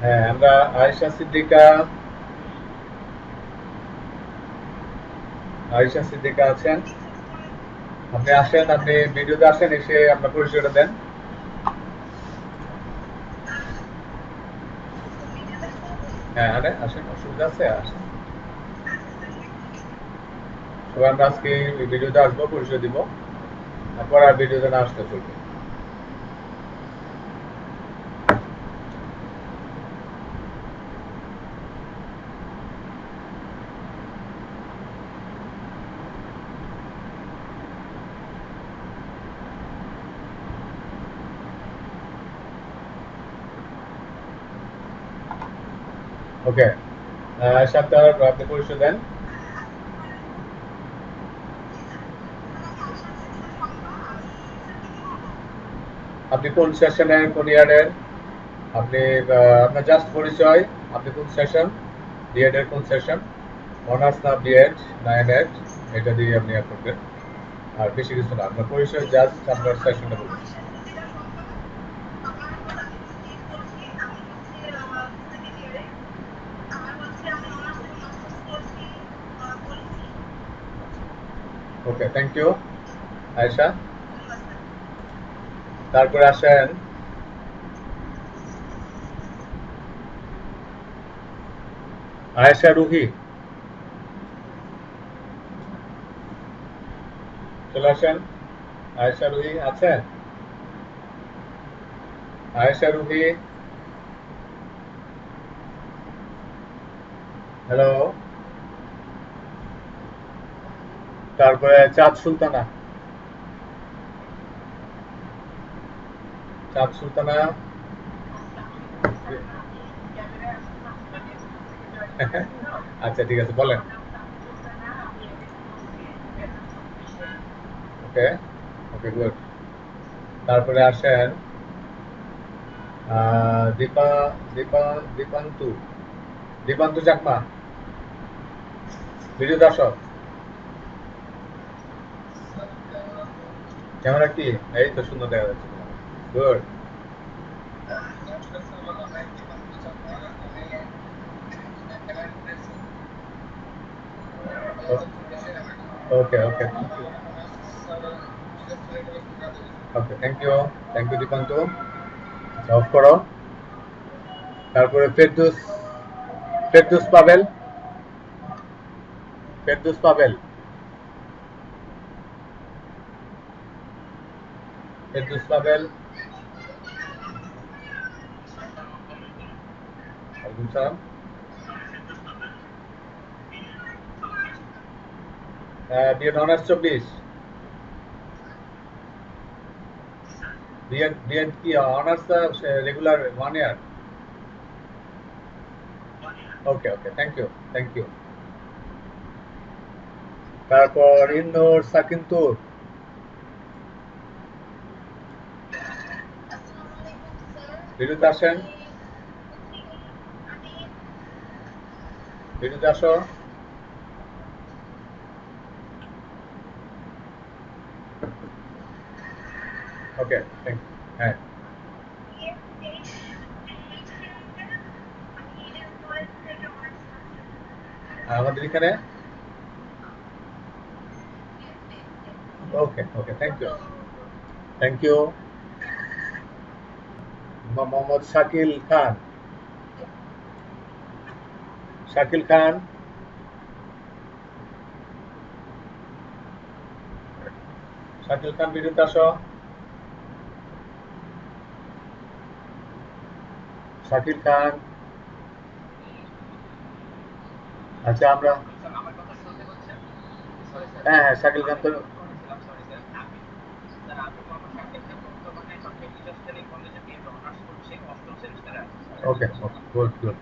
হ্যাঁ, আমরা আয়েশা সিদ্দিকা আছেন। আপনি আসেন, আপনি ভিডিওতে আসেন, এসে আপনার পরিচয়টা দেন। হ্যাঁ, আরে আসেন, অসুবিধা আছে? আসেন। সবাই আমরা আজকে ভিডিওতে আসবো, পরিচয় দিব। তারপর আর ভিডিওতে না আসতে চলবে। ওকে। সাত্তার, আপনি পরিচয় দেন। আপনি কোন সেশনের, কোন ইয়ারের? আপনি আপনার জাস্ট পরিচয়। আপনি কোন সেশন, বিএড এর কোন সেশন? অনার্স না বিএড না এমএড? এটা দিয়ে আপনি করবেন। আর বেশি কিছু না, আপনার পরিচয় জাস্ট আপনার সেশনটা বলুন। Okay, thank you Ayesha. তারপরে আসেন আয়েশা রুহি। চলে আসেন। আয়েশা রুহি আছেন? আয়েশা রুহি, হ্যালো। তারপরে চাঁদ সুলতানা। চাঁদ সুলতানা। আচ্ছা, ঠিক আছে, বলেন। Okay, okay, good. তারপরে আসেন দীপা দীপা দীপান্তু দীপান্তু চাকমা। ভিডিও দর্শক, ক্যামেরা কি? এই তো সুন্দর দেখা যাচ্ছে। Good. Okay, okay, okay, thank you Dipantu. আচ্ছা, অফ করো। তারপরে ফেরদুস পাবেল। ফেরদুস পাবেল। ওয়ালাইকুম সালাম। B Ed honours 24। বিএড কি honours? Regular 1 year? Okay, okay, thank you. তারপর ইন্নর সাকিন্তুর। ভিডিওতে আসেন, ভিডিওতে আসো। Okay, thank you. হ্যাঁ, আমাদের এখানে। Okay, okay, thank you. Mohammad Shakil Khan. Shakil Khan, ভিডিওতে আসো। শাকিল খান। আচ্ছা, আমরা। হ্যাঁ, হ্যাঁ, শাকিল খান তো। ওকে, ওকে, গুড, গুড।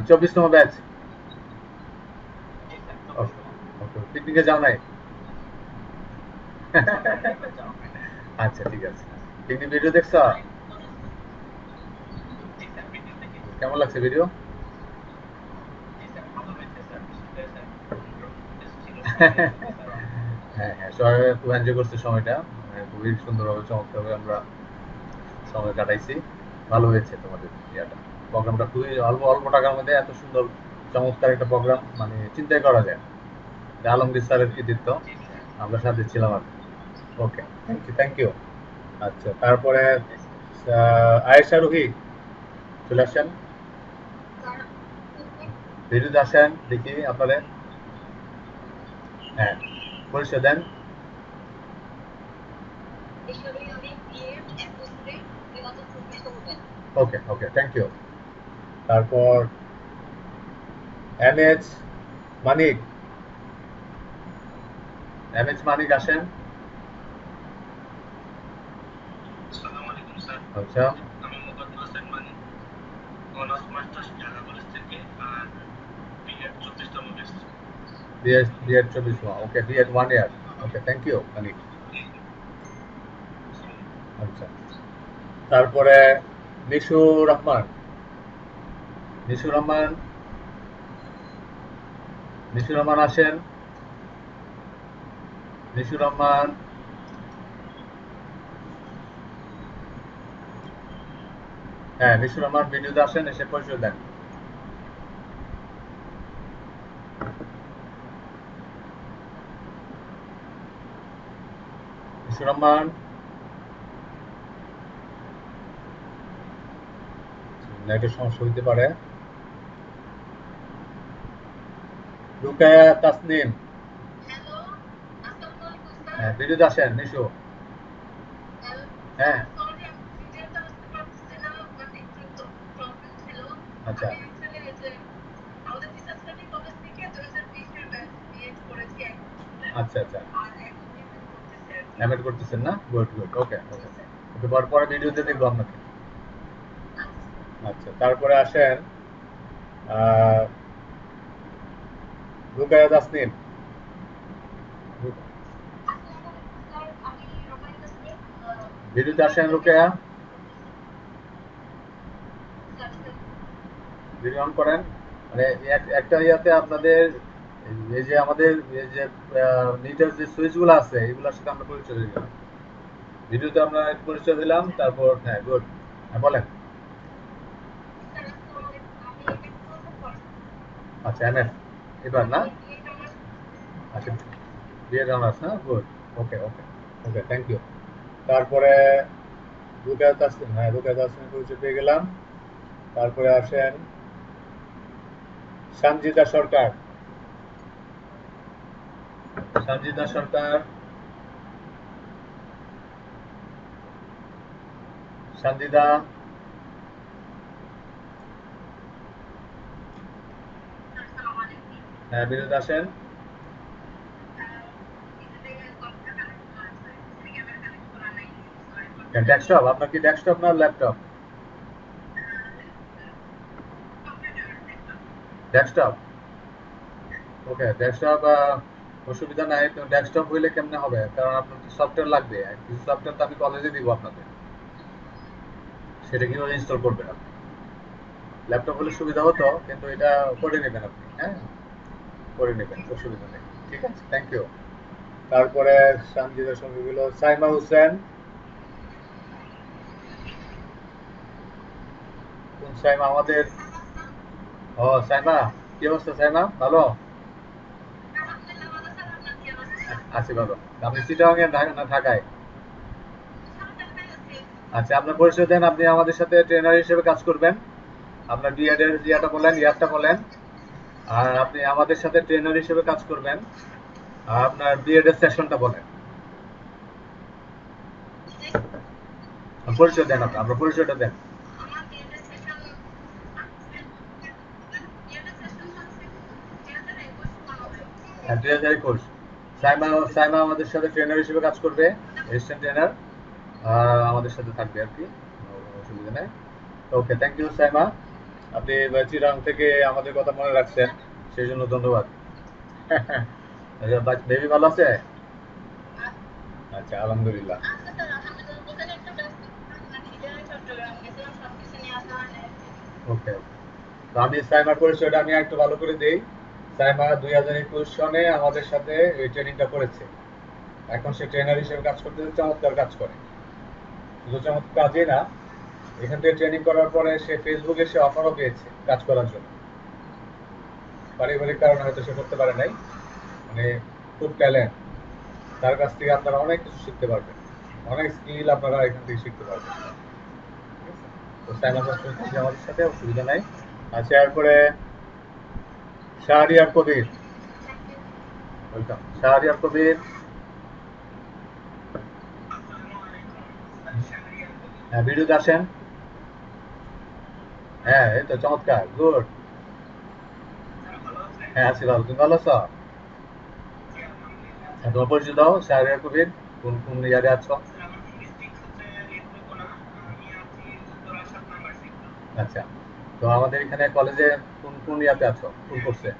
24তম ব্যাচ। ওকে, ওকে, পিকনিকে যাও নাই? আচ্ছা, ঠিক আছে। পিকনিক ভিডিও দেখছ? কেমন লাগছে ভিডিও? হ্যাঁ, হ্যাঁ, সবাই খুব এনজয় করছে সময়টা। খুবই সুন্দরভাবে, চমৎকারভাবে আমরা সময় কাটাইছি। ভালো হয়েছে তোমাদের ইয়াটা। প্রোগ্রামটা খুবই অল্প অল্প টাকার মধ্যে এত সুন্দর চমৎকার একটা প্রোগ্রাম মানে চিন্তাই করা যায়। এটা আলমগীর স্যারের কৃতিত্ব, আমরা সাথে ছিলাম আর কি। ওকে, থ্যাংক ইউ। আচ্ছা, তারপরে আয়েশা রুহি চলে আসেন, ভিডিওতে আসেন দেখি আপনাদের। হ্যাঁ, পরিচয় দেন। Okay okay, thank you. তারপর এমএচ মানিক, এমএচ মানিক আসেন। আচ্ছা, BEd 24 okay, BEd 1 year. Okay, thank you Manik. আচ্ছা, তারপরে নিশু রহমান, নিশু রহমান, নিশু রহমান আসেন, নিশু রহমান। হ্যাঁ, নিশু রহমান ভিডিওতে আসেন, এসে পরিচয় দেন। নিশু রহমান, নেটের সমস্যা হইতে পারে। রুকায়া তাসনিম, হ্যাঁ ভিডিওতে আসেন নিশু। হ্যাঁ, আচ্ছা আচ্ছা আচ্ছা, এমএড করতেছেন না? গুড গুড, ওকে ওকে ওকে, পরে ভিডিওতে দেখবো আপনাকে। আচ্ছা, তারপরে আসেন রুকায়া তাসনিম। ভিডিওতে আসেন রুকায়া, ভিডিও অন করেন। মানে একটা ইয়াতে আপনাদের এই যে আমাদের এই যে নিটের যে সুইচগুলো আছে এগুলোর সাথে আমরা পরিচয় দিলাম, ভিডিওতে আমরা পরিচয় দিলাম। তারপর হ্যাঁ গুড, হ্যাঁ বলেন। আচ্ছা, এমএফ এবার না? আচ্ছা, বিএড অনার্স না? Good, okay okay okay, thank you. তারপরে রুকায়া তাসলিম, হ্যাঁ রুকায়া তাসলিম পরিচয় পেয়ে গেলাম। তারপরে আসেন সঞ্জিতা সরকার, সঞ্জিতা সরকার, সঞ্জিতা। হ্যাঁ, ভিডিওতে আসেন। ডেস্কটপ, আপনার কি ডেস্কটপ না ল্যাপটপ? ডেস্কটপ, ওকে ডেস্কটপ, অসুবিধা নাই। তো ডেস্কটপ হইলে কেমনে হবে, কারণ আপনার তো সফটওয়্যার লাগবে, কিছু সফটওয়্যার তো আমি কলেজে দিব আপনাদের, সেটা কিভাবে ইনস্টল করবেন আপনি? ল্যাপটপ হলে সুবিধা হতো, কিন্তু এটা করে নেবেন আপনি, হ্যাঁ করে নেবেন, অসুবিধা নেই। ঠিক আছে, থ্যাংক ইউ। তারপরে সঞ্জিতের সঙ্গে গেল সাইমা হোসেন। কোন সাইমা আমাদের? ও সাইমা, কি অবস্থা সাইমা, ভালো আছি, ভালো। আপনি চিটাগাং না ঢাকায়? আচ্ছা, আপনার পরিচয় দেন। আপনি আমাদের সাথে ট্রেনার হিসেবে কাজ করবেন। আপনার বিএড এর ইয়াটা বলেন, ইয়ারটা বলেন। আর আপনি আমাদের সাথে ট্রেনার হিসেবে কাজ করবেন। আর আপনার বিএড এর সেশনটা বলেন। পরিচয় দেন, আপনার পরিচয়টা দেন। হ্যাঁ, 2021। সাইমা, সাইমা আমাদের সাথে ট্রেনার হিসেবে কাজ করবে, অ্যাসিস্ট্যান্ট ট্রেনার আমাদের সাথে থাকবে আর কি, অসুবিধা নেই। ওকে, থ্যাংক ইউ সাইমা। আপনি চিরাং থেকে আমাদের কথা মনে রাখছেন, সেই জন্য ধন্যবাদ। বেবি ভালো আছে? আচ্ছা, আলহামদুলিল্লাহ। ওকে, তো আমি সাইমার পরিচয়টা আমি একটু ভালো করে দেই। সাইমা 2021 সনে আমাদের সাথে এই ট্রেনিংটা করেছে। এখন সে ট্রেনার হিসেবে কাজ করতে চমৎকার কাজ করে। শুধু চমৎকার কাজই না, এখান থেকে ট্রেনিং করার পরে সে ফেসবুকে সে অফারও পেয়েছে কাজ করার জন্য। পারিবারিক কারণে হয়তো সে করতে পারে নাই, মানে খুব ট্যালেন্ট। তার কাছ থেকে আপনারা অনেক কিছু শিখতে পারবেন, অনেক স্কিল আপনারা এখান থেকে শিখতে পারবেন। তো সাইন আপ করতে আমাদের সাথে, অসুবিধা নাই। আচ্ছা, এরপরে শাহরিয়ার কবির, ওয়েলকাম। শাহরিয়ার কবির, হ্যাঁ ভিডিওতে আসেন। হ্যাঁ এই তো চমৎকার, গুড। হ্যাঁ আছি ভালো, তুমি ভালো আছো? হ্যাঁ, তোমার পরিচয় দাও, শাহরিয়ার কবির, কোন কোন ইয়ারে আছো? আচ্ছা, তো আমাদের এখানে কলেজে কোন কোন ইয়াতে আছো, কোন কোর্সে?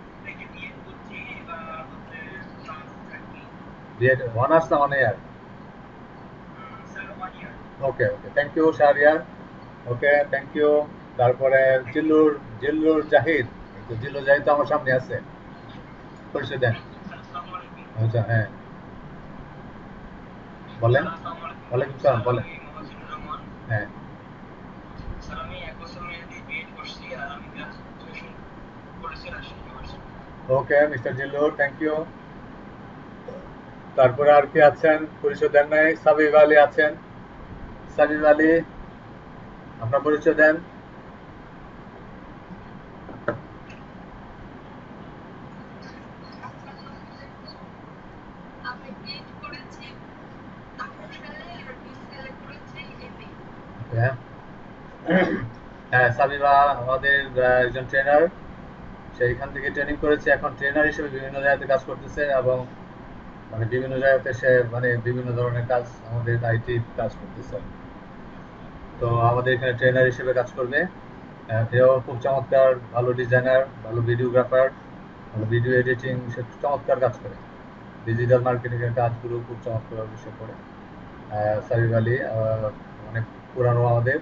বিএড অনার্স না মানে year? Okay okay, thank you Shahriar. Okay, thank you. তারপরে জিল্লুর, জিল্লুর জাহিদ, এই তো জিল্লুর জাহিদ তো আমার সামনে আছে, পরিচয় দেন। আচ্ছা হ্যাঁ, বলেন। ওয়ালাইকুম সালাম, বলেন। হ্যাঁ। Okay mister Zillur, thank you. তারপরে আর কি আছেন, পরিচয় দেন নাই? সাবিব আলী আছেন, সাবিব আলী, আপনার পরিচয় দেন। হ্যাঁ হ্যাঁ, সাবিবা আমাদের একজন ট্রেনার, সেইখান থেকে ট্রেনিং করেছে, এখন ট্রেনার হিসেবে বিভিন্ন জায়গাতে কাজ করতেছে, এবং মানে বিভিন্ন জায়গাতে সে মানে বিভিন্ন ধরনের কাজ, আমাদের আইটি কাজ করতেছে। তো আমাদের এখানে ট্রেনার হিসেবে কাজ করবে। সেও খুব চমৎকার, ভালো ডিজাইনার, ভালো ভিডিওগ্রাফার, ভালো ভিডিও এডিটিং, সে চমৎকার কাজ করে। ডিজিটাল মার্কেটিং এর কাজগুলো খুব চমৎকারভাবে সে করে। সাবিব আলী অনেক পুরানো আমাদের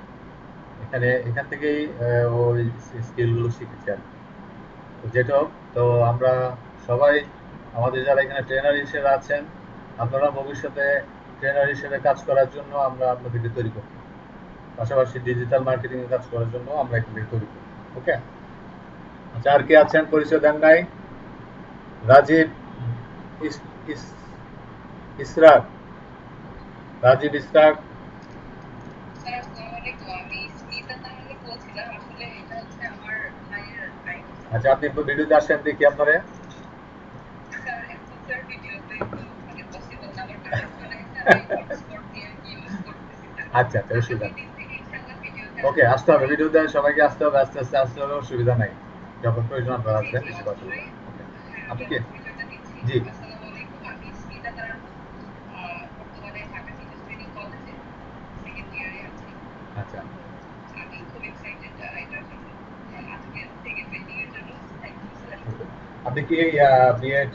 এখানে, এখান থেকেই ওই স্কিলগুলো শিখেছে আর কি। তো যেটা হোক, তো আমরা সবাই, আমাদের যারা এখানে ট্রেনার হিসেবে আছেন, আপনারা ভবিষ্যতে ট্রেনার হিসেবে কাজ করার জন্য আমরা আপনাদেরকে তৈরি করব, পাশাপাশি ডিজিটাল মার্কেটিং এর কাজ করার জন্য আমরা এখান থেকে তৈরি করব। ওকে। আচ্ছা, আর কে আছেন, পরিচয় দেন নাই? রাজীব, ইস- ইস- ইসরাক, রাজীব ইসরাক। আচ্ছা, আপনি ভিডিওতে আসেন দেখি আপনারে। আচ্ছা আচ্ছা, অসুবিধা নেই। ওকে, আসতে হবে ভিডিওতে, সবাইকে আসতে হবে, আস্তে আস্তে আসতে হবে, অসুবিধা নাই। যখন প্রয়োজন আপনারা আসবেন, বেশি কথা বলবেন। ওকে। আপনি কি? জি। আচ্ছা। ওকে। আপনি কি বিএড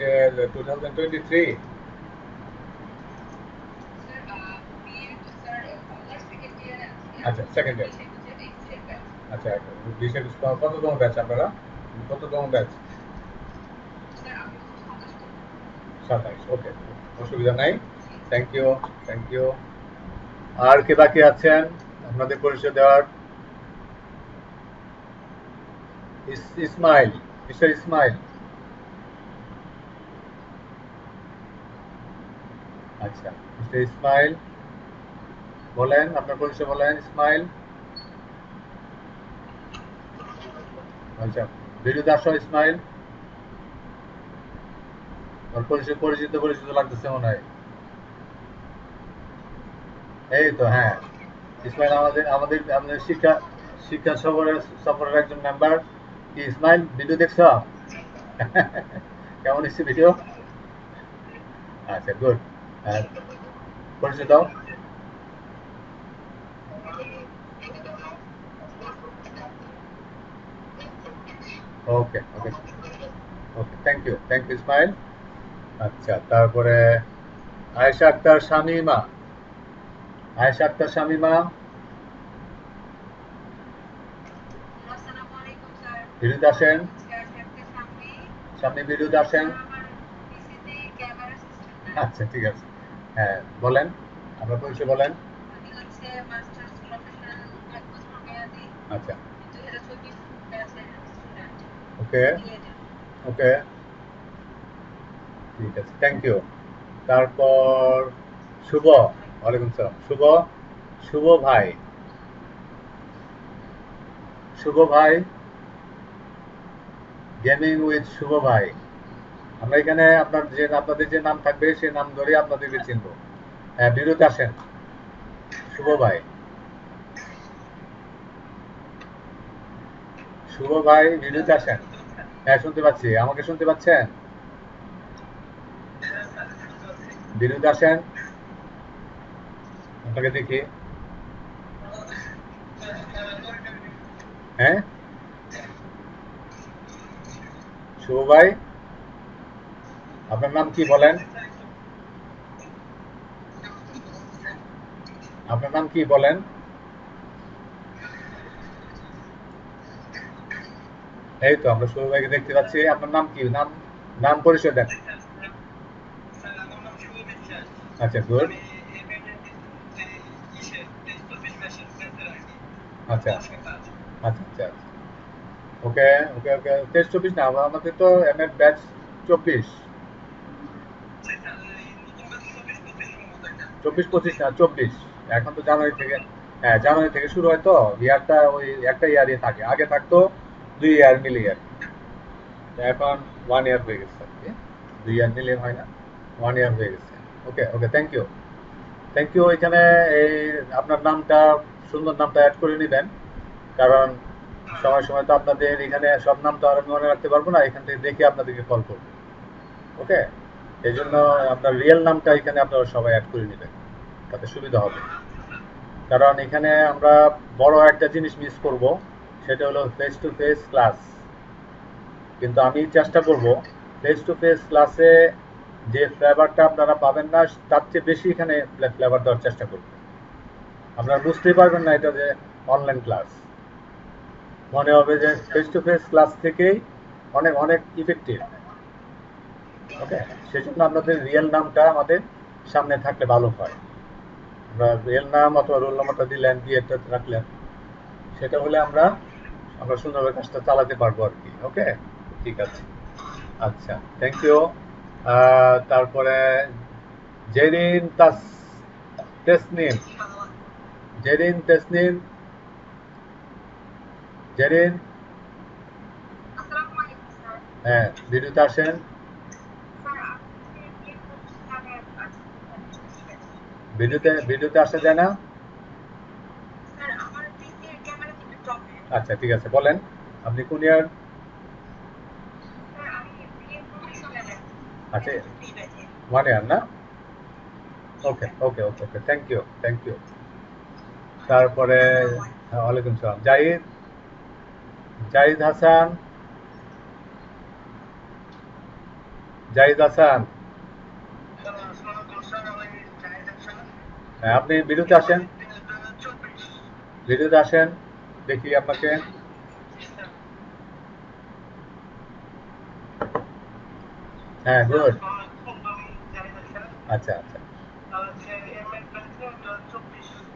2023? আচ্ছা, সেকেন্ড ইয়ার। আচ্ছা, 20 কততম ব্যাচ আপনারা, কততম ব্যাচ? 27। ওকে, অসুবিধা নাই। Thank you, thank you. আর কে বাকি আছেন আপনাদের পরিচয় দেওয়ার? ইসমাইল, মিস্টার ইসমাইল। আচ্ছা, মিস্টার ইসমাইল, বলেন আপনার পরিচয়, বলেন ইসমাইল। আচ্ছা, ভিডিওতে আসো ইসমাইল। ওর পরিচয় পরিচিত পরিচিত লাগতেছে মনে হয়। এই তো হ্যাঁ, ইসমাইল আমাদের আমাদের আমাদের শিক্ষা শিক্ষা সফরের সফরের একজন মেম্বার। কি ইসমাইল, ভিডিও দেখছো? কেমন এসছে ভিডিও? আচ্ছা, গুড। পরিচয় দাও। Okay okay okay, thank you, thank you Ismail. আচ্ছা, তারপরে আয়েশা আক্তার শামিমা, আয়েশা আক্তার শামিমা, ভিডিওতে আসেন, সামনে ভিডিওতে আসেন। আচ্ছা ঠিক আছে, হ্যাঁ বলেন, আপনার পরিচয় বলেন। আচ্ছা, ওকে ওকে, ঠিক আছে, থ্যাংক ইউ। তারপর শুভ, ওয়ালাইকুম সালাম। শুভ, শুভ ভাই, শুভ ভাই, গেমিং উইথ শুভ ভাই। আমরা এখানে আপনাদের যে নাম থাকবে সেই নাম ধরে আপনাদেরকে চিনবো। হ্যাঁ, বিরুদ্ধে আসেন শুভ ভাই। শুভ ভাই, বিরুদ্ধে আসেন। হ্যাঁ, শুনতে পাচ্ছি, আমাকে শুনতে পাচ্ছেন? বিরুদ্ধে আসেন, আপনাকে দেখি। হ্যাঁ, শুভ ভাই, আপনার নাম কি বলেন? আপনার নাম কি বলেন? এই তো আমরা শুভ ভাইকে দেখতে পাচ্ছি। আপনার নাম কি? নাম, নাম পরিচয় দেন। আচ্ছা, গুড। আচ্ছা আচ্ছা আচ্ছা, ওকে ওকে ওকে, 23-24 না, আমাদের তো এম এর ব্যাচ 24। 24-25 না, 24। এখন তো জানুয়ারি থেকে, হ্যাঁ জানুয়ারি থেকে শুরু হয়, তো ইয়ারটা ওই একটা ইয়ারই থাকে, আগে থাকতো 2 ইয়ার মিলিয়ে। এখন 1 ইয়ার হয়ে গেছে আর কি। 2 ইয়ার মিলিয়ে হয় না, 1 ইয়ার হয়ে গেছে। ওকে okay, thank you, thank you. এখানে এই আপনার নামটা, সুন্দর নামটা অ্যাড করে নেবেন, কারণ সময় সময় তো আপনাদের এখানে সব নাম তো আর আমি মনে রাখতে পারবো না, এখান থেকে দেখে আপনাদেরকে কল করবো। ওকে, এই জন্য আপনার রিয়েল নামটা এখানে আপনারা সবাই অ্যাড করে নেবেন, তাতে সুবিধা হবে। কারণ এখানে আমরা বড় একটা জিনিস মিস করব, সেটা হলো ফেস টু ফেস ক্লাস। কিন্তু আমি চেষ্টা করব ফেস টু ফেস ক্লাসে যে ফ্লেভারটা আপনারা পাবেন না, তার চেয়ে বেশি এখানে ফ্লেভার দেওয়ার চেষ্টা করব। আপনারা বুঝতেই পারবেন না এটা যে অনলাইন ক্লাস, মনে হবে যে ফেস টু ফেস ক্লাস থেকেই অনেক অনেক ইফেক্টিভ। ওকে, সেজন্য আপনাদের রিয়েল নামটা আমাদের সামনে থাকলে ভালো হয়। আমরা রিয়েল নাম অথবা রোল নাম্বারটা দিলেন, বিয়েটা রাখলেন, সেটা হলে আমরা আমরা সুন্দরভাবে কাজটা চালাতে পারবো আর কি। ওকে, ঠিক আছে, আচ্ছা, থ্যাংক ইউ। তারপরে জেরিন তেসনিম, জেরিন তেসনিম, জেরিন, হ্যাঁ ভিডিওতে আসেন। ভিডিওতে আসা যায় না? আচ্ছা, ঠিক আছে, বলেন আপনি কোন ইয়ার? আচ্ছা, 1 ইয়ার না? ওকে okay okay okay, thank you thank you. তারপরে ওয়ালাইকুম সালাম। জাহিদ, জাহিদ হাসান, জাহিদ হাসান, হ্যাঁ আপনি ভিডিওতে আসেন, ভিডিওতে আসেন, দেখি আপনাকে। হ্যাঁ, গুড। আচ্ছা আচ্ছা,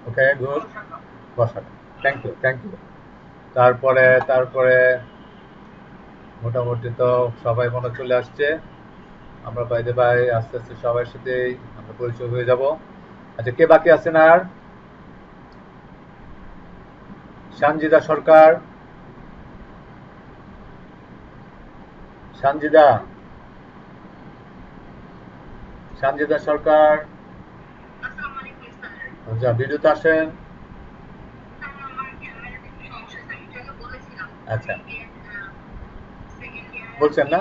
ওকে, গুড, বসানো, থ্যাংক ইউ থ্যাংক ইউ। তারপরে তারপরে মোটামুটি তো সবাই মনে চলে আসছে। আমরা বাইরে বাই আস্তে আস্তে সবার সাথেই আমরা পরিচয় হয়ে যাব। আচ্ছা, কে বাকি আছেন আর? সানজিদা সরকার, সানজিদা, সানজিদা সরকার, আচ্ছা ভিডিওতে আসেন। আচ্ছা, বলছেন না?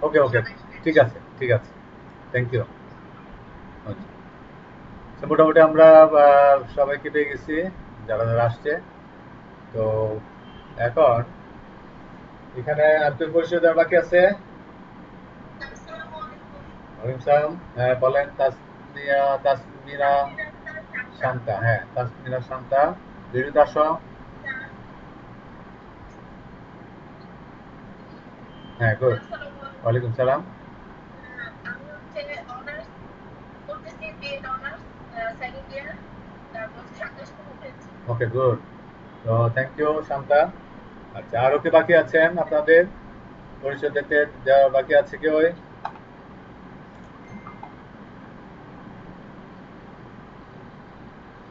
ওকে ওকে, ঠিক আছে ঠিক আছে, থ্যাংক ইউ। আচ্ছা, তো মোটামুটি আমরা সবাইকে পেয়ে গেছি, যারা যারা আসছে। তো এখন এখানে আর তুই পরিচয় দেওয়ার বাকি আছে। ওয়ালাইকুম সালাম, হ্যাঁ বলেন। তাসমিরা শান্তা, হ্যাঁ তাসমিরা শান্তা, ভিডিওতে আসো। হ্যাঁ, গুড, ওয়ালাইকুম সালাম। ওকে, গুড, তো থ্যাংক ইউ শান্তা। আচ্ছা, আরো কি বাকি আছেন আপনাদের পরিচয় দিতে দেওয়া বাকি আছে কি? ওই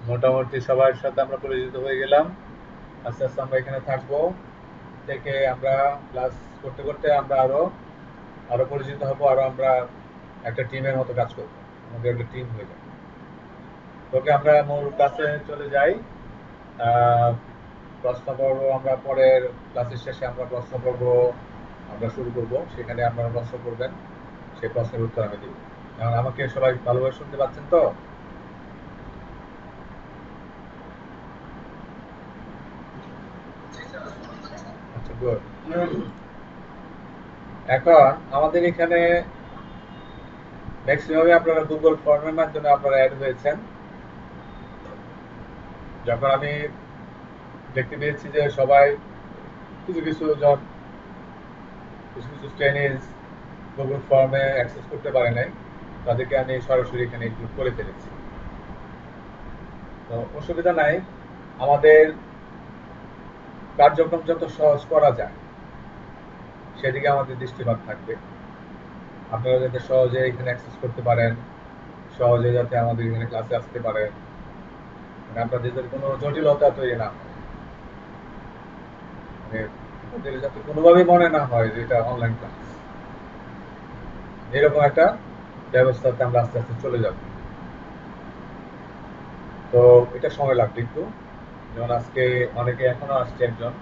মোটামুটি সবার সাথে আমরা পরিচিত হয়ে গেলাম। আস্তে আস্তে আমরা এখানে থাকবো, থেকে আমরা ক্লাস করতে করতে আমরা আরো আরো পরিচিত হব, আরো আমরা একটা টিমের মতো কাজ করবো, আমাদের একটা টিম হয়ে যাবে। তোকে আমরা মূল ক্লাসে চলে যাই। আহ, প্রশ্ন পর্ব আমরা পরের ক্লাসের শেষে আমরা প্রশ্ন পর্ব আমরা শুরু করব, সেখানে আপনারা প্রশ্ন করবেন, সেই প্রশ্নের উত্তর আমি দিব। এখন আমাকে সবাই ভালোভাবে শুনতে পাচ্ছেন তো? আচ্ছা, গুড। এখন আমাদের এখানে ম্যাক্সিমামই আপনারা গুগল ফর্মের মাধ্যমে আপনারা অ্যাড হয়েছেন। যখন আমি দেখতে পেয়েছি যে সবাই কিছু কিছু জন কিছু কিছু ট্রেনিজ গুগল ফর্মে অ্যাক্সেস করতে পারে নাই, তাদেরকে আমি সরাসরি এখানে ইনক্লুড করে ফেলেছি। তো অসুবিধা নাই, আমাদের কার্যক্রম যত সহজ করা যায় সেদিকে আমাদের দৃষ্টিপাত থাকবে। আপনারা যাতে সহজে এখানে অ্যাক্সেস করতে পারেন, সহজে যাতে আমাদের এখানে ক্লাসে আসতে পারেন, মানে আপনাদের যাতে কোনো জটিলতা তৈরি না হয়, মানে আপনাদের যাতে কোনোভাবেই মনে না হয় যে এটা অনলাইন ক্লাস, এরকম একটা ব্যবস্থাতে আমরা আস্তে আস্তে চলে যাব। তো এটা সময় লাগবে একটু, যেমন আজকে অনেকে এখনো আসছে একজন।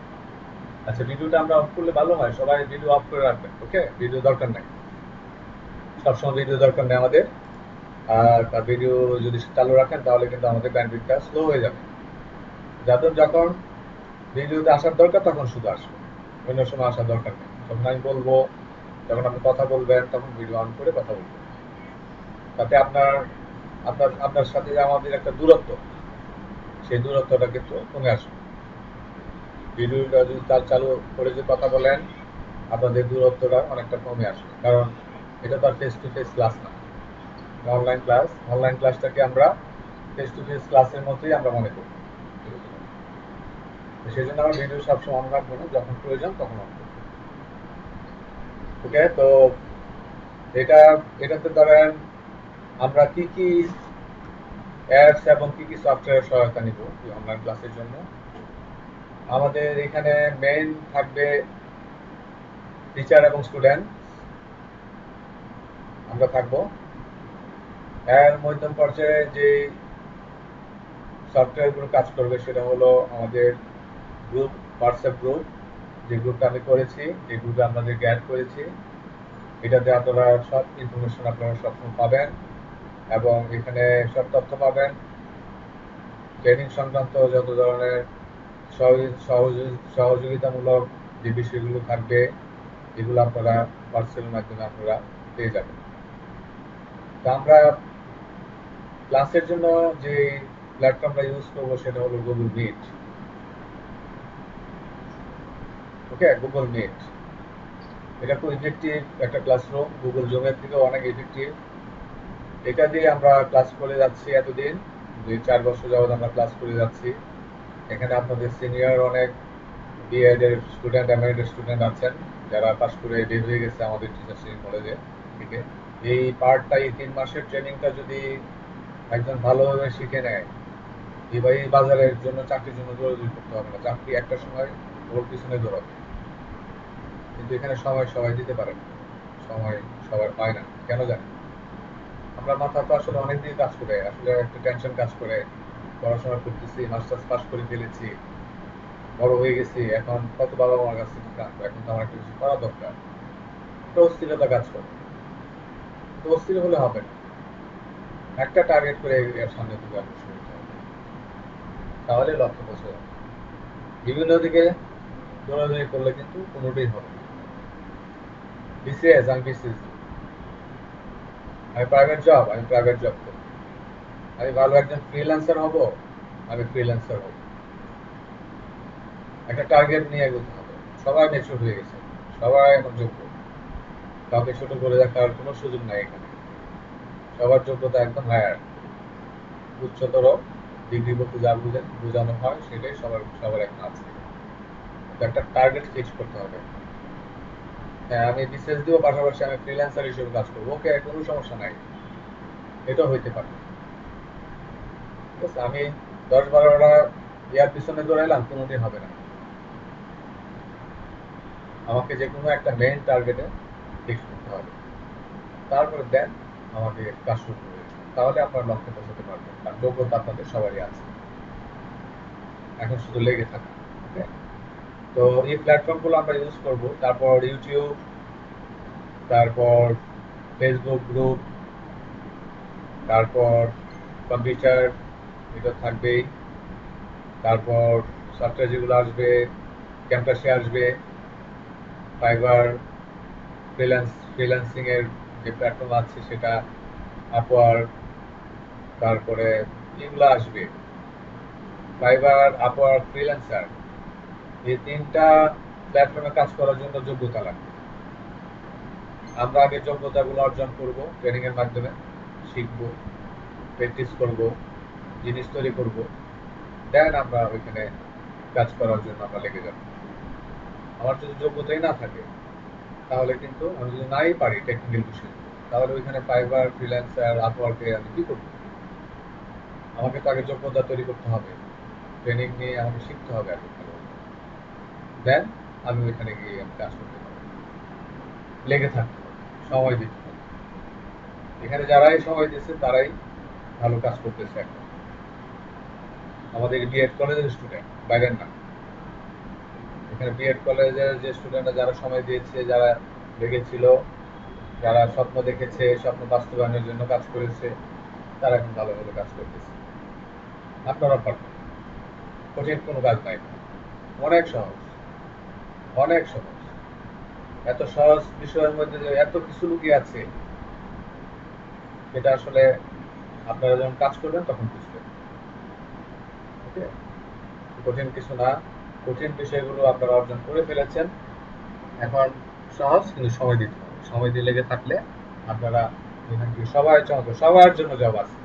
আচ্ছা, ভিডিওটা আমরা অফ করলে ভালো হয়, সবাই ভিডিও অফ করে রাখবেন। ওকে, ভিডিও দরকার নাই, সবসময় ভিডিও দরকার নেই আমাদের। আর তার ভিডিও যদি চালু রাখেন তাহলে কিন্তু আমাদের ব্যান্ডউইথটা স্লো হয়ে যাবে। যাদের যখন ভিডিওতে আসার দরকার তখন শুধু আসবে, অন্য সময় আসার দরকার নেই। যখন আমি বলবো, যখন আপনি কথা বলবেন তখন ভিডিও অন করে কথা বলবেন, তাতে আপনার আপনার আপনার সাথে যে আমাদের একটা দূরত্ব, সেই দূরত্বটা কিন্তু কমে আসবে। ভিডিওটা যদি তার চালু করে যে কথা বলেন, আপনাদের দূরত্বটা অনেকটা কমে আসবে, কারণ এটা তো আর ফেস টু ফেস ক্লাস না, অনলাইন ক্লাস। অনলাইন ক্লাসটাকে আমরা ফেস টু ফেস ক্লাসের মতোই আমরা মনে করি। সেই জন্য আমার ভিডিও সবসময় অন রাখবো না, যখন প্রয়োজন তখন অন করবো। ওকে, তো এটা এটাতে ধরেন আমরা কি কি অ্যাপস এবং কি কি সফটওয়্যার সহায়তা নিব অনলাইন ক্লাসের জন্য। আমাদের এখানে মেইন থাকবে টিচার এবং স্টুডেন্ট, আমরা থাকবো। এর মধ্যম পর্যায়ে যে সফটওয়্যারগুলো কাজ করবে সেটা হলো আমাদের গ্রুপ, হোয়াটসঅ্যাপ গ্রুপ, যে গ্রুপটা আমি করেছি, যে গ্রুপে আপনাদেরকে অ্যাড করেছি। এটাতে আপনারা সব ইনফরমেশন আপনারা সবসময় পাবেন, এবং এখানে সব তথ্য পাবেন। ট্রেনিং সংক্রান্ত যত ধরনের সহযোগিতামূলক যে বিষয়গুলো থাকবে, এগুলো আপনারা হোয়াটসঅ্যাপের মাধ্যমে আপনারা পেয়ে যাবেন। তো আমরা ক্লাসের জন্য যে প্ল্যাটফর্মটা ইউজ করবো সেটা হলো গুগল মিট। ওকে, গুগল মিট এটা খুব ইফেক্টিভ একটা ক্লাসরুম, গুগল জুমের থেকেও অনেক ইফেক্টিভ। এটা দিয়ে আমরা ক্লাস করে যাচ্ছি এতদিন, 2-4 বছর যাবৎ আমরা ক্লাস করে যাচ্ছি। এখানে আপনাদের সিনিয়র অনেক বিএড এর স্টুডেন্ট, এমএড এর স্টুডেন্ট আছেন, যারা পাস করে বের হয়ে গেছে আমাদের টিচার ট্রেনিং কলেজে থেকে। এই পার্টটা, এই 3 মাসের ট্রেনিংটা যদি একজন ভালোভাবে শিখে নেয়, এই বাজারের জন্য, চাকরির জন্য দৌড়াদৌড়ি করতে হবে না। চাকরি একটা সময় ওর পিছনে দৌড়াবে, কিন্তু এখানে সময় সবাই দিতে পারে না, সময় সবার পায় না, কেন জানি। আমরা মাথা তো আসলে অনেক দিন কাজ করে, আসলে একটা টেনশন কাজ করে, পড়াশোনা করতেছি, মাস্টার্স পাস করে ফেলেছি, বড় হয়ে গেছি, এখন কত বাবা মার কাছ থেকে টানবো, এখন তো আমার একটা কিছু করা দরকার, একটা অস্থিরতা কাজ করে। তো অস্থির হলে হবে না, একটা টার্গেট করে এর সামনে দিকে অগ্রসর হতে হবে, তাহলে লক্ষ্য পৌঁছে যাবে। বিভিন্ন দিকে দৌড়াদৌড়ি করলে কিন্তু কোনোটাই হবে না। বিসিএস, আমি বিসিএস, আমি প্রাইভেট জব করি। আমি ভালো একজন ফ্রিল্যান্সার হব, আমি ফ্রিল্যান্সার হব। একটা টার্গেট নিয়ে এগোতে হবে। সবাই ম্যাচিউর হয়ে গেছে, সবাই এখন যোগ্য, কাউকে ছোট করে দেখার কোনো সুযোগ নাই এখানে। সবার যোগ্যতা একদম হায়ার, উচ্চতর। ডিগ্রি বলতে যা বোঝানো হয় সেটাই সবার এখন আছে। তো একটা টার্গেট ফিক্স করতে হবে। হ্যাঁ, আমি বিসিএস দিব, পাশাপাশি আমি ফ্রিল্যান্সার হিসেবে কাজ করবো, ওকে, কোনো সমস্যা নাই, এটাও হইতে পারে। ঠিক আছে, আমি 10-12টা ইয়ার পিছনে দৌড়াইলাম, কোনোদিন হবে না। আমাকে যে কোনো একটা মেইন টার্গেটে ফিক্স করতে হবে, তারপরে দেন আমাকে কাজ শুরু করবে, তাহলে আপনার লক্ষ্যে পৌঁছাতে পারবেন। আর যোগ্যতা আপনাদের সবারই আছে, এখন শুধু লেগে থাকা। ওকে, তো এই প্ল্যাটফর্মগুলো আমরা ইউজ করব। তারপর ইউটিউব, তারপর ফেসবুক গ্রুপ, তারপর কম্পিউটার, এটা থাকবেই। তারপর সফটওয়্যার যেগুলো আসবে, ক্যাম্পাসে আসবে, ফাইবার, ফ্রিল্যান্সিং এর যে প্ল্যাটফর্ম আছে সেটা, আপওয়ার্ক, তারপরে এগুলো আসবে। ফাইবার, আপওয়ার্ক, ফ্রিল্যান্সার, এই 3টা প্ল্যাটফর্মে কাজ করার জন্য যোগ্যতা লাগবে। আমরা আগে যোগ্যতাগুলো অর্জন করব, ট্রেনিং এর মাধ্যমে শিখবো, প্র্যাকটিস করব, জিনিস তৈরি করব, দেন আমরা ওইখানে কাজ করার জন্য আমরা লেগে যাব। আমার যদি যোগ্যতাই না থাকে, তাহলে কিন্তু আমি যদি নাই পারি টেকনিক্যাল বিষয়, তাহলে ওইখানে ফাইবার, ফ্রিল্যান্সার, আপওয়ার্কে আমি কি করবো? আমাকে তো আগে যোগ্যতা তৈরি করতে হবে, ট্রেনিং নিয়ে আমাকে শিখতে হবে আগে ভালো, দেন আমি ওইখানে গিয়ে আমি কাজ করতে পারবো। লেগে থাকতে হবে, সময় দিতে হবে। এখানে যারাই সময় দিচ্ছে তারাই ভালো কাজ করতেছে এখন। আমাদের বিএড কলেজের স্টুডেন্ট, বাইরের না। এখানে বিএড কলেজের যে স্টুডেন্টরা যারা সময় দিয়েছে, যারা লেগেছিল, যারা স্বপ্ন দেখেছে, স্বপ্ন বাস্তবায়নের জন্য কাজ করেছে, তারা এখন ভালো ভালো কাজ করতেছে। আপনারা পারবেন, কঠিন কোনো কাজ নাই, অনেক সহজ, অনেক সহজ। এত সহজ বিষয়ের মধ্যে যে এত কিছু লুকিয়ে আছে, এটা আসলে আপনারা যখন কাজ করবেন তখন বুঝবেন। ওকে, কঠিন কিছু না, কঠিন বিষয়গুলো আপনারা অর্জন করে ফেলেছেন, এখন সহজ, কিন্তু সময় দিতে হবে। সময় দিয়ে লেগে থাকলে আপনারা এখান থেকে সবার জন্য জব আছে।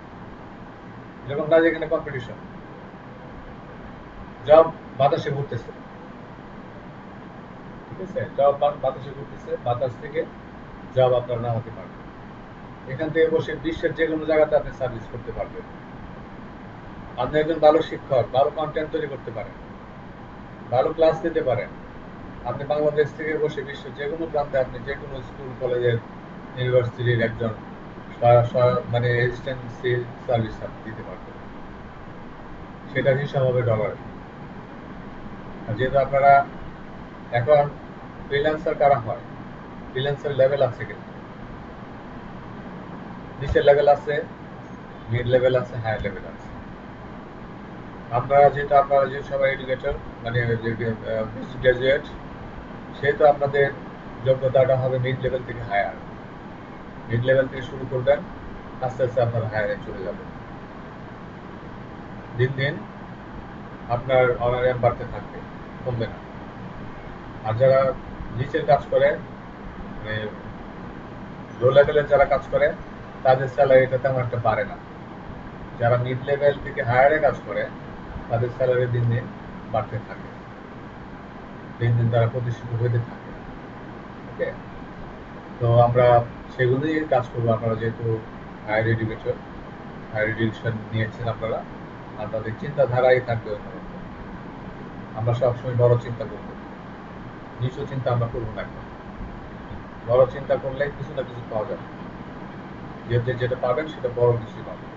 এরকম না যেখানে কম্পিটিশন, জব বাতাসে ঘুরতেছে। ঠিক আছে, জব বাতাসে ঘুরতেছে, বাতাস থেকে জব আপনার নামাতে পারবেন। এখান থেকে বসে বিশ্বের যে কোনো জায়গাতে আপনি সার্ভিস করতে পারবেন। আপনি একজন ভালো শিক্ষক, ভালো কন্টেন্ট তৈরি করতে পারেন, ভালো ক্লাস দিতে পারেন। আপনি বাংলাদেশ থেকে বসে বিশ্বের যে কোনো প্রান্তে আপনি যে কোনো স্কুল, কলেজের, ইউনিভার্সিটির একজন মানে এসিস্ট্যান্সি সার্ভিস আপনি দিতে পারবেন। সেটার হিসাব হবে ডলার। আর যেহেতু আপনারা এখন ফ্রিল্যান্সার কারা হয়, ফ্রিল্যান্সার লেভেল আছে, কিন্তু নিচের লেভেল আছে, মিড লেভেল আছে, হায়ার লেভেল আছে। আপনারা যে সবাই এডুকেটর, মানে গ্রাজুয়েট, সেহেতু আপনাদের যোগ্যতাটা হবে মিড লেভেল থেকে হায়ার। মিড লেভেল থেকে শুরু করবেন, আস্তে আস্তে আপনার হায়ারে চলে যাবেন। দিন দিন আপনার অনারিয়াম বাড়তে থাকবে, কমবে না। আর যারা নিচের কাজ করে, মানে লো লেভেলের যারা কাজ করে, তাদের স্যালারিটা তেমন একটা বাড়ে না। যারা মিড লেভেল থেকে হায়ারে কাজ করে, তাদের স্যালারি দিন দিন বাড়তে থাকে, দিন দিন তারা প্রতিষ্ঠিত হতে থাকে। ওকে, তো আমরা সেগুলোই কাজ করবো। আপনারা যেহেতু হায়ার এডুকেশন, হায়ার এডুকেশন নিয়েছেন, আপনারা আপনাদের চিন্তাধারাই থাকবে অন্যরকম। আমরা সবসময় বড় চিন্তা করবো, নিচু চিন্তা আমরা করবো না। এখন বড় চিন্তা করলে কিছু না কিছু পাওয়া যাবে, যেটা পাবেন সেটা বড় কিছু পাবেন।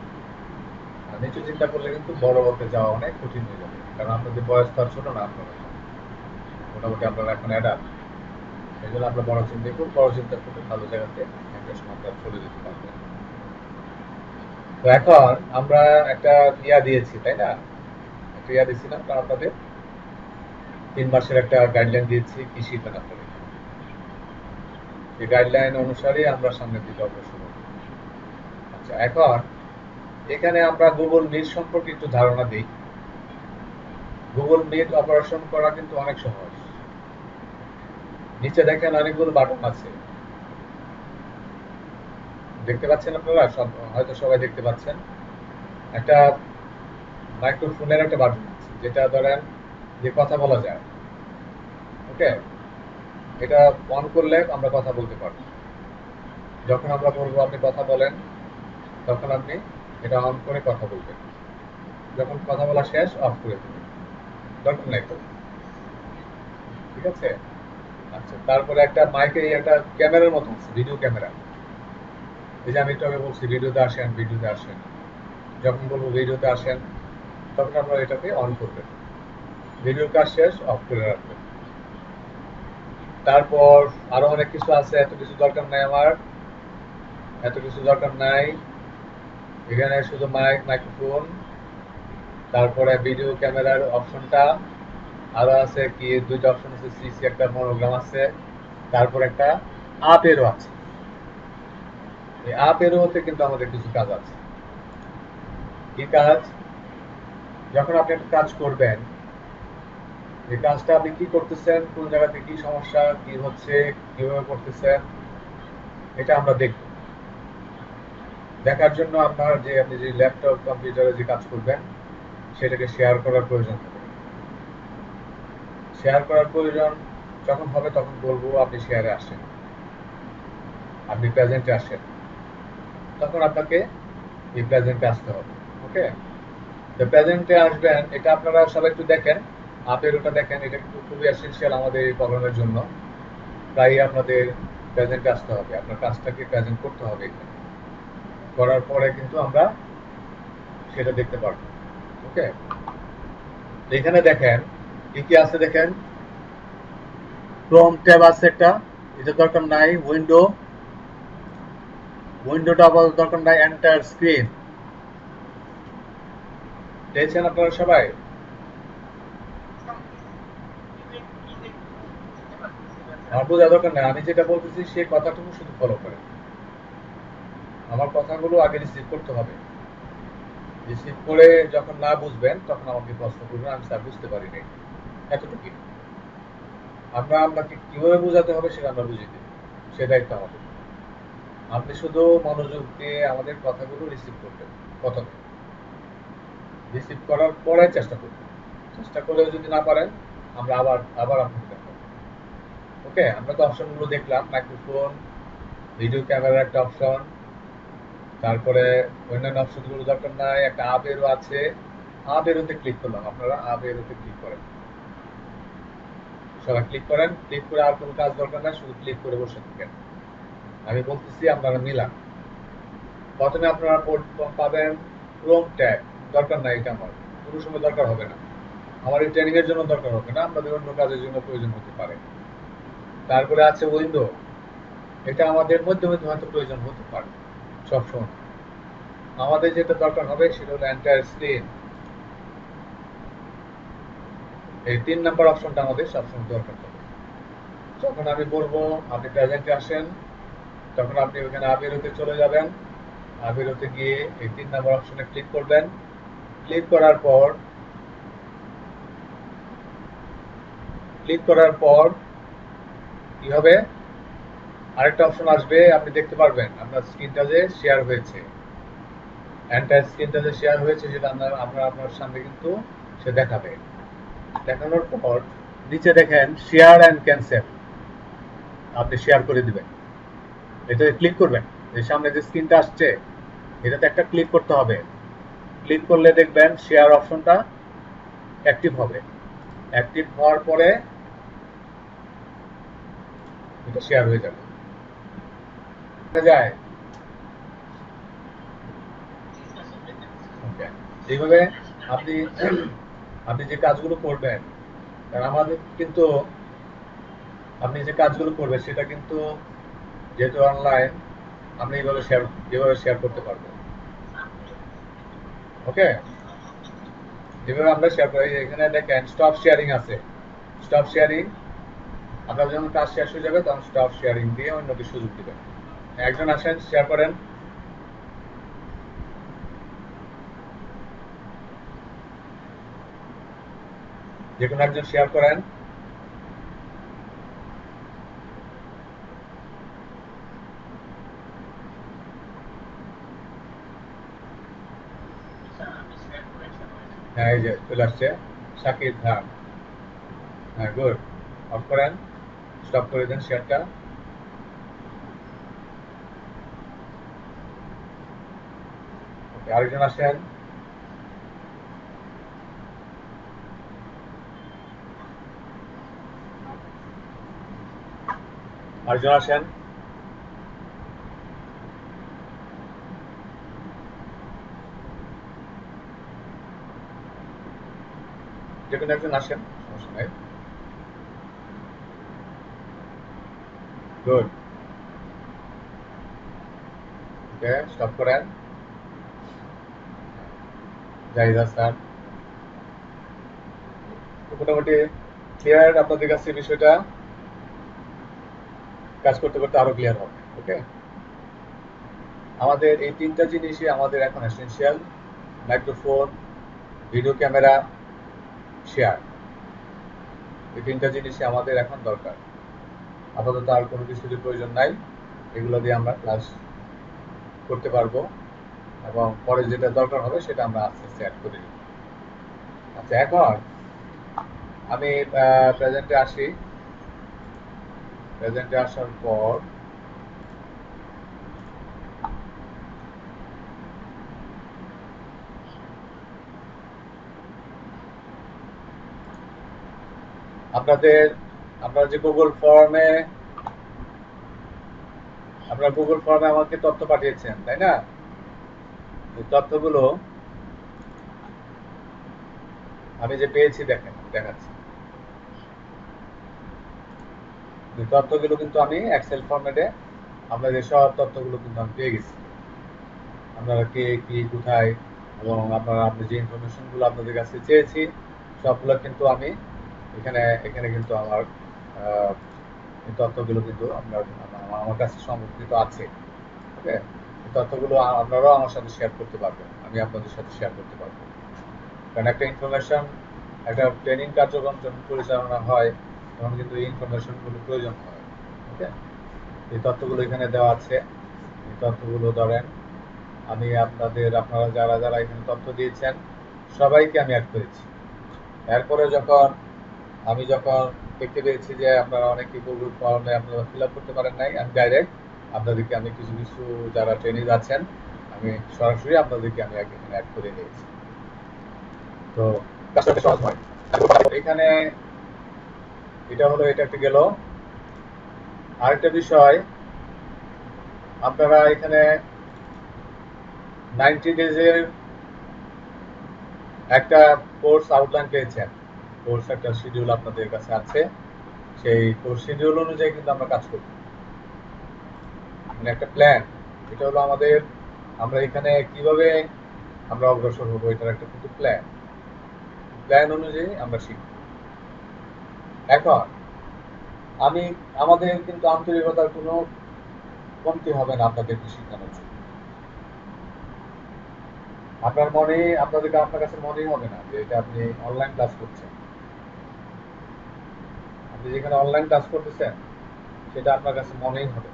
আর নিচু চিন্তা করলে কিন্তু বড় হতে যাওয়া অনেক কঠিন হয়ে যাবে, কারণ আপনাদের বয়স তো আর ছোট না, আপনারা মোটামুটি আপনারা এখন অ্যাডাল্ট। এই জন্য আপনার বড় চিন্তা করুন, বড় চিন্তা করলে ভালো জায়গাতে একটা সময় আপনারা চলে যেতে পারবেন। তো এখন আমরা একটা ইয়া দিয়েছি, তাই না? একটা ইয়া দিয়েছিলাম আপনাদের 3 মাসের একটা গাইডলাইন দিয়েছি, কি শিখবেন আপনারা। এই গাইডলাইন অনুসারে আমরা সামনের দিকে অগ্রসর হব। আচ্ছা, এখন এখানে আমরা গুগল মিট সম্পর্কে একটু ধারণা দিই। গুগল মিট অপারেশন করা কিন্তু অনেক সহজ। নিচে দেখেন অনেকগুলো বাটন আছে, দেখতে পাচ্ছেন আপনারা? হয়তো সবাই দেখতে পাচ্ছেন। একটা মাইক্রোফোনের একটা বাটন আছে যেটা ধরেন যে কথা বলা যায়। ওকে, এটা অন করলে আমরা কথা বলতে পারবো। যখন আমরা বলবো আপনি কথা বলেন, তখন আপনি এটা অন করে কথা বলবেন। যখন কথা বলা শেষ অফ করে দেবেন, দরকার নাই তো। ঠিক আছে। আচ্ছা, তারপরে একটা মাইকে একটা ক্যামেরার মতো আছে, ভিডিও ক্যামেরা। এই যে আমি একটু আগে বলছি ভিডিওতে আসেন, ভিডিওতে আসেন। যখন বলবো ভিডিওতে আসেন, তখন আপনারা এটাকে অন করবেন। ভিডিওর কাজ শেষ অফ করে রাখবেন। তারপর আরো অনেক কিছু আছে, এত কিছু দরকার নাই আমার, এত কিছু দরকার নাই। এখানে শুধু মাইক্রোফোন, তারপরে ভিডিও ক্যামেরার অপশনটা, আরো আছে কি দুইটা অপশন আছে, সিসি একটা মনোগ্রাম আছে, তারপর একটা আপ এরো আছে। এই আপ এরোতে কিন্তু আমাদের কিছু কাজ আছে। কি কাজ? যখন আপনি একটা কাজ করবেন, এই কাজটা আপনি কি করতেছেন, কোন জায়গাতে কি সমস্যা, কি হচ্ছে, কিভাবে করতেছেন, এটা আমরা দেখব। দেখার জন্য আপনার যে আপনি যে ল্যাপটপ কম্পিউটারে যে কাজ করবেন সেটাকে শেয়ার করার প্রয়োজন হবে। শেয়ার করার প্রয়োজন যখন হবে তখন বলবো আপনি শেয়ারে আসেন, আপনি প্রেজেন্টে আসেন, তখন আপনাকে এই প্রেজেন্টে আসতে হবে। ওকে, তো প্রেজেন্টে আসবেন, এটা আপনারা সবাই একটু দেখেন, আপের ওটা দেখেন, এটা কিন্তু খুবই এসেনশিয়াল আমাদের এই প্রোগ্রামের জন্য। তাই আপনাদের প্রেজেন্টে আসতে হবে, আপনার কাজটাকে প্রেজেন্ট করতে হবে। এখানে করার পরে কিন্তু আমরা সেটা দেখতে পারবো। ওকে, এখানে দেখেন কি কি আছে, দেখেন ক্রোম ট্যাব আছে একটা, এটা দরকার নাই। উইন্ডোটা আবার দরকার নাই। এন্টার স্ক্রিন দেখছেন আপনারা সবাই? আমার বোঝা দরকার নাই, আমি যেটা বলতেছি সেই কথাটুকু শুধু ফলো করেন। আমার কথাগুলো আগে রিসিভ করতে হবে। রিসিভ করে যখন না বুঝবেন তখন আমাকে প্রশ্ন করবেন, আমি স্যার বুঝতে পারিনি, এতটুকু। আমরা আপনাকে কিভাবে বোঝাতে হবে সেটা আমরা বুঝিয়ে দেব, সে দায়িত্ব আমাদের। আপনি শুধু মনোযোগ দিয়ে আমাদের কথাগুলো রিসিভ করবেন প্রথমে। রিসিভ করার পরে চেষ্টা করবেন। চেষ্টা করে যদি না পারেন আমরা আবার আবার আপনাকে দেখাবো। ওকে, আমরা তো অপশনগুলো দেখলাম, মাইক্রোফোন, ভিডিও ক্যামেরার একটা অপশন, তারপরে অন্যান্য অপশনগুলো দরকার নাই। একটা আপ এরো আছে, আপ এরোতে ক্লিক করলাম, আপনারা আপ এরোতে ক্লিক করেন, সবাই ক্লিক করেন। ক্লিক করে আর কোনো কাজ দরকার নাই, শুধু ক্লিক করে বসে থাকেন। আমি বলতেছি আপনারা মিলান। প্রথমে আপনারা পাবেন ক্রোম ট্যাগ, দরকার নাই, এটা আমার কোনো সময় দরকার হবে না, আমার এই ট্রেনিং এর জন্য দরকার হবে না, আপনাদের অন্য কাজের জন্য প্রয়োজন হতে পারে। তারপরে আছে উইন্ডো, এটা আমাদের মধ্যে মধ্যে হয়তো প্রয়োজন হতে পারে, সবসময়। আমাদের যেটা দরকার হবে সেটা হলো এন্টায়ার স্ক্রিন। এই 3 নম্বর অপশনটা আমাদের সবসময় দরকার হবে। যখন আমি বলবো আপনি প্রেজেন্টে আসেন, তখন আপনি ওখানে আবিরতে চলে যাবেন। আবিরতে গিয়ে এই 3 নম্বর অপশনে ক্লিক করবেন। ক্লিক করার পর কি হবে, আরেকটা অপশন আসবে, আপনি দেখতে পারবেন আপনার স্ক্রিনটা যে শেয়ার হয়েছে, এন্টায়ার স্ক্রিনটা যে শেয়ার হয়েছে সেটা আমরা আপনার সামনে কিন্তু সে দেখাবে। দেখানোর পর নিচে দেখেন শেয়ার অ্যান্ড ক্যান্সেল, আপনি শেয়ার করে দিবেন। এটাতে ক্লিক করবেন, এর সামনে যে স্ক্রিনটা আসছে এটাতে একটা ক্লিক করতে হবে। ক্লিক করলে দেখবেন শেয়ার অপশনটা অ্যাক্টিভ হবে। অ্যাক্টিভ হওয়ার পরে এটা শেয়ার হয়ে যাবে। যায় ওকে, এইভাবে আপনি আপনি যে কাজগুলো করবেন, কারণ আমাদের কিন্তু আপনি যে কাজগুলো করবেন সেটা কিন্তু যেহেতু অনলাইন, আমরা এভাবে শেয়ার করতে পারবো। ওকে, যেভাবে আমরা শেয়ার করি, এখানে দেখেন স্টপ শেয়ারিং আছে। স্টপ শেয়ারিং, আপনার যখন কাজ শেষ হয়ে যাবে তখন স্টপ শেয়ারিং দিয়ে অন্যকে সুযোগ দিবেন। একজন আসেন, শেয়ার করেন। যে কোনো একজন শেয়ার করেন। হ্যাঁ, এই যে চলে আসছে শাকিব খান। হ্যাঁ, গুড। অফ করেন, স্টপ করে দেন শেয়ারটা। ওকে, আরেকজন আসেন। আরেকজন আসেন। যে কোনো একজন আসেন, সমস্যা নাই। গুড। ওকে, স্টপ করেন। জাহিদ হাসান। তো মোটামুটি ক্লিয়ার আপনাদের কাছে বিষয়টা। কাজ করতে করতে আরো ক্লিয়ার হবে। ওকে, আমাদের এই তিনটা জিনিসই আমাদের এখন essential: microphone, video camera, share. এই তিনটা জিনিসই আমাদের এখন দরকার। আপাতত আর কোনো কিছুর প্রয়োজন নাই। এগুলো দিয়ে আমরা ক্লাস করতে পারবো, এবং পরে যেটা দরকার হবে সেটা আমরা আস্তে আস্তে অ্যাড করে নিব। আচ্ছা, এখন আমি প্রেজেন্টে আসি। প্রেজেন্টে আসার পর আপনাদের আপনারা যে গুগল ফর্মে আমাকে তথ্য পাঠিয়েছেন, তাই না? এই তথ্যগুলো আমি যে পেয়েছি, দেখেন দেখাচ্ছি। এই তথ্যগুলো কিন্তু আমি এক্সেল ফরম্যাটে আপনাদের সব তথ্যগুলো কিন্তু আমি পেয়ে গেছি। আপনারা কে কি কোথায়, এবং আপনি যে ইনফরমেশনগুলো আপনাদের কাছে চেয়েছি সবগুলো কিন্তু আমি এখানে এখানে কিন্তু আমার এই তথ্যগুলো কিন্তু আমার কাছে সংরক্ষিত আছে। ওকে, এই তথ্যগুলো আপনারাও আমার সাথে শেয়ার করতে পারবেন, আমি আপনাদের সাথে শেয়ার করতে পারবো। কারণ একটা ইনফরমেশন, একটা ট্রেনিং কার্যক্রম যখন পরিচালনা হয় তখন কিন্তু এই ইনফরমেশনগুলো প্রয়োজন হয়। ওকে, এই তথ্যগুলো এখানে দেওয়া আছে। এই তথ্যগুলো ধরেন আপনারা যারা যারা এখানে তথ্য দিয়েছেন সবাইকে আমি অ্যাড করেছি। এরপরে যখন দেখতে পেয়েছি যে আপনারা অনেকে গুগল ফর্মে আপনারা ফিল আপ করতে পারেন নাই, আমি ডাইরেক্ট আপনাদেরকে আমি কিছু কিছু যারা ট্রেনিং আছেন আমি সরাসরি আপনাদেরকে আমি এখানে অ্যাড করে নিয়েছি। তো কাজটা সহজ হয়। এখানে এটা একটা গেল। আরেকটা বিষয়, আপনারা এখানে 90 ডেজের একটা কোর্স আউটলাইন পেয়েছেন। কোর্স একটা শিডিউল আপনাদের কাছে আছে। সেই কোর্স শিডিউল অনুযায়ী কিন্তু আমরা কাজ করব, মানে একটা প্ল্যান। এটা হলো আমরা এখানে কিভাবে আমরা অগ্রসর হবো, এটার একটা কিন্তু প্ল্যান অনুযায়ী আমরা শিখব। এখন আমি আমাদের কিন্তু আন্তরিকতার কোনো কমতি হবে না আপনাদেরকে শেখানোর জন্য। আপনার কাছে মনেই হবে না যে এটা আপনি অনলাইন ক্লাস করছেন। আপনি যেখানে অনলাইন ক্লাস করতেছেন সেটা আপনার কাছে মনেই হবে,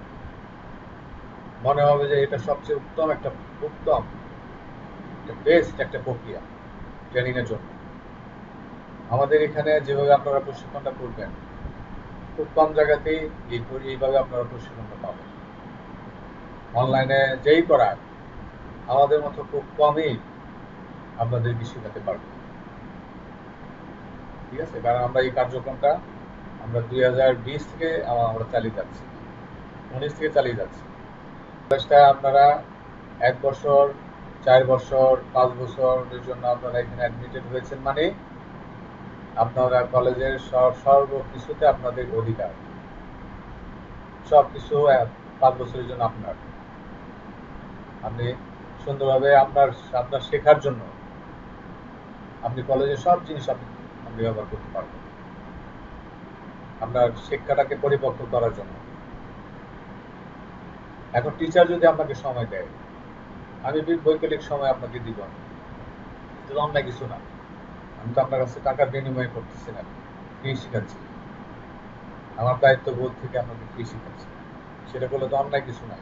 মনে হবে যে এটা সবচেয়ে উত্তম একটা বেস্ট একটা প্রক্রিয়া ট্রেনিং এর জন্য। আমাদের এখানে যেভাবে আপনারা প্রশিক্ষণটা করবেন, খুব কম জায়গাতেই এইভাবে আপনারা প্রশিক্ষণটা পাবেন। অনলাইনে যেই করায় আমাদের মতো খুব কমই আপনাদেরকে শেখাতে পারবে। ঠিক আছে, কারণ আমরা এই কার্যক্রমটা আমরা 2020 থেকে আমরা চালিয়ে যাচ্ছি, 19 থেকে চালিয়ে যাচ্ছি। কলেজটা আপনারা 1 বছর, 4 বছর, 5 বছরের জন্য আপনারা এখানে অ্যাডমিটেড হয়েছেন, মানে আপনারা কলেজের সর্বকিছুতে আপনাদের অধিকার, সবকিছু 5 বছরের জন্য আপনি সুন্দরভাবে আপনার শেখার জন্য আপনি কলেজের সব জিনিস আপনি ব্যবহার করতে পারবেন আপনার শিক্ষাটাকে পরিপক্ক করার জন্য। এখন টিচার যদি আপনাকে সময় দেয়, আমি বৈকল্পিক সময় আপনাকে দিব না, এটা অন্যায় কিছু না। আমি তো আপনার কাছে টাকার বিনিময় করতেছি না, ফ্রি শিখাচ্ছি। আমার দায়িত্ববোধ থেকে আপনাকে ফ্রি শিখাচ্ছি, সেটা করলে তো অন্যায় কিছু নাই।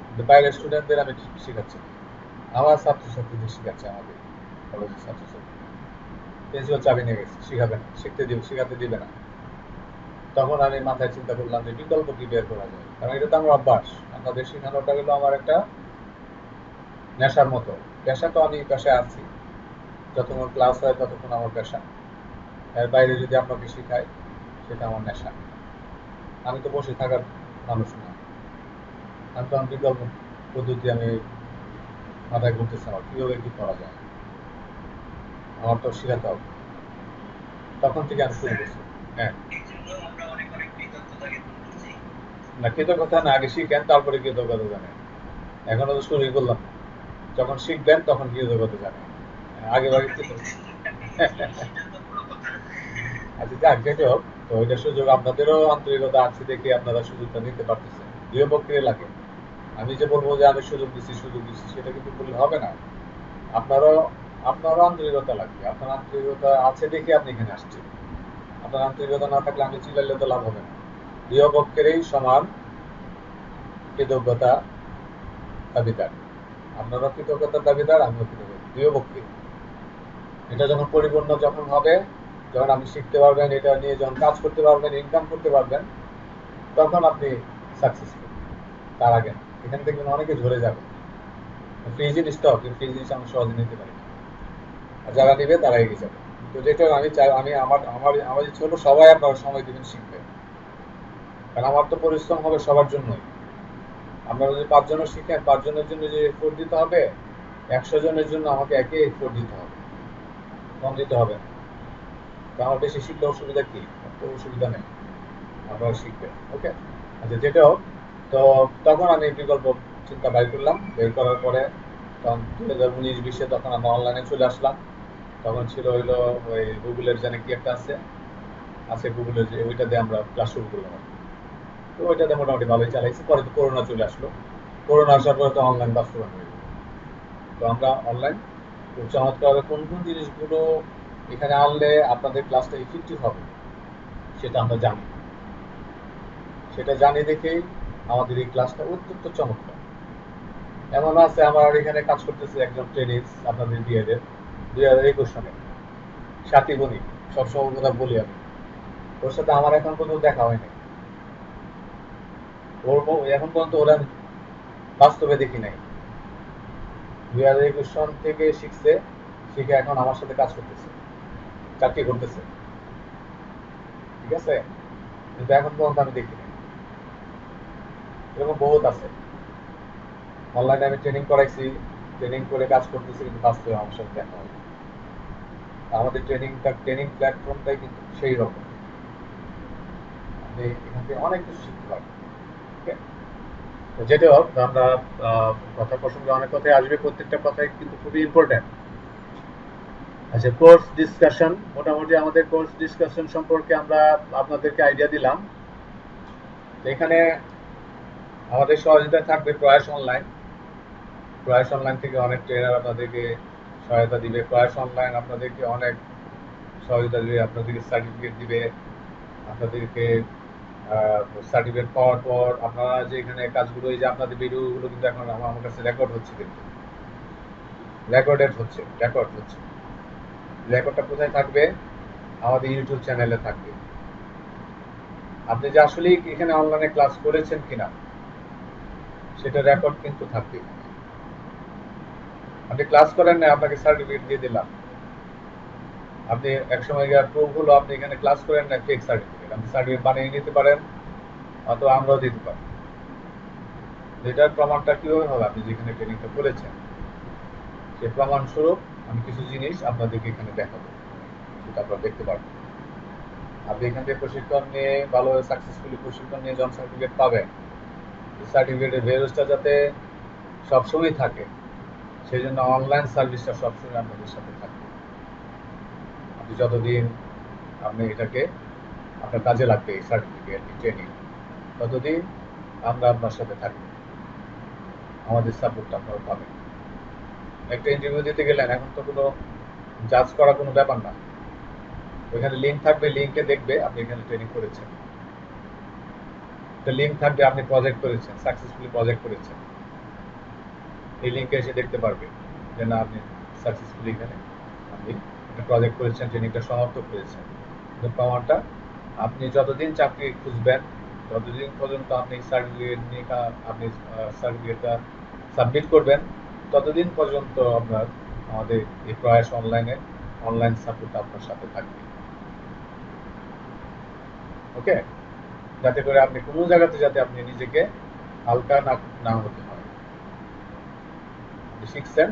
কিন্তু বাইরের স্টুডেন্টদের আমি শেখাচ্ছি, আমার ছাত্রছাত্রীদের শেখাচ্ছি আমাদের। কলেজের ছাত্রছাত্রী। প্রিন্সিপাল চাবি নিয়ে গেছে, শিখাবে না, শিখাতে দিবে না। তখন আমি মাথায় চিন্তা করলাম যে বিকল্প কি বের করা যায়, কারণ এটা তো আমার অভ্যাস। আপনাদের শেখানোটা হলো আমার একটা নেশার মতো। পেশা তো আমি পেশায় আছি, যতক্ষণ ক্লাস হয় ততক্ষণ আমার পেশা। এর বাইরে যদি আপনাকে শেখায় সেটা আমার নেশা। আমি তো বসে থাকার মানুষ না। আমি তো বিকল্প পদ্ধতি আমি মাথায় ঘুরতেছে আমার, কীভাবে কি করা যায়, আমার তো শেখাতে হবে। তখন থেকে আমি শুরু করছি। হ্যাঁ, না কৃতজ্ঞতা না, আগে শিখেন তারপরে কৃতজ্ঞতা জানেন। এখনো তো শুরুই করলাম, যখন শিখবেন তখন কৃতজ্ঞতা জানেন, আগে ভাগে আচ্ছা যাক, যেটা হোক, তো এটা সুযোগ আপনাদেরও আন্তরিকতা আছে দেখে আপনারা সুযোগটা নিতে পারতেছেন, দুই পক্ষের লাগে। আমি যে বলবো যে আমি সুযোগ দিচ্ছি সেটা কিন্তু বললে হবে না। আপনারও আপনারও আন্তরিকতা লাগবে, আপনার আন্তরিকতা আছে দেখে আপনি এখানে আসছেন। আপনার আন্তরিকতা না থাকলে আমি চিল্লাইলে তো লাভ হবে না। দুই পক্ষেরই সমান কৃতজ্ঞতা দাবিদার। আপনারও কৃতজ্ঞতার দাবিদার, আমিও কৃতজ্ঞতা, দুই পক্ষে। এটা যখন পরিপূর্ণ যখন হবে, যখন আপনি শিখতে পারবেন, এটা নিয়ে যখন কাজ করতে পারবেন, ইনকাম করতে পারবেন, তখন আপনি সাকসেসফুল। তার আগে না। এখান থেকে অনেকে ঝরে যাবে। ফ্রি জিনিসটাও কিন্তু ফ্রি জিনিস আমরা সহজে নিতে পারি, আর যারা নিবে তারা এগিয়ে যাবে। তো যেটা আমি চাই, আমি আমার আমার আমার ইচ্ছে হলো সবাই আপনারা সময় দিবেন শিখবে, কারণ আমার তো পরিশ্রম হবে সবার জন্যই। আপনারা যদি 5 জনের শিখেন, 5 জনের জন্য যে এফোর্ট দিতে হবে, 100 জনের জন্য আমাকে একই এফোর্ট দিতে হবে, কম দিতে হবে না। তো আমার বেশি শিখলে অসুবিধা কি? তো অসুবিধা নেই, আপনারা শিখবেন। ওকে, আচ্ছা যেটা হোক, তো তখন আমি বিকল্প চিন্তা বাইর করলাম। বের করার পরে তখন 2019-20-এ তখন আমরা অনলাইনে চলে আসলাম। তখন ছিল হইলো ওই গুগলের জানে কি একটা আছে গুগলের, যে ওইটা দিয়ে আমরা ক্লাস শুরু করলাম। তো ওইটাতে মোটামুটি ভালোই চালাইছি। পরে তো করোনা চলে আসলো। করোনা আসার পরে তো অনলাইন বাস্তবায়ন হয়ে গেল। তো আমরা অনলাইন খুব চমৎকার কোন কোন জিনিসগুলো এখানে আনলে আপনাদের ক্লাসটা ইফেক্টিভ হবে সেটা আমরা জানি। সেটা জানি দেখেই আমাদের এই ক্লাসটা অত্যন্ত চমৎকার। এমন আছে, আমার এখানে কাজ করতেছে একজন ট্রেনিস আপনাদের বিএডের 2021 সালে, সাথী বণিক, সবসময় কথা বলি আমি। ওর সাথে আমার এখন পর্যন্ত দেখা হয়নি। ওর এখন পর্যন্ত ওরা আমি বাস্তবে দেখি নাই। 2021 সন থেকে শিখছে, শিখে এখন আমার সাথে কাজ করতেছে, চাকরি করতেছে, ঠিক আছে, কিন্তু এখন পর্যন্ত আমি দেখি নাই। এরকম বহুত আছে। অনলাইনে আমি ট্রেনিং করাইছি, ট্রেনিং করে কাজ করতেছি, কিন্তু বাস্তবে আমার সাথে দেখা হয়। আমাদের ট্রেনিং প্ল্যাটফর্মটাই কিন্তু সেই রকম। আপনি এখান থেকে অনেক কিছু শিখতে পারবেন। যেটা হোক, আমরা কথা প্রসঙ্গে অনেক কথাই আসবে, প্রত্যেকটা কথাই কিন্তু খুবই ইম্পর্টেন্ট। আচ্ছা, কোর্স ডিসকাশন, মোটামুটি আমাদের কোর্স ডিসকাশন সম্পর্কে আমরা আপনাদেরকে আইডিয়া দিলাম। এখানে আমাদের সহযোগিতা থাকবে প্রয়াস অনলাইন। প্রয়াস অনলাইন থেকে অনেক ট্রেনার আপনাদেরকে সহায়তা দিবে। প্রয়াস অনলাইন আপনাদেরকে অনেক সহযোগিতা দিবে, আপনাদেরকে সার্টিফিকেট দিবে, আপনাদেরকে সার্টিফিকেট পাওয়ার পর আপনারা যে এখানে কাজগুলো, এই যে আপনাদের ভিডিওগুলো কিন্তু এখন আমার কাছে রেকর্ড হচ্ছে, কিন্তু রেকর্ড হচ্ছে। রেকর্ডটা কোথায় থাকবে? আমাদের ইউটিউব চ্যানেলে থাকবে। আপনি যে আসলে এখানে অনলাইনে ক্লাস করেছেন কিনা সেটা রেকর্ড কিন্তু থাকবে। আপনি ক্লাস করেন না, আপনাকে সার্টিফিকেট দিয়ে দিলাম, আপনি একসময় গিয়ে প্রুফ হলো আপনি এখানে ক্লাস করেন না, ফেক সার্টিফিকেট। আপনি সার্টিফিকেট বানিয়ে নিতে পারেন, অথবা আমরাও দিতে পারি। এটার প্রমাণটা কিভাবে হবে? আপনি যেখানে ট্রেনিংটা করেছেন সেই প্রমাণস্বরূপ আমি কিছু জিনিস আপনাদেরকে এখানে দেখাবো, সেটা আপনারা দেখতে পারবেন। আপনি এখান থেকে প্রশিক্ষণ নিয়ে ভালোভাবে সাকসেসফুলি প্রশিক্ষণ নিয়ে যখন সার্টিফিকেট পাবেন, সার্টিফিকেটের ভ্যালুসটা যাতে সবসময় থাকে, সেই জন্য অনলাইন সার্ভিসটা সবসময় আপনাদের সাথে থাকবে। আপনি যতদিন আপনি এটাকে আপনার কাজে লাগবে, এই সার্টিফিকেট ট্রেনিং, ততদিন আমরা আপনার সাথে থাকবো, আমাদের সাপোর্টটা আপনারা পাবেন। একটা ইন্টারভিউ দিতে গেলেন, এখন তো কোনো জাজ করা কোনো ব্যাপার না। ওইখানে লিঙ্ক থাকবে, লিঙ্কে দেখবে আপনি এখানে ট্রেনিং করেছেন, একটা লিঙ্ক থাকবে আপনি প্রজেক্ট করেছেন, সাকসেসফুলি প্রজেক্ট করেছেন, এই লিঙ্কে এসে দেখতে পারবে যে না আপনি সাকসেসফুলি এখানে আপনি একটা প্রজেক্ট করেছেন, ট্রেনিংটা সমাপ্ত করেছেন, কিন্তু প্রমাণটা আপনি যতদিন চাকরি খুঁজবেন, ততদিন পর্যন্ত আপনি সার্টিফিকেট নিয়ে আপনি সার্টিফিকেটটা সাবমিট করবেন, ততদিন পর্যন্ত আপনার আমাদের এই প্রয়াস অনলাইন সাপোর্ট আপনার সাথে থাকবে। ওকে, যাতে করে আপনি কোনো জায়গাতে যাতে আপনি নিজেকে হালকা না হতে হয়। আপনি শিখছেন,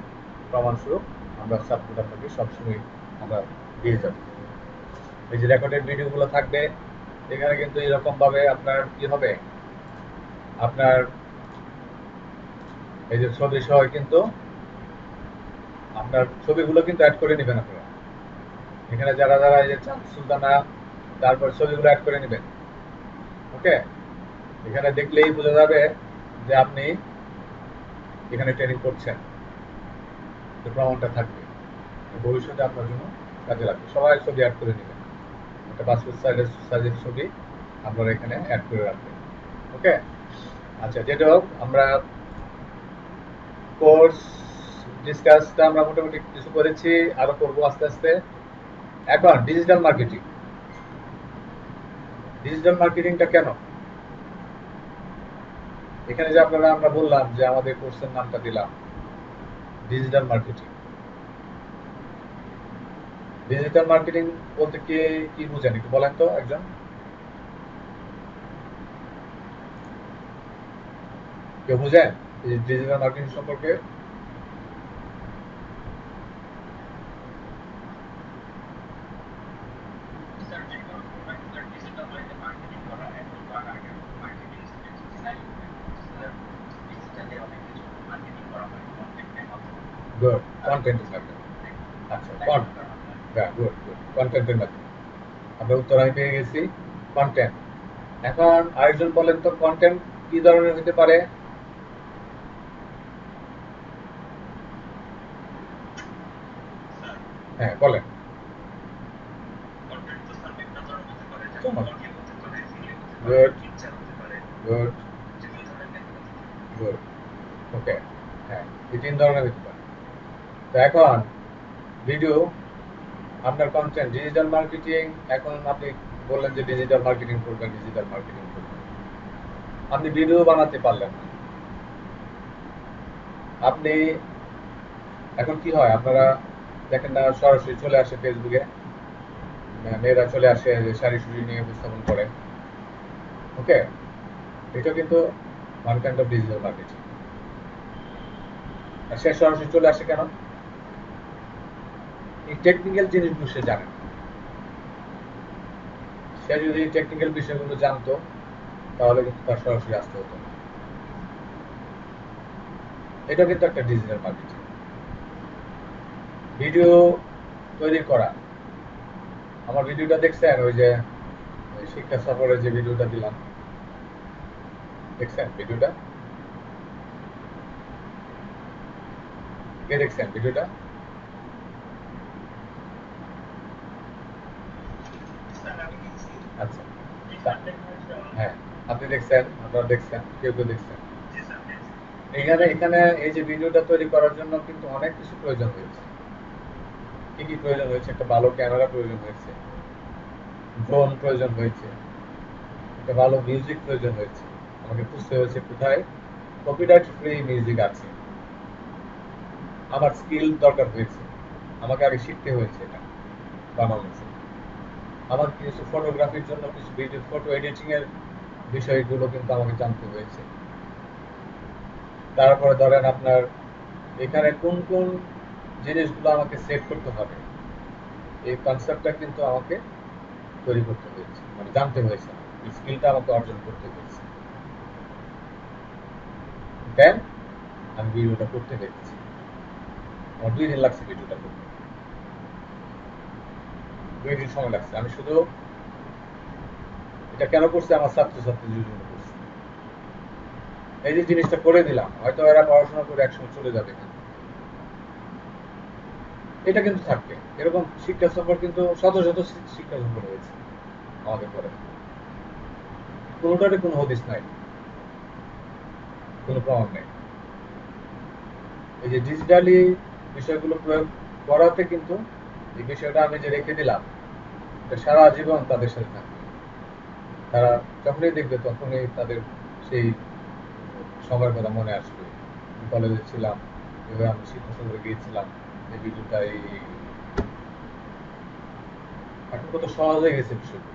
প্রমাণস্বরূপ আমরা সাপোর্ট আপনাকে সবসময় আমরা দিয়ে যাব। এই যে রেকর্ডেড ভিডিওগুলো থাকবে, এখানে কিন্তু এরকম ভাবে আপনার কি হবে, আপনার এই যে ছবি সহ কিন্তু আপনার ছবিগুলো কিন্তু অ্যাড করে নেবেন আপনারা। এখানে যারা যারা এই যে চাঁদ সুলতানা, তারপর ছবিগুলো অ্যাড করে নেবেন। ওকে, এখানে দেখলেই বোঝা যাবে যে আপনি এখানে ট্রেনিং করছেন, প্রমাণটা থাকবে, ভবিষ্যতে আপনার জন্য কাজে লাগবে। সবাই ছবি অ্যাড করে নেবেন, একটা পাসপোর্ট সাইজের ছবি আপনারা এখানে অ্যাড করে রাখবেন। ওকে, আচ্ছা, যেটা হোক, আমরা কোর্স ডিসকাসটা আমরা মোটামুটি কিছু করেছি, আরো করবো আস্তে আস্তে। এখন ডিজিটাল মার্কেটিংটা কেন এখানে যে আমরা বললাম যে আমাদের কোর্সের নামটা দিলাম ডিজিটাল মার্কেটিং বলতে কি বুঝেন একটু বলেন তো একজন, কেউ বুঝেন ডিজিটাল মার্কেটিং সম্পর্কে? গুড, কন্টেন্টের মাধ্যমে। আচ্ছা, গুড গুড, কন্টেন্টের মাধ্যমে আমরা উত্তর আমি পেয়ে গেছি, কন্টেন্ট। এখন আরেকজন বলেন তো, কন্টেন্ট কি ধরনের হতে পারে? হ্যাঁ, বলেন। গুড গুড গুড, ওকে, হ্যাঁ, এই তিন ধরনের হতে পারে। তো এখন ভিডিও, আপনার কন্টেন্ট ডিজিটাল মার্কেটিং। এখন আপনি বললেন যে ডিজিটাল মার্কেটিং করবেন, আপনি ভিডিও বানাতে পারলেন না। আপনি এখন কি হয়, আপনারা দেখেন না, সরাসরি চলে আসে ফেসবুকে, মেয়েরা চলে আসে যে শাড়ি শুড়ি নিয়ে উপস্থাপন করে। ওকে, এটা কিন্তু one kind of digital marketing. আর সে সরাসরি চলে আসে কেন? এই টেকনিক্যাল জিনিসগুলো সে জানে না। সে যদি টেকনিক্যাল বিষয়গুলো জানতো, তাহলে কিন্তু তার সরাসরি আসতে হতো না। এটা কিন্তু একটা ডিজিটাল মার্কেটিং। ভিডিও তৈরি করা, আমার ভিডিওটা দেখছেন, ওই যে শিক্ষা সফরের যে ভিডিওটা দিলাম, দেখছেন ভিডিওটা? কে দেখছেন ভিডিওটা? আচ্ছা, হ্যাঁ, আপনি দেখছেন, আপনারা দেখছেন, কেউ কেউ দেখছেন। এখানে এখানে এই যে ভিডিওটা তৈরি করার জন্য কিন্তু অনেক কিছু প্রয়োজন হয়েছে। কি কি প্রয়োজন হয়েছে? একটা ভালো ক্যামেরা প্রয়োজন হয়েছে, ড্রোন প্রয়োজন হয়েছে, একটা ভালো মিউজিক প্রয়োজন হয়েছে। আমাকে বুঝতে হয়েছে কোথায় কপিরাইট ফ্রি মিউজিক আছে। আমার স্কিল দরকার হয়েছে, আমাকে আগে শিখতে হয়েছে এটা বানানোর জন্য। আমার কিছু ফটোগ্রাফির জন্য কিছু ভিডিও ফটো এডিটিং এর বিষয়গুলো কিন্তু আমাকে জানতে হয়েছে। তারপরে ধরেন আপনার এখানে কোন কোন জিনিসগুলো আমাকে সেট করতে হবে, এই কনসেপ্টটা কিন্তু আমাকে তৈরি করতে হয়েছে, মানে জানতে হয়েছে, এই স্কিলটা আমাকে অর্জন করতে হয়েছে। দেন আমি ভিডিওটা করতে পেরেছি। আমার 2 দিন লাগছে ভিডিওটা করতে, 2 দিন সময় লাগছে। আমি শুধু এটা কেন করছি, আমার ছাত্রছাত্রীদের জন্য করছি। এই যে জিনিসটা করে দিলাম, হয়তো এরা পড়াশোনা করে একসময় চলে যাবে, এটা কিন্তু থাকবে। এরকম শিক্ষা সফর কিন্তু শত শত শিক্ষা সফর হয়েছে আমাদের পরে, কোনোটারই কোনো হদিস নাই, কোনো প্রমাণ নেই। এই যে ডিজিটালি বিষয়গুলো প্রয়োগ করাতে কিন্তু এই বিষয়টা আমি যে রেখে দিলাম, সারা জীবন তাদের সাথে থাকবে। তারা যখনই দেখবে তখনই তাদের সেই সময়ের কথা মনে আসবে। কলেজে ছিলাম, এভাবে আমি শিক্ষা সফরে গিয়েছিলাম, এই ভিডিওটা এখন কত সহজ হয়ে গেছে বিষয়টা।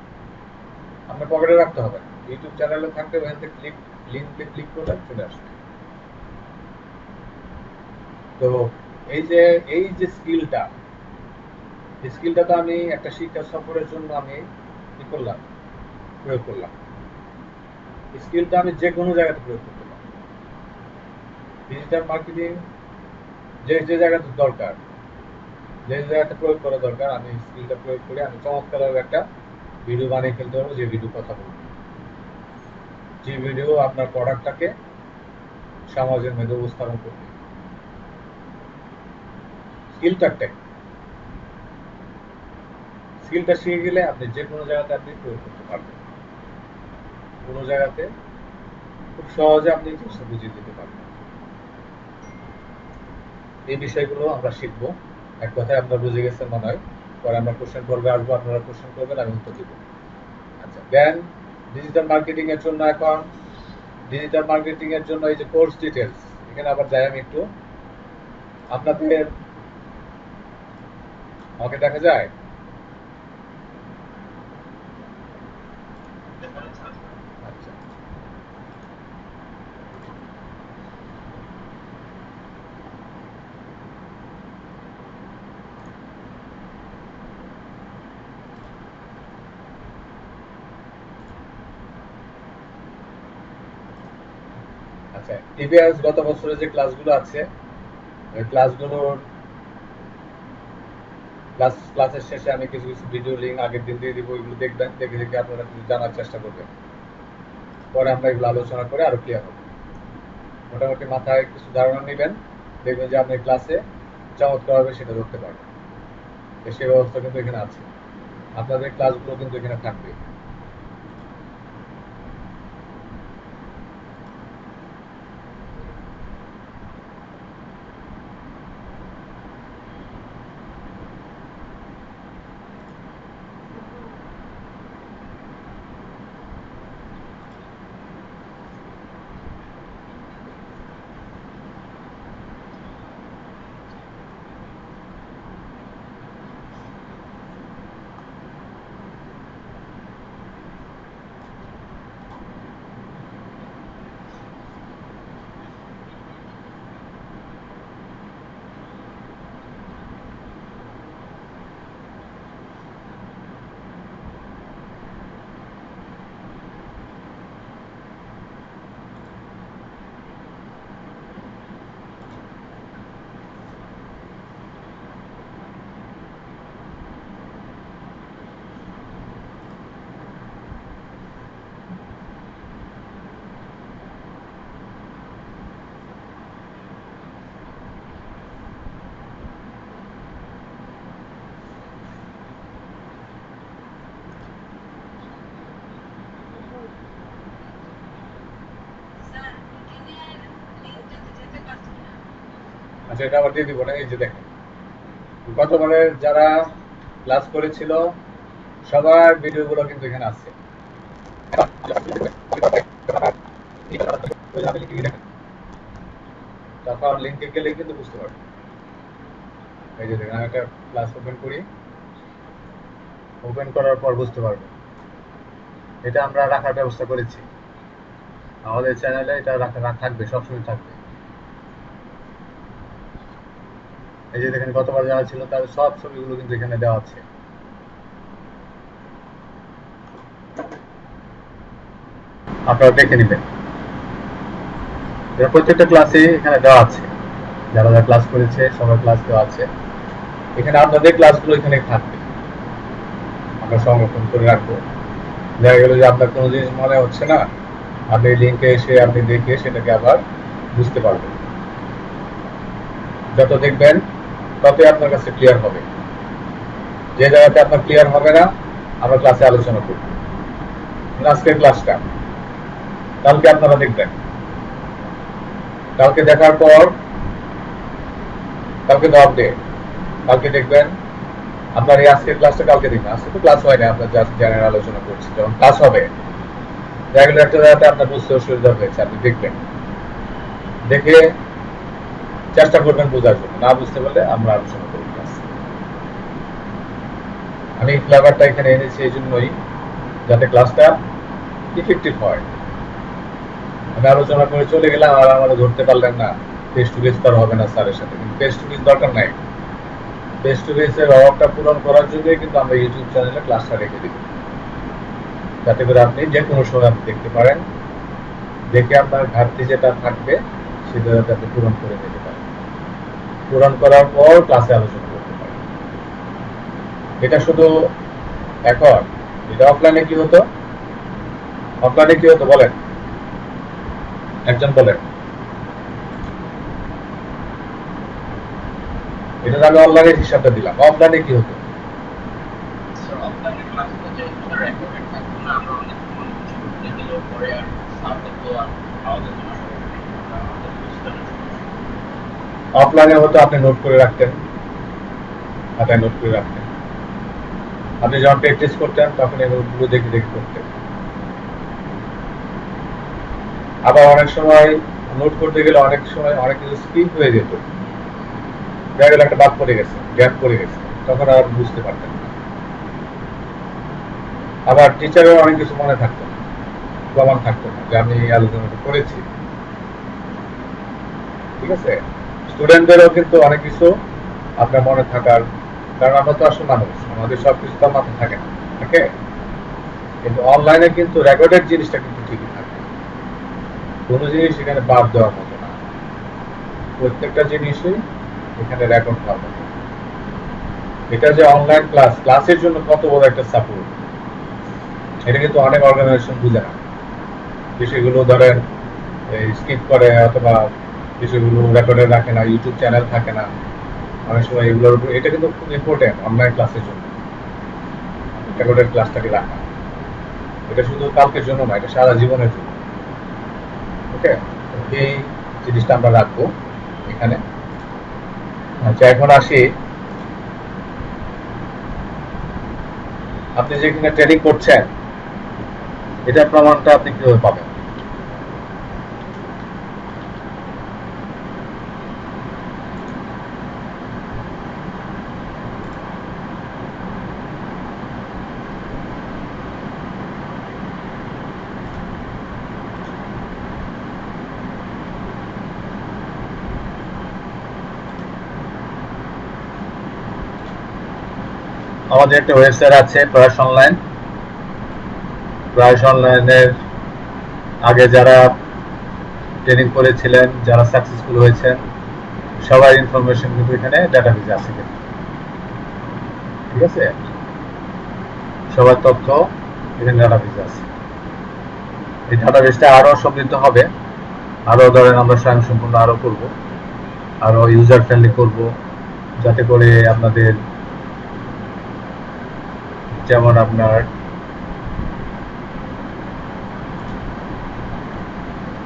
আপনার পকেটে রাখতে হবে না, ইউটিউব চ্যানেলে থাকলে ওখান থেকে লিঙ্কে ক্লিক করলে চলে আসবে। তো এই যে স্কিলটা, এই স্কিলটা তো আমি একটা শিক্ষা সফরের জন্য আমি কি করলাম, প্রয়োগ করলাম। স্কিলটা আমি যে কোনো জায়গাতে প্রয়োগ করতে পারি। ডিজিটাল মার্কেটিং যে যে জায়গাতে দরকার, যে জায়গাতে প্রয়োগ করা দরকার, আমি স্কিলটা প্রয়োগ করে আমি চমৎকারভাবে একটা ভিডিও বানিয়ে ফেলতে পারবো, যে ভিডিও কথা বলবো, যে ভিডিও আপনার প্রোডাক্টটাকে সমাজের মধ্যে উপস্থাপন করবে। স্কিলটা শিখে গেলে আপনি যে কোনো জায়গাতে আপনি প্রয়োগ করতে পারবেন। কোনো জায়গাতে খুব সহজে আপনি জিনিসটা বুঝিয়ে দিতে পারবেন। এই বিষয়গুলো আমরা শিখবো। এক কথায় আপনারা বুঝে গেছেন মনে হয়। পরে আমরা কোশ্চেন পর্বে আসবো, আপনারা কোশ্চেন করবেন, আমি উত্তর দিব। আচ্ছা, দেন ডিজিটাল মার্কেটিং এর জন্য এখন ডিজিটাল মার্কেটিং এর জন্য এই যে কোর্স ডিটেলস, এখানে আবার যাই আমি একটু। আপনাদের আমাকে দেখা যায়? আচ্ছা, আচ্ছা, প্রিভিয়াস গত বছরের যে ক্লাসগুলো আছে, ওই ক্লাসগুলোর ক্লাসের শেষে আমি কিছু কিছু ভিডিও লিঙ্ক আগের দিন দিয়ে দিব, ওইগুলো দেখবেন, দেখে দেখে আপনারা কিছু জানার চেষ্টা করবেন। পরে আমরা এগুলো আলোচনা করে আরো ক্লিয়ার হবো। মোটামুটি মাথায় কিছু ধারণা নেবেন, দেখবেন যে আপনি ক্লাসে চমৎকারভাবে সেটা ধরতে পারবেন। সেই ব্যবস্থা কিন্তু এখানে আছে, আপনাদের ক্লাসগুলো কিন্তু এখানে থাকবে। আচ্ছা, এটা আবার দিয়ে দিব না। এই যে দেখেন, গতবারের যারা ক্লাস করেছিল সবার ভিডিওগুলো কিন্তু এখানে আছে। তখন লিঙ্কে গেলে কিন্তু বুঝতে পারবেন। এই যে দেখেন, আমি একটা ক্লাস ওপেন করি, ওপেন করার পর বুঝতে পারবেন। এটা আমরা রাখার ব্যবস্থা করেছি আমাদের চ্যানেলে, এটা রাখা থাকবে, সবসময় থাকবে। এই যে দেখেন, গতবার যারা ছিল তাদের সব ছবিগুলো কিন্তু এখানে দেওয়া আছে। আপনারা দেখে নেবেন, প্রত্যেকটা ক্লাসে এখানে দেওয়া আছে, যারা যারা ক্লাস করেছে সবার ক্লাস দেওয়া আছে এখানে। আপনাদের ক্লাসগুলো এখানে থাকবে, আমরা সংরক্ষণ করে রাখবো। দেখা গেল যে আপনার কোনো জিনিস মনে হচ্ছে না, আপনি লিঙ্কে এসে আপনি দেখে সেটাকে আবার বুঝতে পারবেন। যত দেখবেন ততই আপনার কাছে ক্লিয়ার হবে। যে জায়গাতে আপনার ক্লিয়ার হবে না, আমরা ক্লাসে আলোচনা করব। আজকের ক্লাসটা কালকে আপনারা দেখবেন, কালকে দেখার পর, কালকে তো আপডেট, কালকে দেখবেন আপনার এই আজকের ক্লাসটা কালকে দিন, আজকে তো ক্লাস হয় না, আমরা জাস্ট জেনারেল আলোচনা করছি। যখন ক্লাস হবে রেগুলার একটা জায়গাতে আপনার বুঝতে অসুবিধা হয়েছে, আপনি দেখবেন, দেখে চেষ্টা করবেন বোঝার জন্য, না বুঝতে পারলে আমরা আলোচনা করি ক্লাস। আমি ফ্লেভারটা এখানে এনেছি এই জন্যই যাতে ক্লাসটা ইফেক্টিভ হয়। আমি আলোচনা করে চলে গেলাম আর আমাদের ধরতে পারলেন না, ফেস টু ফেস তো হবে না স্যারের সাথে, কিন্তু ফেস টু ফেস দরকার নাই। ফেস টু ফেস এর অভাবটা পূরণ করার জন্যই কিন্তু আমরা ইউটিউব চ্যানেলে ক্লাসটা রেখে দিই, যাতে করে আপনি যে কোনো সময় আপনি দেখতে পারেন, দেখে আপনার ঘাটতি যেটা থাকবে সেটা যাতে আপনি পূরণ করে নিতে পারেন, পূরণ করার পর ক্লাসে আলোচনা করতে পারেন। এটা শুধু এখন, এটা অফলাইনে কি হতো? অফলাইনে কি হতো বলেন, একজন বলেন। এটা আমি অনলাইনের হিসাবটা দিলাম, অফলাইনে কি হতো? অফলাইনে হতো আপনি নোট করে রাখতেন, খাতায় নোট করে রাখতেন, আপনি যখন প্র্যাকটিস করতেন তখন এই নোটগুলো দেখে দেখে করতেন। আবার অনেক সময় নোট করতে গেলে অনেক সময় অনেক কিছু স্কিপ হয়ে যেত, দেখা গেল একটা বাদ পড়ে গেছে, গ্যাপ পড়ে গেছে, তখন আর বুঝতে পারতেন না। আবার টিচারের অনেক কিছু মনে থাকতো না, প্রমাণ থাকতো না যে আমি এই আলোচনাটা করেছি। ঠিক আছে, স্টুডেন্টদেরও কিন্তু অনেক কিছু আপনার মনে থাকার, কারণ আমরা তো আসলে মানুষ, আমাদের সবকিছু তো মাথায় থাকে না, থাকে। কিন্তু অনলাইনে কিন্তু রেকর্ডেড জিনিসটা কিন্তু ঠিকই থাকে, কোনো জিনিস এখানে বাদ দেওয়ার মতো না, প্রত্যেকটা জিনিসই এখানে রেকর্ড পাবে। এটা যে অনলাইন ক্লাস, ক্লাসের জন্য কত বড় একটা সাপোর্ট, এটা কিন্তু অনেক অর্গানাইজেশন বুঝে না। বিষয়গুলো ধরেন স্কিপ করে, অথবা বিষয়গুলো রেকর্ডে রাখে না, ইউটিউব চ্যানেল থাকে না অনেক সময় এগুলোর উপর। এটা কিন্তু খুব ইম্পর্টেন্ট অনলাইন ক্লাসের জন্য, রেকর্ডেড ক্লাসটাকে রাখা। এটা শুধু কালকের জন্য না, এটা সারা জীবনের জন্য। ওকে, এই জিনিসটা আমরা রাখবো এখানে। আচ্ছা, এখন আসি, আপনি যেখানে ট্রেনিং করছেন এটার প্রমাণটা আপনি কিভাবে পাবেন? আমাদের একটা ওয়েবসাইট আছে প্রয়াস অনলাইন। প্রয়াস অনলাইনের আগে যারা ট্রেনিং করেছিলেন, যারা সাকসেসফুল হয়েছেন, সবার ইনফরমেশন কিন্তু এখানে ডাটাবেজে আছে। ঠিক আছে, সবার তথ্য এখানে ডাটাবেজে আছে। এই ডাটাবেসটা আরো সমৃদ্ধ হবে, আরো ধরেন আমরা স্বয়ংসম্পূর্ণ আরো করব, আরো ইউজার ফ্রেন্ডলি করব, যাতে করে আপনাদের, যেমন আপনার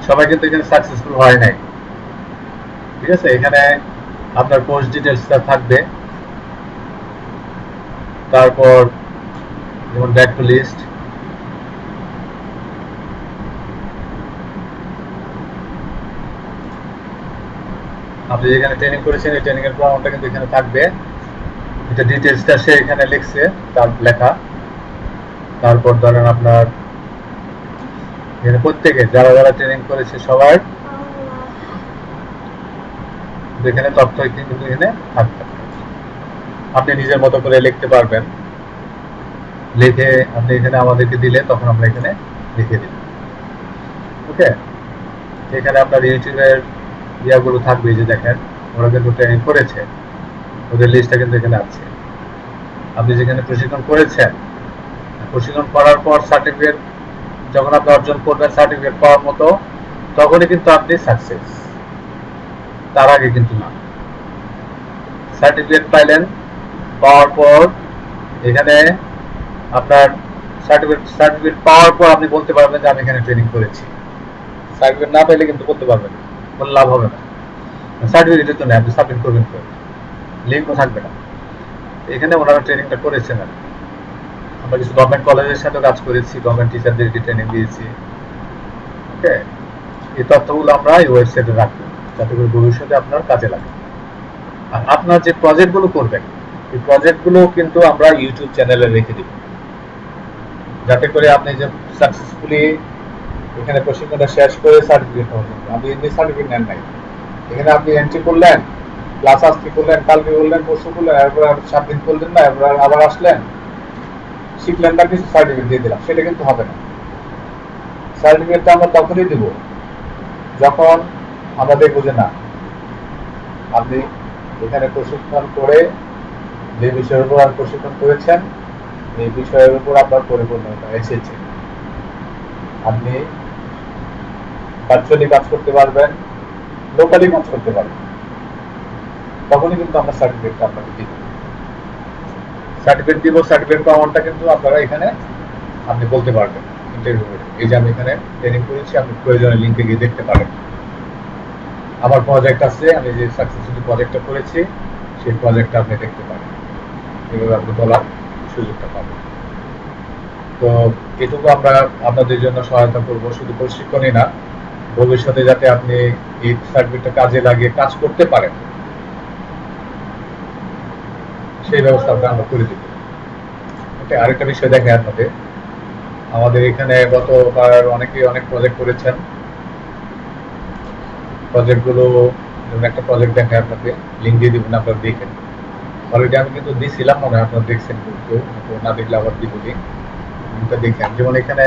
সবাই কিন্তু এখানে সাকসেসফুল হয় নাই। ঠিক আছে, এখানে আপনার কোর্স ডিটেলসটা থাকবে, তারপর যেমন ব্যাক টু লিস্ট, আপনি যেখানে ট্রেনিং করেছেন এই ট্রেনিং এর প্রমাণটা কিন্তু এখানে থাকবে। এটা ডিটেলসটা সে এখানে লিখছে, তার লেখা। তারপর ধরেন আপনার এখানে প্রত্যেকে যারা যারা ট্রেনিং করেছে সবার এখানে তথ্য কিন্তু এখানে থাকবে। আপনি নিজের মতো করে লিখতে পারবেন, লিখে আপনি এখানে আমাদেরকে দিলে তখন আমরা এখানে লিখে দিই। ওকে, এখানে আপনার ইউটিউবের ইয়াগুলো থাকবে, যে দেখেন ওরা কিন্তু ট্রেনিং করেছে, ওদের লিস্টটা কিন্তু এখানে আছে। আপনি যেখানে প্রশিক্ষণ করেছেন, প্রশিক্ষণ করার পর সার্টিফিকেট যখন আপনি অর্জন করবেন, সার্টিফিকেট পাওয়ার মতো, তখনই কিন্তু আপনি সাকসেস, তার আগে কিন্তু না। সার্টিফিকেট পাইলেন, পাওয়ার পর এখানে আপনার সার্টিফিকেট পাওয়ার পর আপনি বলতে পারবেন যে আমি এখানে ট্রেনিং করেছি। সার্টিফিকেট না পাইলে কিন্তু বলতে পারবেন না, কোনো লাভ হবে না। সার্টিফিকেটের জন্য আপনি সাবমিট করবেন, লিঙ্কও থাকবে না। এখানে ওনারা ট্রেনিংটা করেছেন। আমরা কিছু গভর্নমেন্ট কলেজের সাথে কাজ করেছি, গভর্নমেন্ট টিচারদেরকে ট্রেনিং দিয়েছি। ওকে, এই তথ্যগুলো আমরা এই ওয়েবসাইটে রাখবো যাতে করে ভবিষ্যতে আপনার কাজে লাগে। আর আপনার যে প্রজেক্টগুলো করবেন এই প্রজেক্টগুলো কিন্তু আমরা ইউটিউব চ্যানেলে রেখে দিব, যাতে করে আপনি যে সাকসেসফুলি এখানে প্রশিক্ষণটা শেষ করে সার্টিফিকেট পাবেন। আপনি এমনি সার্টিফিকেট নেন নাই, এখানে আপনি এন্ট্রি করলেন, ক্লাস আজকে করলেন, কালকে করলেন, পরশু করলেন, এরপর 7 দিন করলেন না, এরপর আবার আসলেন, শিখলেন না, কিছু সার্টিফিকেট দিয়ে দিলাম, সেটা কিন্তু হবে না। সার্টিফিকেটটা আমরা তখনই দিব যখন আমরা দেখবো যে না আপনি এখানে প্রশিক্ষণ করে যে বিষয়ের উপর আপনি প্রশিক্ষণ করেছেন এই বিষয়ের উপর আপনার পরিপূর্ণতা এসেছে, আপনি ভার্চুয়ালি কাজ করতে পারবেন, লোকালি কাজ করতে পারবেন, তখনই কিন্তু আমরা সার্টিফিকেটটা আপনাকে দিব। সার্টিফিকেট দিব, সার্টিফিকেট পাওয়ারটা কিন্তু আপনারা এখানে আপনি বলতে পারবেন ইন্টারভিউ করে, এই যে আমি এখানে ট্রেনিং করেছি, আপনি প্রয়োজনে লিঙ্কে গিয়ে দেখতে পারেন। আমার প্রজেক্ট আছে, আমি যে সাকসেসফুলি প্রজেক্টটা করেছি সেই প্রজেক্টটা আপনি দেখতে পারেন, এভাবে আপনি বলার সুযোগটা পাবেন। তো এটুকু আমরা আপনাদের জন্য সহায়তা করব, শুধু প্রশিক্ষণই না, ভবিষ্যতে যাতে আপনি এই সার্টিফিকেটটা কাজে লাগিয়ে কাজ করতে পারেন সেই ব্যবস্থা আমরা করে দিব। আরেকটা বিষয় দেখেন আপনাদের, আমাদের এখানে গতবার অনেকেই অনেক প্রজেক্ট করেছেন, প্রজেক্টগুলো একটা প্রজেক্ট দেখে আপনাকে লিঙ্ক দিয়ে দিবেন, আপনারা দেখেন। অলরেডি আমি কিন্তু দিয়েছিলাম, মনে হয় আপনারা দেখছেন, কিন্তু না দেখলে আবার দিব লিঙ্কটা দেখেন। যেমন এখানে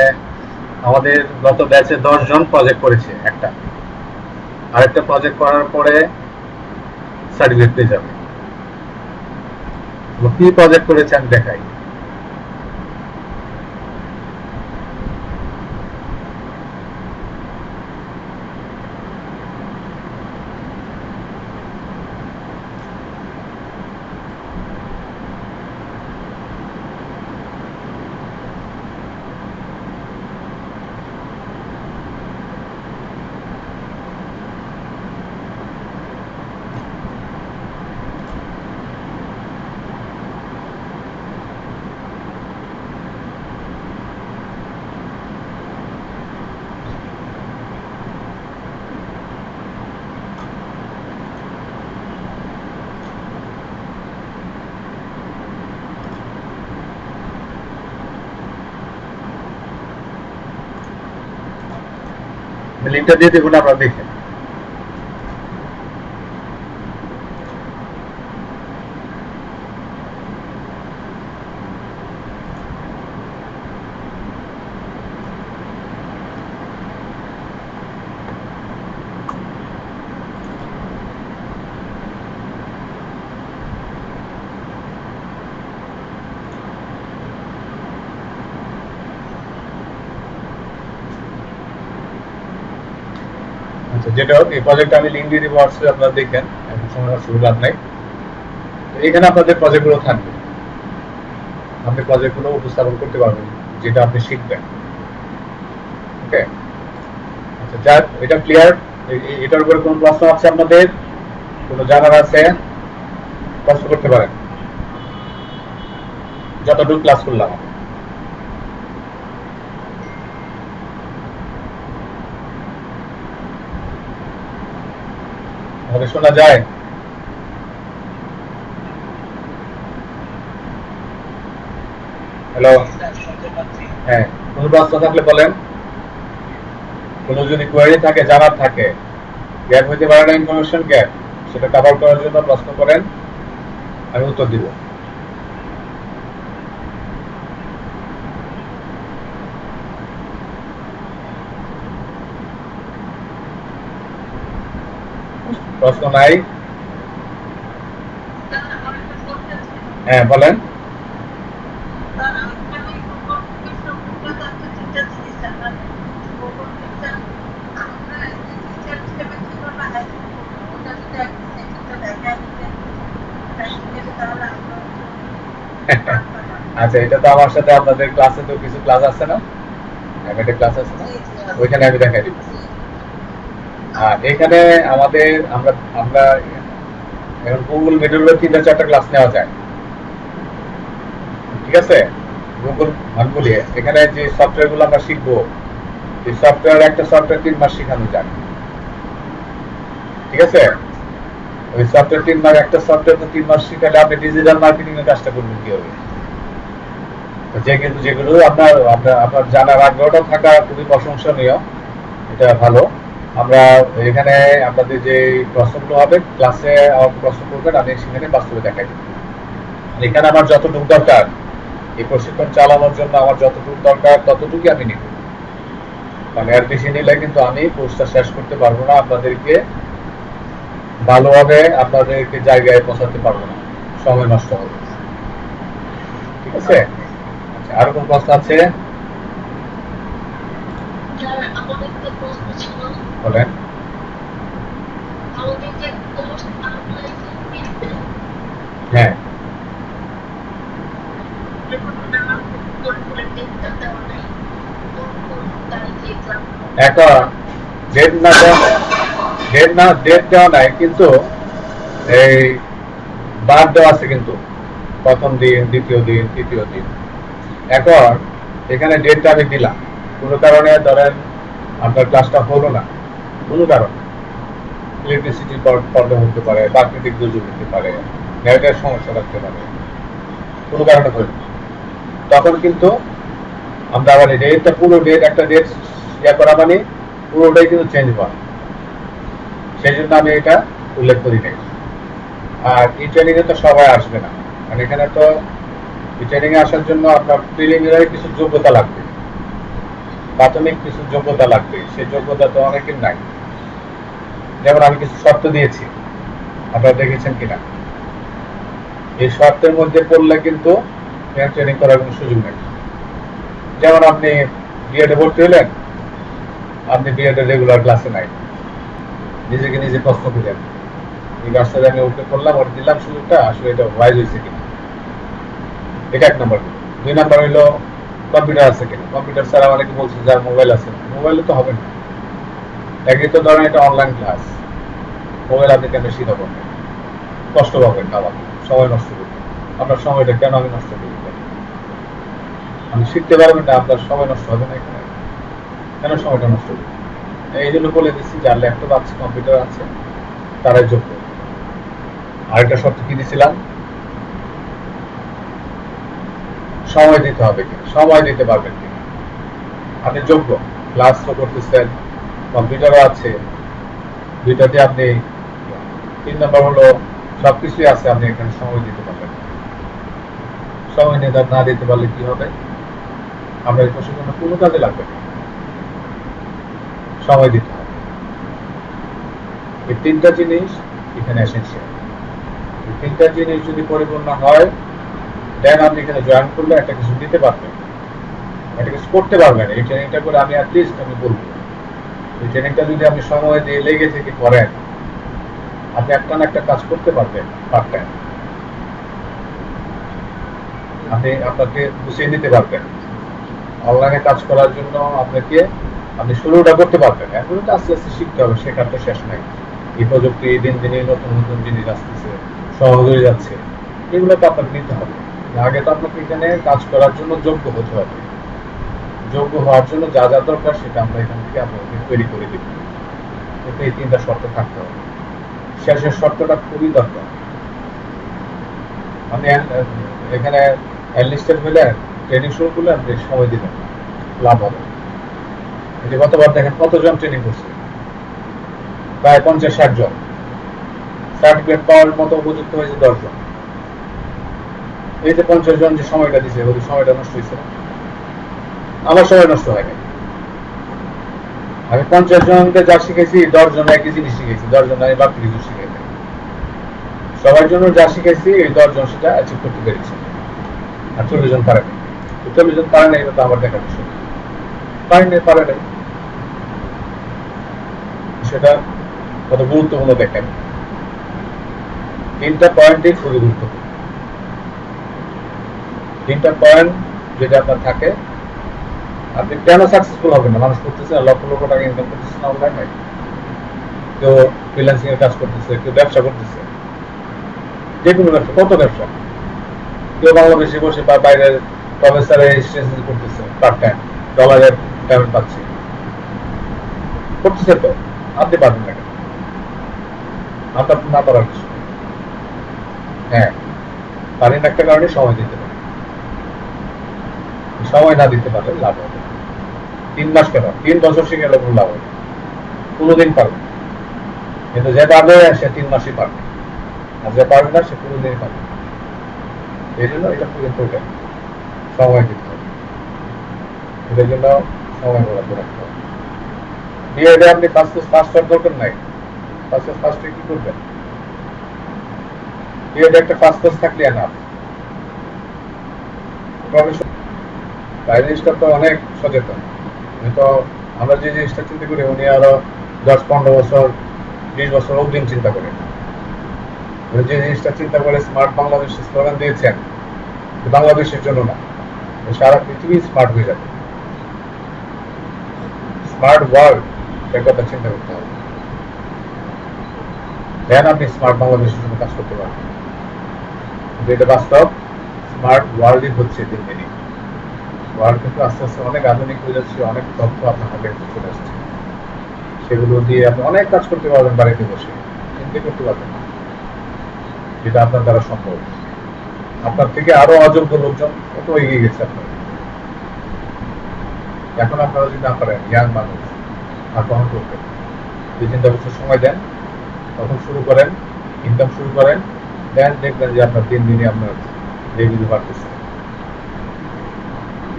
আমাদের গত ব্যাচে 10 জন প্রজেক্ট করেছে, আরেকটা প্রজেক্ট করার পরে সার্টিফিকেট পেয়ে যাবে। কি প্রজেক্ট করেছে আমি দেখাই। লিঙ্কটা দিয়ে দেখুন, আপনারা দেখেন। যেটা হোক, এই প্রজেক্টটা আমি লিঙ্ক দিয়ে দিব হোয়াটসঅ্যাপে, আপনারা দেখেন, এখন সময় সুবিধা নাই। এখানে আপনাদের প্রজেক্টগুলো থাকবে, আপনি প্রজেক্টগুলো উপস্থাপন করতে পারবেন যেটা আপনি শিখবেন। ওকে, আচ্ছা যাক, এটা ক্লিয়ার। এটার উপরে কোনো প্রশ্ন আছে আপনাদের, কোনো জানার আছে, প্রশ্ন করতে পারেন যতটুকু ক্লাস করলাম। আমাদের শোনা যায়? হ্যালো, হ্যাঁ, কোনো প্রশ্ন থাকলে বলেন, কোনো যদি কোয়েরি থাকে, জানার থাকে, গ্যাপ হইতে পারে না, ইনফরমেশন গ্যাপ, সেটা কভার করার জন্য প্রশ্ন করেন, আমি উত্তর দিব। প্রশ্ন নাই? হ্যাঁ বলেন। আচ্ছা, এটা তো আমার সাথে আপনাদের ক্লাসে তো কিছু ক্লাস আছে না, একটা ক্লাস আছে না, ওইখানে আমি দেখাই দিব। আর এখানে আমাদের আমরা এখন গুগল মিটের 3-4টা ক্লাস নেওয়া যায়। ঠিক আছে? গুগল আমি বলি এখানে যে সফটওয়্যারগুলো আমরা শিখবো, এই সফটওয়্যার একটা সফটওয়্যার 3 মাস শেখানো যায়, ঠিক আছে? ওই সফটওয়্যার 3 মাস, একটা সফটওয়্যার তো 3 মাস শিখালে আপনি ডিজিটাল মার্কেটিং এর কাজটা করবেন কি হবে? যেগুলো আপনার আপনার আপনার জানার আগ্রহটা থাকা খুবই প্রশংসনীয়, এটা ভালো। আমরা এখানে আপনাদের যে প্রশ্নগুলো হবে ক্লাসে প্রশ্ন করবেন, আমি সেখানে বাস্তবে দেখাই দেব। এখানে আমার যতটুকু দরকার এই প্রশিক্ষণ চালানোর জন্য আমার যতটুকু দরকার ততটুকুই আমি নিব, মানে এর বেশি নিলে কিন্তু আমি কোর্সটা শেষ করতে পারবো না, আপনাদেরকে ভালোভাবে আপনাদেরকে জায়গায় পৌঁছাতে পারবো না, সময় নষ্ট হবে, ঠিক আছে? আচ্ছা, আর কোন প্রশ্ন আছে? বলেন। হ্যাঁ, এখন ডেট দেওয়া নাই, কিন্তু এই বার দেওয়া আছে, কিন্তু প্রথম দিন, দ্বিতীয় দিন, তৃতীয় দিন। এখন এখানে ডেটটা আমি দিলাম, কোনো কারণে ধরেন আপনার ক্লাসটা হলো না, কোনো কারণে ইলেকট্রিসিটি প্রবলেম হতে পারে, প্রাকৃতিক দুর্যোগ হতে পারে, নেটের সমস্যা থাকতে পারে, কোনো কারণে হলো, তখন কিন্তু আমরা আবার ডেটটা পুরো ডেট একটা ডেট করা মানে পুরোটাই কিন্তু চেঞ্জ হওয়া, সেই জন্য আমি এটা উল্লেখ করি নাই। আর এই ট্রেনিং এ তো সবাই আসবে না, কারণ এখানে তো এই ট্রেনিং এ আসার জন্য আপনার প্রিলিমিনারি কিছু যোগ্যতা লাগবে, প্রাথমিক কিছু যোগ্যতা লাগবে, সেই যোগ্যতা তো অনেকের নাই। যেমন আমি কিছু শর্ত দিয়েছি, আপনারা দেখেছেন কিনা? এই শর্তের মধ্যে পড়লে কিন্তু ট্রেনিং করার কোনো সুযোগ নেই। যেমন আপনি বিএডে ভর্তি হলেন, আপনি বিএড এর রেগুলার ক্লাসে নাই, নিজেকে নিজে প্রশ্ন করলেন এই কাজটা আমি ওকে করলাম, ওর দিলাম সুযোগটা, আসলে এটা ওয়াইজ হয়েছে কিনা, এটা 1 নম্বর। 2 নম্বর হইলো কম্পিউটার আছে কিনা, কম্পিউটার ছাড়া অনেকে বলছে যার মোবাইল আছে, মোবাইলে তো হবে না। একই তো ধরেন এটা অনলাইন ক্লাস, মোবাইল আপনি কেন শিখাবেন, কষ্ট পাবেন, আবার সময় নষ্ট করবেন, আপনার সময়টা কেন আমি নষ্ট করবো? আমি শিখতে পারবেন না, আপনার সময় নষ্ট হবে না, এখানে কেন সময়টা নষ্ট করবেন? এই জন্য বলে দিচ্ছি যার ল্যাপটপ আছে, কম্পিউটার আছে, তারাই যোগ্য। আরেকটা শর্ত কি দিয়েছিলাম, সময় দিতে হবে কিনা, সময় দিতে পারবেন কিনা, আপনি যোগ্য, ক্লাস তো করতেছেন, কম্পিউটারও আছে, দুইটাতে আপনি। 3 নম্বর হলো সবকিছুই আছে, আপনি এখানে সময় দিতে পারবেন। সময় না দিতে পারলে কি হবে, আমরা এই প্রশিক্ষণ কোনো কাজে লাগবে না, সময় দিতে হবে। এই 3টা জিনিস এখানে এসেন্সিয়াল। এই 3টা জিনিস যদি পরিপূর্ণ হয়, দেন আপনি এখানে জয়েন করলে একটা কিছু দিতে পারবেন, একটা কিছু করতে পারবেন। এই ট্রেনিংটা করে আমি অ্যাটলিস্ট আমি বলবো, এই ট্রেনিংটা যদি আপনি সময় দিয়ে লেগে থেকে করেন, আপনি একটা না একটা কাজ করতে পারবেন পার্ট টাইম, আপনি আপনাকে গুছিয়ে নিতে পারবেন। অনলাইনে কাজ করার জন্য আপনাকে আপনি শুরুটা করতে পারবেন, এখন তো আস্তে আস্তে শিখতে হবে, শেখার তো শেষ নাই। এই প্রযুক্তি দিন দিনে নতুন নতুন জিনিস আসতেছে, সহজ হয়ে যাচ্ছে, এগুলো তো আপনাকে নিতে হবে। আগে তো আপনাকে এখানে কাজ করার জন্য যোগ্য হতে হবে, যোগ্য হওয়ার জন্য যা যা দরকার সেটা আমরা এখান থেকে আপনাকে তৈরি করে দিব, কিন্তু এই 3টা শর্ত থাকতে হবে। শেষের শর্তটা খুবই দরকার, আপনি এখানে এনলিস্টেড হলে ট্রেনিং শুরু করলে আপনি সময় দিবেন, লাভ হবে। এই যে গতবার দেখেন কতজন ট্রেনিং করছে, প্রায় 50-60 জন, সার্টিফিকেট পাওয়ার মতো উপযুক্ত হয়েছে 10 জন। এই যে 50 জন যে সময়টা দিচ্ছে, ওই সময়টা নষ্ট হয়েছে, আমার সময় নষ্ট হয় নাই। আমি 50 জনকে যা শিখেছি, 10 জন একই জিনিস শিখেছি, 10 জন আমি বাড়তি কিছু শিখে নাই। সবার জন্য যা শিখেছি এই 10 জন সেটা অ্যাচিভ করতে পেরেছে, আর 40 জন পারে নাই। 40 জন পারে নাই, এটা তো আমার দেখার বিষয়, পারে নাই, পারে নাই, সেটা কত গুরুত্বপূর্ণ দেখেন। 3টা পয়েন্টই খুবই গুরুত্বপূর্ণ। 3টা পয়েন্ট যদি আপনার থাকে, আপনি কেন সাকসেসফুল হবেন না? মানুষ করতেছে লক্ষ লক্ষ টাকা ইনকাম করতেছে না অনলাইনে, কেউ ফ্রিল্যান্সিং এর কাজ করতেছে, কেউ ব্যবসা করতেছে, যে কোনো ব্যবসা, কত ব্যবসা, কেউ বাংলাদেশে বসে বা বাইরের প্রফেসরে করতেছে পার্ট টাইম, ডলারের পেমেন্ট পাচ্ছে, করতেছে তো, আপনি পারবেন না কেন? আপনার না পারার কিছু, হ্যাঁ পারেন একটা কারণে সময় দিতে পারেন, সময় না দিতে পারলে লাভ হবে 3 মাস কেন 3 বছর শিখে গেলে কোনো লাভ হবে, কোনোদিন পারবে, কিন্তু যে পারবে সে 3 মাসই পারবে, আর যে পারবে না সে কোনোদিনই পারবে। এই জন্য এটা খুব ইম্পর্টেন্ট, সময় দিতে হবে, এটার জন্য সময় বরাদ্দ রাখতে হবে। বিএডে আপনি ফার্স্ট হওয়ার দরকার নাই, ফার্স্টে কি করবেন? বিএডে একটা ফার্স্ট থাকলে এনাফ। প্রাইম মিনিস্টার তো অনেক সচেতন, তো আমরা যে জিনিসটা চিন্তা করি উনি আরো 10-15 বছর 20 বছর অগ্রিম চিন্তা করেন। উনি যে জিনিসটা চিন্তা করে স্মার্ট বাংলাদেশ স্লোগান দিয়েছেন, বাংলাদেশের জন্য না, সারা পৃথিবী স্মার্ট হয়ে যাবে, স্মার্ট ওয়ার্ল্ড এর কথা চিন্তা করতে হবে, দেন আপনি স্মার্ট বাংলাদেশের জন্য কাজ করতে পারবেন। যেটা বাস্তব, স্মার্ট ওয়ার্ল্ডই হচ্ছে দিন দিনই। ওয়ার্ল্ড কিন্তু আস্তে আস্তে অনেক আধুনিক হয়ে যাচ্ছে, অনেক তথ্য আপনার হাতে চলে আসছে, সেগুলো দিয়ে আপনি অনেক কাজ করতে পারবেন বাড়িতে বসে, চিন্তা করতে পারবেন, যেটা আপনার দ্বারা সম্ভব। আপনার থেকে আরো অযোগ্য লোকজন কত এগিয়ে গেছে আপনার, এখন আপনারা যদি না পারেন, ইয়াং মানুষ আর কখন করবেন? 2-3 বছর সময় দেন, তখন শুরু করেন, ইনকাম শুরু করেন, দেন দেখবেন যে আপনার দিন দিনই আপনার রেভিনিউ বাড়তেছে।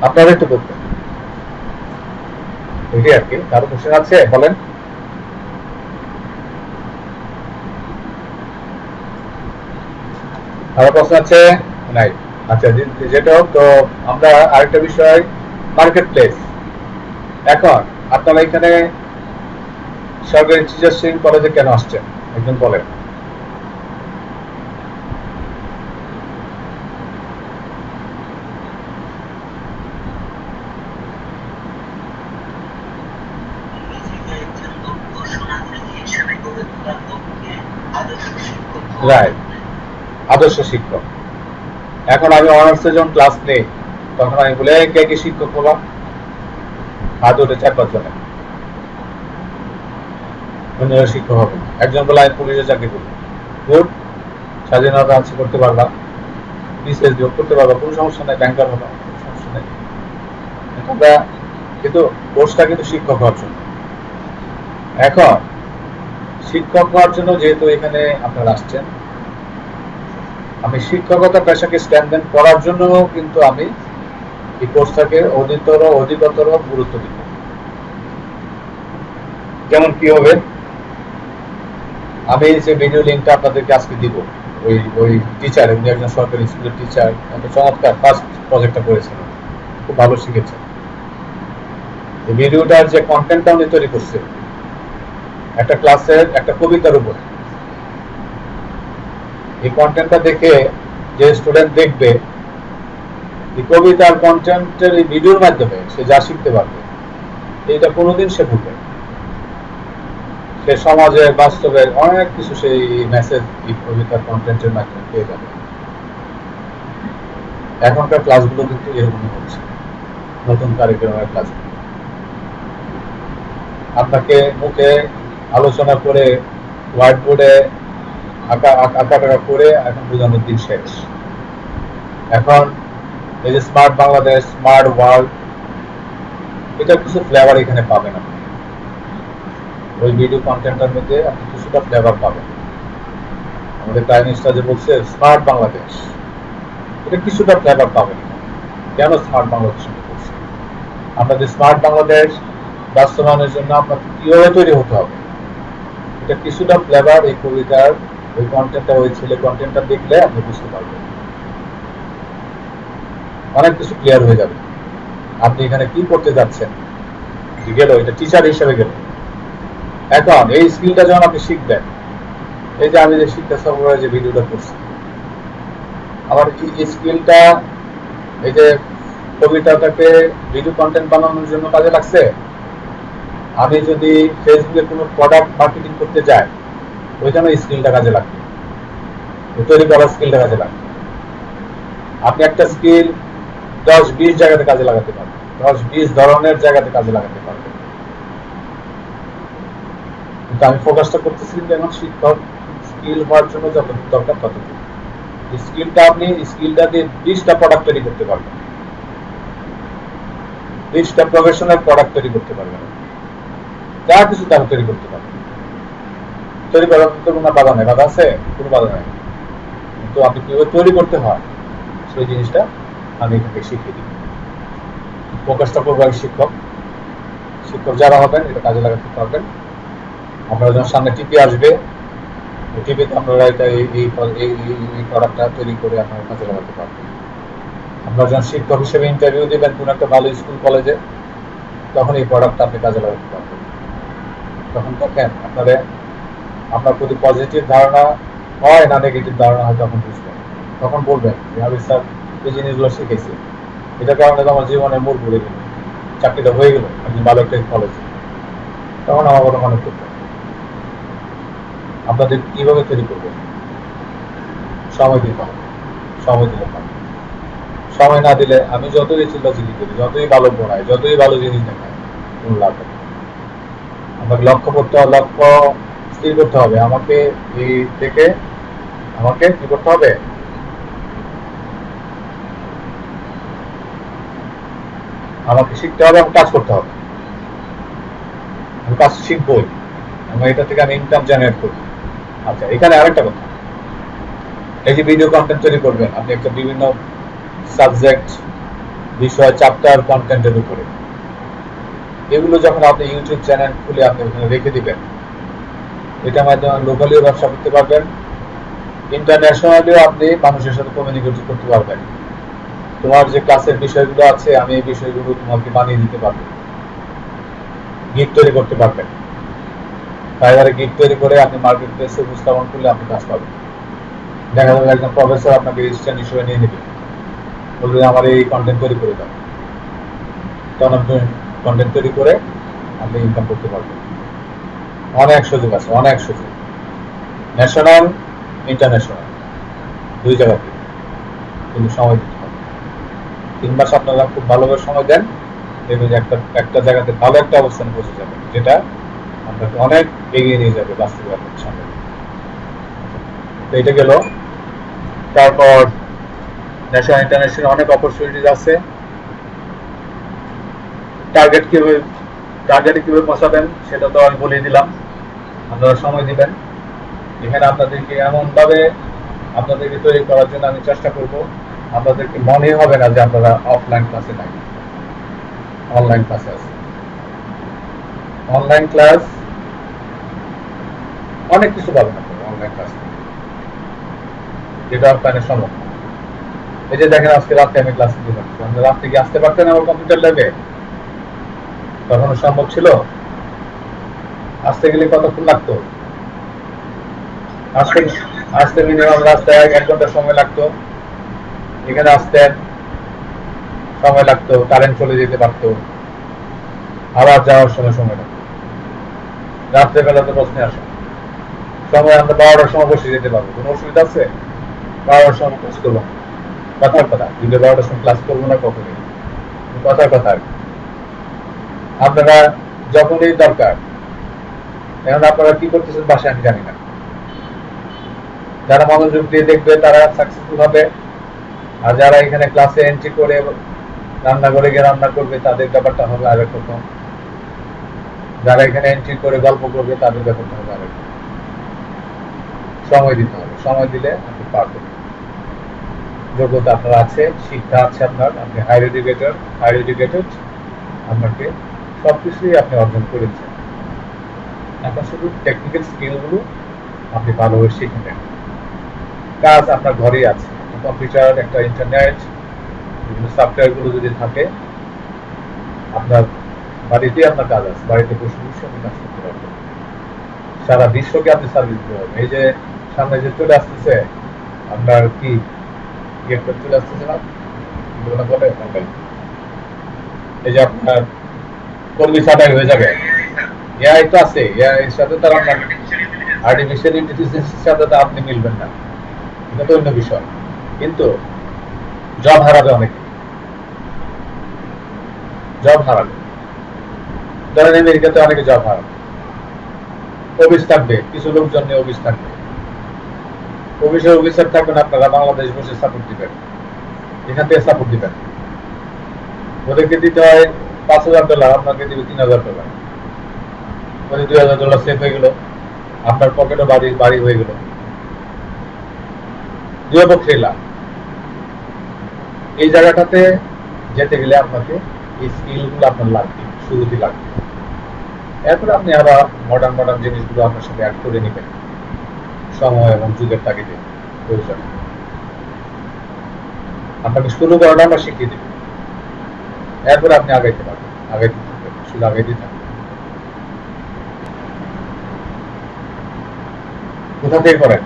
আপনারাই তো করতেন, এটাই আর কি। কারো কোশ্চেন আছে বলেন? আরো প্রশ্ন আছে? নাই? আচ্ছা, যেটা হোক, তো আমরা আরেকটা বিষয়, মার্কেট প্লেস। এখন আপনারা এখানে সরকারি টিচার্স ট্রেনিং কলেজে কেন আসছেন একজন বলেন? রাইট, আদর্শ শিক্ষক। এখন আমি অনার্সে যখন ক্লাস নেই, তখন আমি বলে কে কে শিক্ষক হলাম, হাত উঠে 4-5 জনে, অন্যরা শিক্ষক হবে। একজন বলে আমি পুলিশে চাকরি করবো, গুড, স্বাধীনতা আছে, করতে পারলাম, বিসিএস যোগ করতে পারবো, কোনো সমস্যা নেই, ব্যাংকার হলাম, কোনো সমস্যা নেই, কিন্তু কোর্সটা কিন্তু শিক্ষক হওয়ার জন্য। এখন শিক্ষক হওয়ার জন্য যেহেতু এখানে আপনারা আসছেন, আমি শিক্ষকতা পেশাকে স্ট্যান্ডার্ড করার জন্য কিন্তু আমি এই কোর্সটাকে অধিকতর গুরুত্ব দিব। যেমন কি হবে, আমি যে ভিডিও লিঙ্কটা আপনাদেরকে আজকে দিব, ওই টিচার, উনি একজন সরকারি স্কুলের টিচার, এত চমৎকার ফার্স্ট প্রজেক্টটা করেছেন, খুব ভালো শিখেছেন। এই ভিডিওটার যে কন্টেন্টটা উনি তৈরি করছে, একটা ক্লাসের একটা কবিতার উপর, এই কন্টেন্টটা দেখে যে স্টুডেন্ট দেখবে, এই কবিতার কন্টেন্টের এই ভিডিওর মাধ্যমে সে যা শিখতে পারবে, এইটা কোনোদিন সে ভুলবে, সে সমাজের বাস্তবের অনেক কিছু সেই মেসেজ এই কবিতার কন্টেন্টের মাধ্যমে পেয়ে যাবে। এখনকার ক্লাসগুলো কিন্তু এরকমই হচ্ছে, নতুন কারিকুলামের ক্লাস। আপনাকে মুখে আলোচনা করে হোয়াইট বোর্ডে আঁকা করে এখন বোঝানোর দিন শেষ। এখন এই যে স্মার্ট বাংলাদেশ, স্মার্ট ওয়ার্ল্ড, এটা কিছু ফ্লেভার এখানে পাবেন আপনি, ওই ভিডিও কন্টেন্টের মধ্যে আপনি কিছুটা ফ্লেভার পাবেন। আমাদের প্রাইম মিনিস্টার যে বলছে স্মার্ট বাংলাদেশ, এটা কিছুটা ফ্লেভার পাবেন। কেন স্মার্ট বাংলাদেশ বলছে? আপনাদের স্মার্ট বাংলাদেশ বাস্তবায়নের জন্য আপনাকে কিভাবে তৈরি হতে হবে, এটা কিছুটা ফ্লেভার এই কবিতার ওই কন্টেন্টটা, ওই ছেলে কন্টেন্টটা দেখলে আপনি বুঝতে পারবেন, অনেক কিছু ক্লিয়ার হয়ে যাবে। আপনি এখানে কি করতে যাচ্ছেন, গেল এটা টিচার হিসেবে গেল। এখন এই স্কিলটা যখন আপনি শিখবেন, এই যে আমি যে শিক্ষা সরবরাহের যে ভিডিওটা করছি, আমার এই স্কিলটা এই যে কবিতাটাকে ভিডিও কন্টেন্ট বানানোর জন্য কাজে লাগছে। আমি যদি ফেসবুকে কোনো প্রোডাক্ট মার্কেটিং করতে যাই, ওইখানে স্কিলটা কাজে লাগবে, তৈরি করার স্কিলটা কাজে লাগবে। আপনি একটা স্কিল 10-20 জায়গাতে কাজে লাগাতে পারবেন, 10-20 ধরনের জায়গাতে কাজে লাগাতে পারবেন। কিন্তু আমি ফোকাসটা করতেছি এখন শিক্ষক স্কিল হওয়ার জন্য যতটুকু দরকার ততটুকু। স্কিলটা দিয়ে 20টা প্রোডাক্ট তৈরি করতে পারবেন, 20টা প্রফেশনাল প্রোডাক্ট তৈরি করতে পারবেন, যা কিছু তারা তৈরি করতে পারবেন। তৈরি করার তো কোনো বাধা নেই, বাধা আছে? কোনো বাধা নেই। কিন্তু আপনি কিভাবে তৈরি করতে হয় সেই জিনিসটা আমি এখানে শিখিয়ে দিই। ফোকাসটা করবো শিক্ষক যারা হবেন এটা কাজে লাগাতে পারবেন। আপনারা যখন সামনে টিপি আসবে, টিপিতে আপনারা এটা এই প্রোডাক্টটা তৈরি করে আপনারা কাজে লাগাতে পারবেন। আপনারা যখন শিক্ষক হিসেবে ইন্টারভিউ দেবেন কোন একটা ভালো স্কুল কলেজে, তখন এই প্রোডাক্টটা আপনি কাজে লাগাতে পারবেন। তখন দেখেন আপনার প্রতি পজিটিভ ধারণা হয় না নেগেটিভ ধারণা হয়, তখন বুঝবেন। তখন বলবেন যে আমি স্যার এই জিনিসগুলো শিখেছি, এটার কারণে তো আমার জীবনের মোড় ঘুরে গেল, চাকরিটা হয়ে গেল আপনি ভালো একটা কলেজে। তখন আমার কথা মনে করবেন আপনাদের কিভাবে তৈরি করবেন। সময় দিতে হবে, সময় দিলে পারবেন। সময় না দিলে আমি যতই চিল্লাচিল্লি করি, যতই ভালো পড়াই, যতই ভালো জিনিস দেখাই, কোনো লাভ নেই। আমাকে লক্ষ্য স্থির করতে হবে। আমাকে এই থেকে আমাকে কি করতে হবে? আমাকে শিখতে হবে, আমাকে কাজ করতে হবে। আমি কাজ শিখবই, এটা থেকে আমি ইনকাম জেনারেট করি। আচ্ছা, এখানে আরেকটা কথা, এই যে ভিডিও কন্টেন্ট তৈরি করবেন আপনি একটা বিভিন্ন সাবজেক্ট, বিষয়, চ্যাপ্টার কন্টেন্টের উপরে, এগুলো যখন আপনি ইউটিউব চ্যানেল খুলে আপনি ওখানে রেখে দিবেন, এটার মাধ্যমে লোকালিও ব্যবসা করতে পারবেন, ইন্টারন্যাশনালিও আপনি মানুষের সাথে কমিউনিকেট করতে পারবেন। তোমার যে ক্লাসের বিষয়গুলো আছে আমি এই বিষয়গুলো তোমাকে বানিয়ে দিতে পারবো, গিগ তৈরি করতে পারবেন। ফাইবারে গিগ তৈরি করে আপনি মার্কেট প্লেসে উপস্থাপন করলে আপনি কাজ পাবেন। দেখা যাবে একজন প্রফেসর আপনাকে রেজিস্ট্যান্ট হিসেবে নিয়ে নেবে, বলবে আমার এই কন্টেন্ট তৈরি করে দাও, তখন আপনি কন্টেন্ট তৈরি করে আপনি ইনকাম করতে পারবেন। অনেক সুযোগ আছে, অনেক সুযোগ, ন্যাশনাল ইন্টারন্যাশনাল দুই জায়গাতে। কিন্তু সময় দিতে হবে। 3 মাস আপনারা খুব ভালোভাবে সময় দেন, দেখবেন যে একটা জায়গাতে ভালো একটা অবস্থানে পৌঁছে যাবে, যেটা আপনাকে অনেক এগিয়ে নিয়ে যাবে বাস্তবতার সামনে। এটা গেল। তারপর ন্যাশনাল ইন্টারন্যাশনাল অনেক অপরচুনিটিস আছে। টার্গেট কিভাবে পৌঁছাবেন সেটা তো আমি বলে দিলাম। আপনারা সময় দিবেন। এখানে আপনাদেরকে এমন ভাবে আপনাদেরকে তৈরি করার জন্য আমি চেষ্টা করব, আপনাদেরকে মনে হবে না যে আপনারা অফলাইন ক্লাসে নাই, অনলাইন ক্লাসে আছে। অনলাইন ক্লাস অনেক কিছু পাবেন আপনারা অনলাইন ক্লাস, যেটা অফলাইনে সম্ভব না। এই যে দেখেন আজকে রাতে আমি ক্লাস দিতে পারছি, আপনি রাত্রে কি আসতে পারতেন আমার কম্পিউটার ল্যাবে? কখনো সম্ভব ছিল? আসতে গেলে কতক্ষণ লাগতো? আসতে মিনিমাম রাস্তায় 1 ঘন্টা সময় লাগতো। এখানে আসতেন, সময় লাগতো, কারেন্ট চলে যেতে পারতো, আবার যাওয়ার সময় লাগতো। রাত্রেবেলা তো প্রশ্নে আসে সময়, আমরা 12টার সময় বসে যেতে পারবো, কোনো অসুবিধা আছে? 12টার সময় ক্লাস করবো, কথার কথা, কিন্তু 12টার সময় ক্লাস করবো না কখনই, কথার কথা। আপনারা যখনই দরকার, এখন আপনারা কি করতেছেন বাসায় আমি জানি না, যারা মনোযোগ দিয়ে দেখবে তারা সাকসেসফুল হবে, আর যারা এখানে ক্লাসে এন্ট্রি করে রান্নাঘরে গিয়ে রান্না করবে তাদের ব্যাপারটা হবে আরেক রকম, যারা এখানে এন্ট্রি করে গল্প করবে তাদের ব্যাপারটা হবে আরেক রকম। সময় দিতে হবে, সময় দিলে আপনি পারবেন। যোগ্যতা আপনার আছে, শিক্ষা আছে আপনার, আপনি হায়ার এডুকেটেড, আপনাকে সবকিছুই আপনি অর্জন করেছেন। এখন শুধু টেকনিক্যাল স্কিলগুলো আপনি ভালোভাবে শিখে নেন। কাজ আপনার ঘরেই আছে, কম্পিউটার, একটা ইন্টারনেট, বিভিন্ন সফটওয়্যারগুলো যদি থাকে আপনার বাড়িতেই আপনার কাজ আছে, বাড়িতে বসে বসে আপনি কাজ করতে পারবেন, সারা বিশ্বকে আপনি সার্ভিস দিতে পারবেন। এই যে সামনে যে চলে আসতেছে আপনার কি চলে আসতেছে না বলে, এই যে আপনার কর্মী ছাঁটাই হয়ে যাবে, এআই তো আছে, এর সাথে তার আপনার আর্টিফিশিয়াল ইন্টেলিজেন্সের সাথে তো আপনি মিলবেন না, এটা তো অন্য বিষয়। কিন্তু জব হারাবে অনেকে, জব হারাবে। ধরেন আমেরিকাতে অনেকে জব হারাবে, অফিস থাকবে, কিছু লোকজন নিয়ে অফিস থাকবে, অফিসের অফিসার থাকবেন, আপনারা বাংলাদেশ বসে সাপোর্ট দিবেন, এখান থেকে সাপোর্ট দিবেন। ওদেরকে দিতে হয় $5,000, আপনাকে দিবে $3,000, মানে $2,000 সেভ হয়ে গেল, আপনার পকেটও বাড়ি বাড়ি হয়ে গেল, দুই পক্ষে লাভ। এই জায়গাটাতে যেতে গেলে আপনাকে এই স্কিলগুলো আপনার লাগবে, শুরুতে লাগবে। এরপরে আপনি আবার মডার্ন মডার্ন জিনিসগুলো আপনার সাথে অ্যাড করে নেবেন সময় এবং যুগের তাগিদে প্রয়োজন। আপনাকে শুরু করাটা আমরা শিখিয়ে দেব, এরপরে আপনি আগাইতে পারবেন, আগাইতে থাকবেন, শুধু আগাইতে থাকবেন। কোথা থেকে করেন?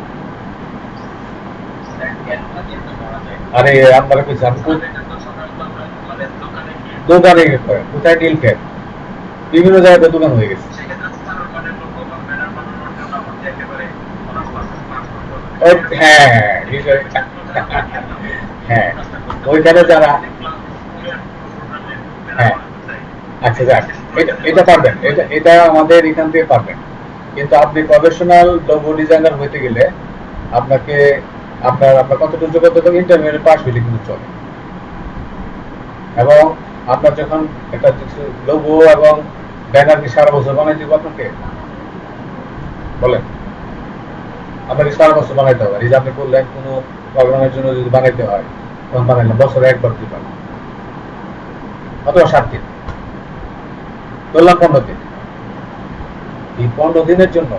আরে আপনারা কিছু দোকানে করেন, কোথায় ডিল খেন, বিভিন্ন জায়গাতে দোকান হয়ে গেছে। হ্যাঁ হ্যাঁ, ওইখানে যারা, হ্যাঁ আচ্ছা যাক, এটা পারবেন, এটা আমাদের এখান থেকে পারবেন। কিন্তু আপনি প্রফেশনাল লোগো ডিজাইনার হইতে গেলে আপনাকে আপনার কতটুকু যোগ্যতা, ইন্টারমিডিয়েট পাস হইলে কিন্তু চলে। এবং আপনার যখন একটা লোগো এবং ব্যানার কি সারা বছর বানাই দিব আপনাকে? বলেন, আপনাকে সারা বছর বানাইতে হবে। এই যে আপনি করলেন কোনো প্রোগ্রামের জন্য যদি বানাইতে হয়, তখন বানাইলাম বছরে একবার দুইবার, অথবা 7 দিন, ধরলাম 15 দিন। এই 15 দিনের জন্য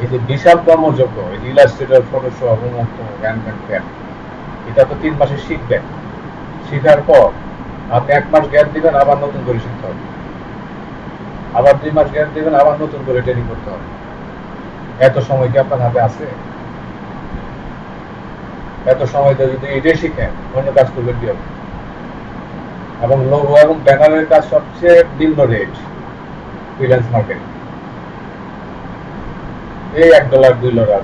এই যে বিশাল কর্মযোগ্য, এই যে ইলাস্ট্রেটর, ফটোশপ, এটা তো 3 মাসে শিখবেন। শিখার পর আপনি 1 মাস গ্যাপ দিবেন, আবার নতুন করে শিখতে হবে, আবার 2 মাস গ্যাপ দিবেন, আবার নতুন করে ট্রেনিং করতে হবে। এত সময় কি আপনার হাতে আছে? এত সময়তে যদি এটাই শিখেন, অন্য কাজ করবেন কি হবে? এবং লোগো এবং ব্যানারের কাজ সবচেয়ে নিম্ন রেট ফ্রিল্যান্স মার্কেট, এই $1 $2।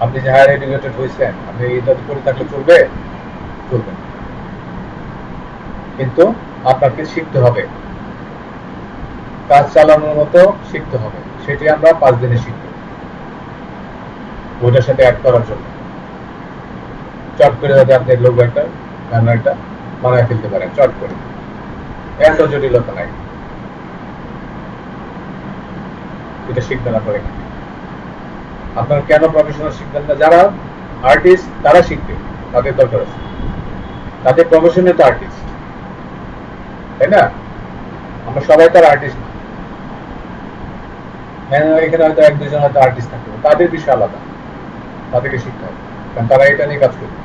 আপনি যে হায়ার এডুকেটেড হয়েছেন, আপনি এটা করে থাকলে চলবে? চলবে, কিন্তু আপনাকে শিখতে হবে, কাজ চালানোর মতো শিখতে হবে। সেটি আমরা 5 দিনে শিখব, ওইটার সাথে অ্যাড করার জন্য চট করে যাতে আপনি লোগো একটা ব্যানারটা বানায় ফেলতে পারেন চট করে, এত জটিলতা নাই। এটা শিখবেন আপনারা। আপনারা কেন প্রফেশনাল শিখবেন না? যারা আর্টিস্ট তারা শিখবে, তাদের দরকার আছে, তাদের প্রফেশনে তো আর্টিস্ট, তাই না? আমরা সবাই তো আর্টিস্ট না, এখানে হয়তো 1-2 জন হয়তো আর্টিস্ট থাকবে, তাদের বিষয় আলাদা, তাদেরকে শিখতে হবে, কারণ তারা এটা নিয়ে কাজ করবে,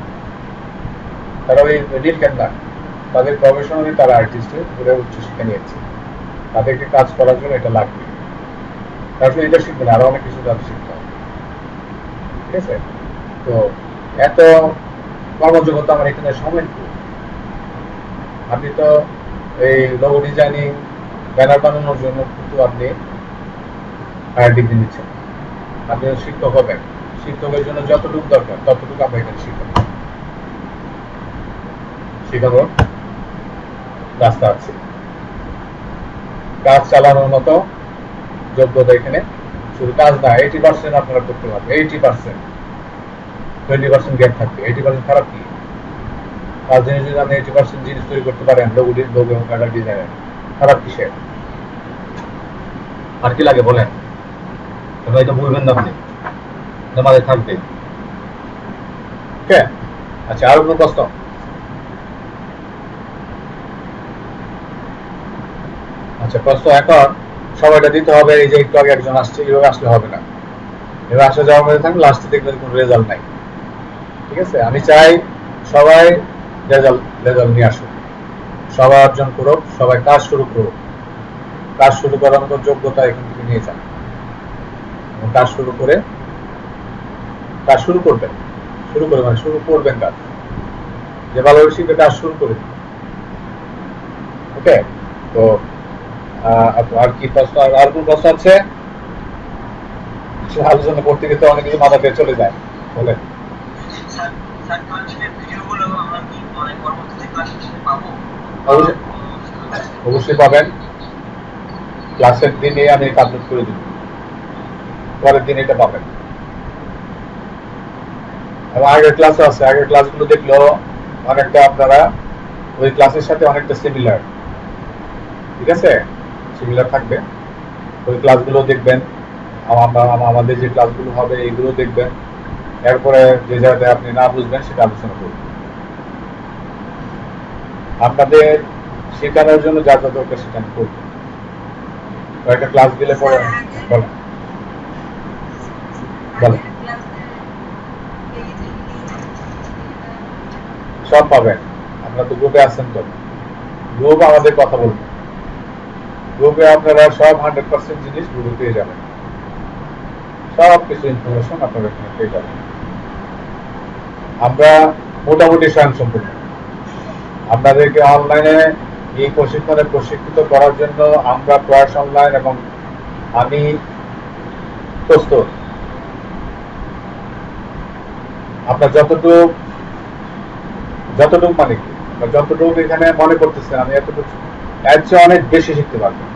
তারা ওই ডিল খেন না, তাদের প্রফেশনালি তারা আর্টিস্টের পুরো উচ্চশিক্ষা নিয়েছে, তাদেরকে কাজ করার জন্য এটা লাগবে। তারপরে এটা শিখবে না, আরো অনেক কিছু তাদের শিখতে হবে, ঠিক আছে? তো এত কর্মযোগ্যতা আমার এখানে সময় নেই। আপনি তো এই লোগো ডিজাইনিং, ব্যানার বানানোর জন্য কিন্তু আপনি হায়ার ডিগ্রি নিচ্ছেন, আপনি শিক্ষক হবেন, শিক্ষকের জন্য যতটুকু দরকার ততটুকু আমরা এখানে শিখবেন, শেখানোর রাস্তা আছে, কাজ চালানোর মতো যোগ্যতা এখানে। শুধু কাজ না, 80% আপনারা করতে পারবেন, 80%, 20% গ্যাপ থাকবে। 80% খারাপ কি? কাজ জিনিস যদি আপনি 80% জিনিস তৈরি করতে পারেন, লোগো এবং ব্যানার ডিজাইনের, খারাপ কিসের? আর কি লাগে বলেন? হয়তো বলবেন না আপনি, আমাদের থাকবে। ওকে, আচ্ছা, আর কোনো প্রশ্ন? আচ্ছা, প্রশ্ন এখন সময়টা দিতে হবে। এই যে একটু আগে একজন আসছে, এইভাবে আসলে হবে না, এবার আসা যাওয়ার মধ্যে থাকলে লাস্টে দেখবেন কোনো রেজাল্ট নাই, ঠিক আছে? আমি চাই সবাই রেজাল্ট নিয়ে আসুক, সবাই অর্জন করুক, সবাই কাজ শুরু করুক, কাজ শুরু করার মতো যোগ্যতা এখান থেকে নিয়ে যান, এবং কাজ শুরু করে করবেন, মানে শুরু করবেন কাজ, যে ভালোভাবে শিখবে কাজ শুরু করে। ওকে, তো আর কি প্রশ্ন, আর কোন প্রশ্ন আছে? আলোচনা করতে গেলে অনেক কিছু মাথা পেয়ে চলে যায়, বলে অবশ্যই পাবেন। ক্লাসের দিনে আমি এটা আপলোড করে দিব, পরের দিন এটা পাবেন। এবং আগের ক্লাসও আছে, আগের ক্লাসগুলো দেখলেও অনেকটা আপনারা ওই ক্লাসের সাথে অনেকটা সিমিলার, ঠিক আছে, সিমিলার থাকবে। ওই ক্লাসগুলো দেখবেন, আমাদের যে ক্লাসগুলো হবে এইগুলো দেখবেন, এরপরে যে জায়গায় আপনি না বুঝবেন সেটা আলোচনা করবেন। আপনাদের শেখানোর জন্য যা যা দরকার সেটা আমি করবো। কয়েকটা ক্লাস দিলে পরে বলেন বলেন সব পাবেন। আপনারা তো গ্রুপে আছেন, তো গ্রুপ আমাদের কথা বলবেন, গ্রুপে আপনারা সব 100% জিনিস গ্রুপে পেয়ে যাবেন, সব কিছু ইনফরমেশন আপনারা এখানে পেয়ে যাবেন। আমরা মোটামুটি স্বয়ংসম্পূর্ণ। আপনাদেরকে অনলাইনে এই প্রশিক্ষণে প্রশিক্ষিত করার জন্য আমরা প্রয়াস অনলাইন এবং আমি প্রস্তুত। আপনার যতটুকু মানে কি, যতটুকু এখানে মনে করতেছেন আমি এতটুকু, এর চেয়ে অনেক বেশি শিখতে পারবেন।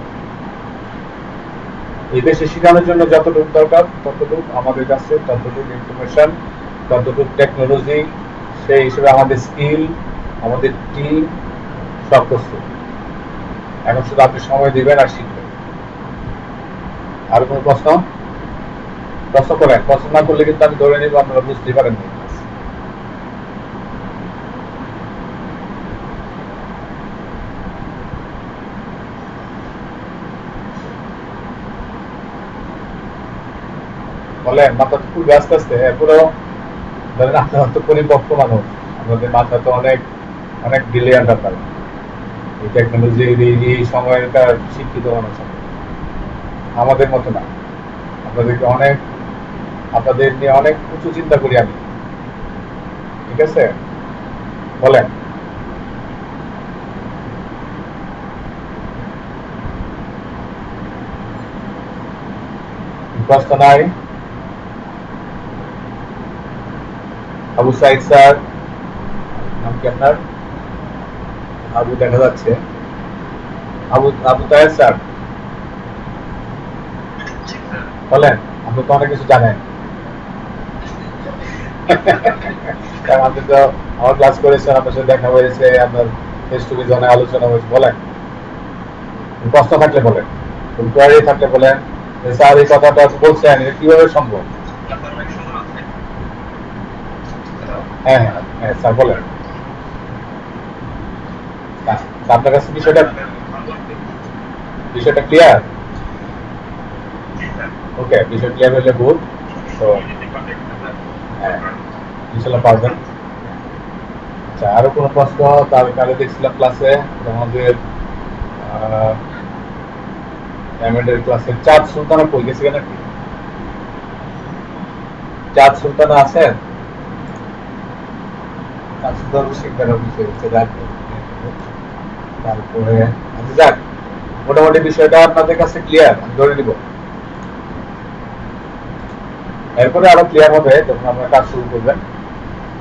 এই বেশি শেখানোর জন্য যতটুকু দরকার ততটুকু আমাদের কাছে, ততটুকু ইনফরমেশন, ততটুকু টেকনোলজি, সেই হিসেবে আমাদের স্কিল, আমাদের টিম সব প্রস্তুত। এখন শুধু আপনি সময় দিবেন আর শিখবেন। আর কোনো প্রশ্ন করেন? প্রশ্ন না করলে কিন্তু আমি ধরে নিব আপনারা বুঝতে পারেননি। বলেন, মাথা তো খুব ব্যস্ত আসছে, পুরো ধরেন আপনার তো পরিপক্ক মানুষ, আমাদের মাথা তো অনেক অনেক ব্রিলিয়ান্ট আপনার। এই টেকনোলজি এই সময়টা শিক্ষিত মানুষ আমাদের মতো না। আপনাদেরকে অনেক, আপনাদের নিয়ে অনেক উঁচু চিন্তা করি আমি, ঠিক আছে? বলেন প্রশ্ন নাই? আবু সাইদ স্যার, নাম কি আপনার? আবু দেখা যাচ্ছে। আবু আবু তাহের স্যার, বলেন। আপনি তো অনেক কিছু জানেন, কারণ আপনি তো আমার ক্লাস করেছেন, আপনার সাথে দেখা হয়েছে, আপনার ফেস টু ফেস অনেক আলোচনা হয়েছে। বলেন, প্রশ্ন থাকলে বলেন, কোয়ারি থাকলে বলেন। স্যার এই কথাটা বলছেন, এটা কিভাবে সম্ভব? হ্যাঁ হ্যাঁ হ্যাঁ স্যার বলেন। আপনার কাছে বিষয়টা ক্লিয়ার? ওকে, বিষয় ক্লিয়ার হলে গুড। তো হ্যাঁ, ইনশাল্লাহ পারবেন। আচ্ছা, আরো কোনো প্রশ্ন? তার কালে দেখছিলাম ক্লাসে আমাদের ক্লাসে চাঁদ সুলতানা কই গেছে নাকি? চাঁদ সুলতানা আছেন? চাঁদ সুলতানা শিখবেন বিষয় হচ্ছে রাখবেন। তারপরে আচ্ছা যাক, মোটামুটি বিষয়টা আপনাদের কাছে ক্লিয়ার আমি ধরে নিব। এরপরে আরো ক্লিয়ার হবে যখন আপনারা কাজ শুরু করবেন,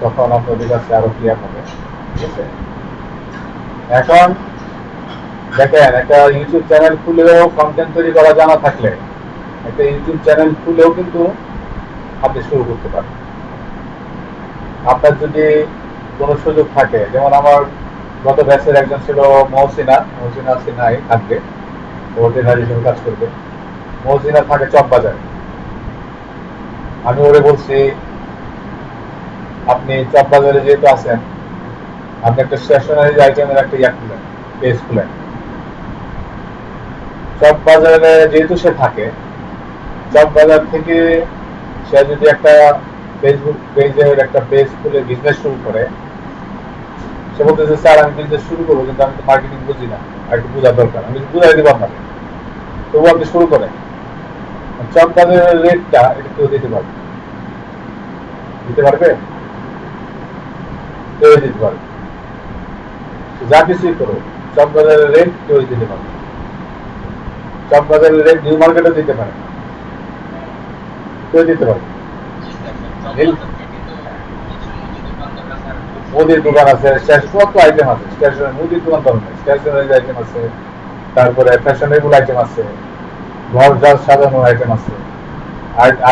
তখন আপনাদের কাছে আরো ক্লিয়ার হবে, ঠিক আছে? এখন দেখেন, একটা ইউটিউব চ্যানেল খুলেও কন্টেন্ট তৈরি করা জানা থাকলে একটা ইউটিউব চ্যানেল খুলেও কিন্তু আপনি শুরু করতে পারেন। আপনার যদি কোনো সুযোগ থাকে, যেমন আমার গত ব্যাচের একজন ছিল মহসিনা সিনহাই থাকবে, ট্রেনার হিসেবে কাজ করবে। মহসিনা থাকে চকবাজারে। আমি ওরে বলছি, আপনি চকবাজারে যেহেতু আছেন, আপনি একটা স্টেশনারি আইটেমের একটা খুলেন, পেজ খুলেন। চকবাজারে যেহেতু সে থাকে, চকবাজার থেকে সে যদি একটা ফেসবুক পেজের একটা পেজ খুলে বিজনেস শুরু করে, সে বলতেছে স্যার আমি বিজনেস শুরু করবো, কিন্তু আমি তো মার্কেটিং বুঝি না, আর একটু বোঝার দরকার, আমি বুঝাই দেবো আপনাকে। তবু আপনি শুরু করেন। চকবাজারের রেটটা এটা কেউ দিতে পারবে? কেউ দিতে পারবে? যা কিছুই করো, চকবাজারের রেট কেউ দিতে পারবে। চকবাজারের রেট নিউ মার্কেটও দিতে পারে, কেউ দিতে পারবে। মুদির দোকান আছে, কত আইটেম আছে, স্টেশনারি মুদির দোকান তো নেই, স্টেশনারি আইটেম আছে, তারপরে ফ্যাশনেবল আইটেম আছে, ঘর যা সাজানোর আইটেম আছে,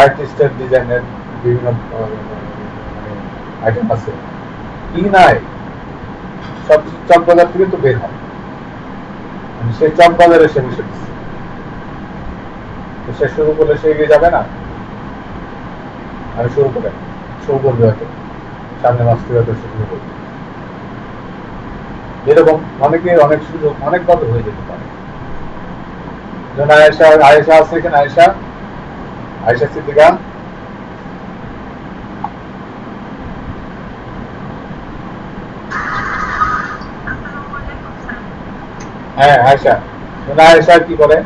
আর্টিস্টের ডিজাইনের বিভিন্ন আইটেম আছে, কি নাই সব চক বাজার থেকে তো বের হয়। সে চক বাজারে সে বসে দিচ্ছে, সে শুরু করলে সে এগিয়ে যাবে না। আমি শুরু করবে হয়তো সামনে মাস থেকে হয়তো শুরু করবে। এরকম অনেকে অনেক সুযোগ অনেক ভাবে হয়ে যেতে পারে। যেমন আয়েশা আছে এখানে, আয়েশা সিদ্দিকা। হ্যাঁ আয়েশা, আয়েশা কি করে,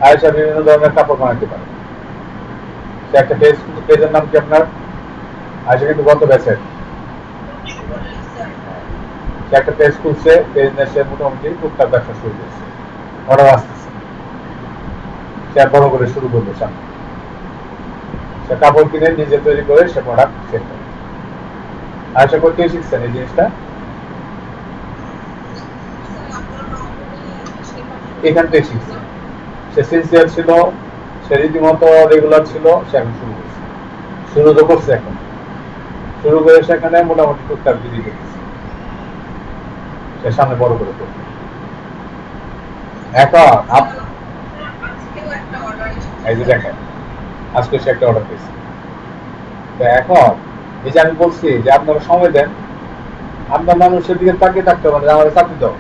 আয়েশা বিভিন্ন ধরনের কাপড় বানাতে পারে। সে একটা পেজ, পেজের নাম কি আপনার? আয়েশা কিন্তু গত ব্যাচের, সে একটা পেজ খুলছে, পেজ নিয়ে সে মোটামুটি টুকটাক ব্যবসা শুরু করছে, অর্ডার আসতেছে, সে বড় করে শুরু করবে সামনে। সে কাপড় কিনে নিজে তৈরি করে সে প্রোডাক্ট সেল করে। আয়েশা করতে শিখছেন এই জিনিসটা, এখান থেকে শিখছে। সে সিনসিয়ার ছিল, সে রীতিমতো রেগুলার ছিল, সে এখন শুরু করছে, শুরু তো করছে, এখন শুরু করে সেখানে মোটামুটি টুকটাক বিক্রি করতেছে, সে সামনে বড় করে করবে। এখন এই যে দেখেন আজকে সে একটা অর্ডার পেয়েছে। তো এখন এই যে আমি বলছি যে আপনারা সময় দেন, আপনার মানুষের দিকে তাকিয়ে থাকতে পারেন, আমাদের চাকরি দাও,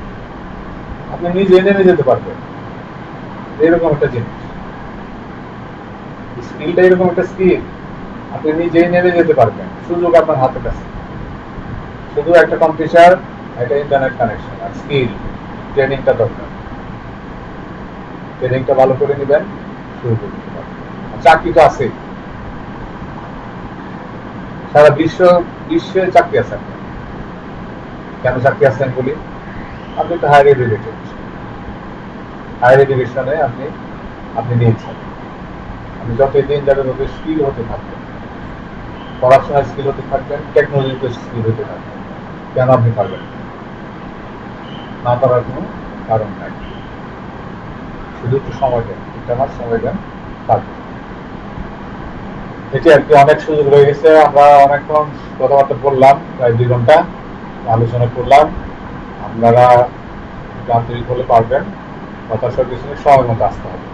আপনি নিজে নেমে যেতে পারবেন। এরকম একটা জিনিস, স্কিলটা এরকম একটা স্কিল, আপনি নিজেই নেমে যেতে পারবেন, সুযোগ আপনার হাতের কাছে। শুধু একটা কম্পিউটার, একটা ইন্টারনেট কানেকশন আর স্কিল, ট্রেনিংটা দরকার। ট্রেনিংটা ভালো করে নেবেন, শুরু করে দিতে পারবেন। চাকরি তো আছে, সারা বিশ্বে চাকরি আছে। কেন চাকরি আছে আমি বলি, আপনি তো হায়ার এডুকেটেড, হায়ার এডুকেশনে আপনি নিয়েছেন, আপনি যতই দিন যাবে তত স্কিল হতে থাকবেন, পড়াশোনার স্কিল হতে থাকবেন, টেকনোলজিতে স্কিল হতে থাকবেন। কেন আপনি পারবেন না? পারার কোনো কারণ নাই, শুধু একটু সময় দেন, একটা মাস সময় দেন, পারবেন। এটি আর কি, অনেক সুযোগ রয়ে গেছে। আমরা অনেকক্ষণ কথাবার্তা বললাম, প্রায় 2 ঘন্টা আলোচনা করলাম। আপনারা আন্তরিক হলে পারবেন, হতাশার পিছনে সময় মতো আসতে হবে।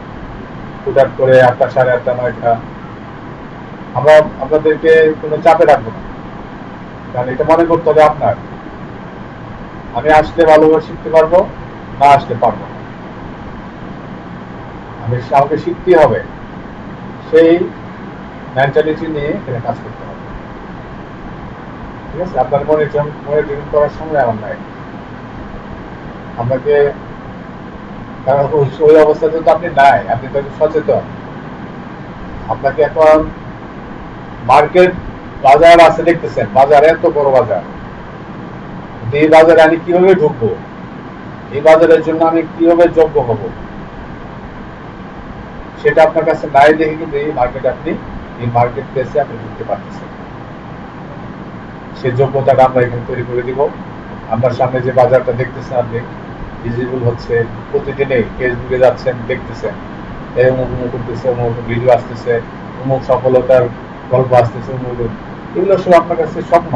হুটহাট করে 8টা, সাড়ে 8টা, 9টা আমরা আপনাদেরকে কোনো চাপে রাখবো না, কারণ এটা মনে করতে হবে আপনার। আমি আসলে ভালোভাবে শিখতে পারবো, না আসলে পারবো না। আমাকে শিখতে হবে, সেই মেন্টালিটি নিয়ে এখানে কাজ করতে হবে। ঠিক আছে, আপনার মনিটরিং করার সময় আমার নাই। আপনাকে, কারণ ওই অবস্থাতে তো আপনি নাই, আপনি তো সচেতন। আপনাকে এখন মার্কেট, বাজার আছে দেখতেছেন, বাজার এত বড় বাজার, এই বাজারে আমি কিভাবে ঢুকবো, এই বাজারের জন্য আমি কিভাবে যোগ্য হব, সেটা আপনার কাছে নাই দেখে কিন্তু এই মার্কেট প্লেসে আপনি ঢুকতে পারতেছেন। সেই যোগ্যতাটা আমরা এখানে তৈরি করে দিব। আপনার সামনে যে বাজারটা দেখতেছেন, আপনি ভিজিবল হচ্ছে, প্রতিদিনে ফেসবুকে যাচ্ছেন, দেখতেছেন অমুক অমুক করতেছে, অমুক ভিডিও আসতেছে, অমুক সফলতার গল্প আসতেছে, অমুক, এগুলো সব আপনার কাছে স্বপ্ন।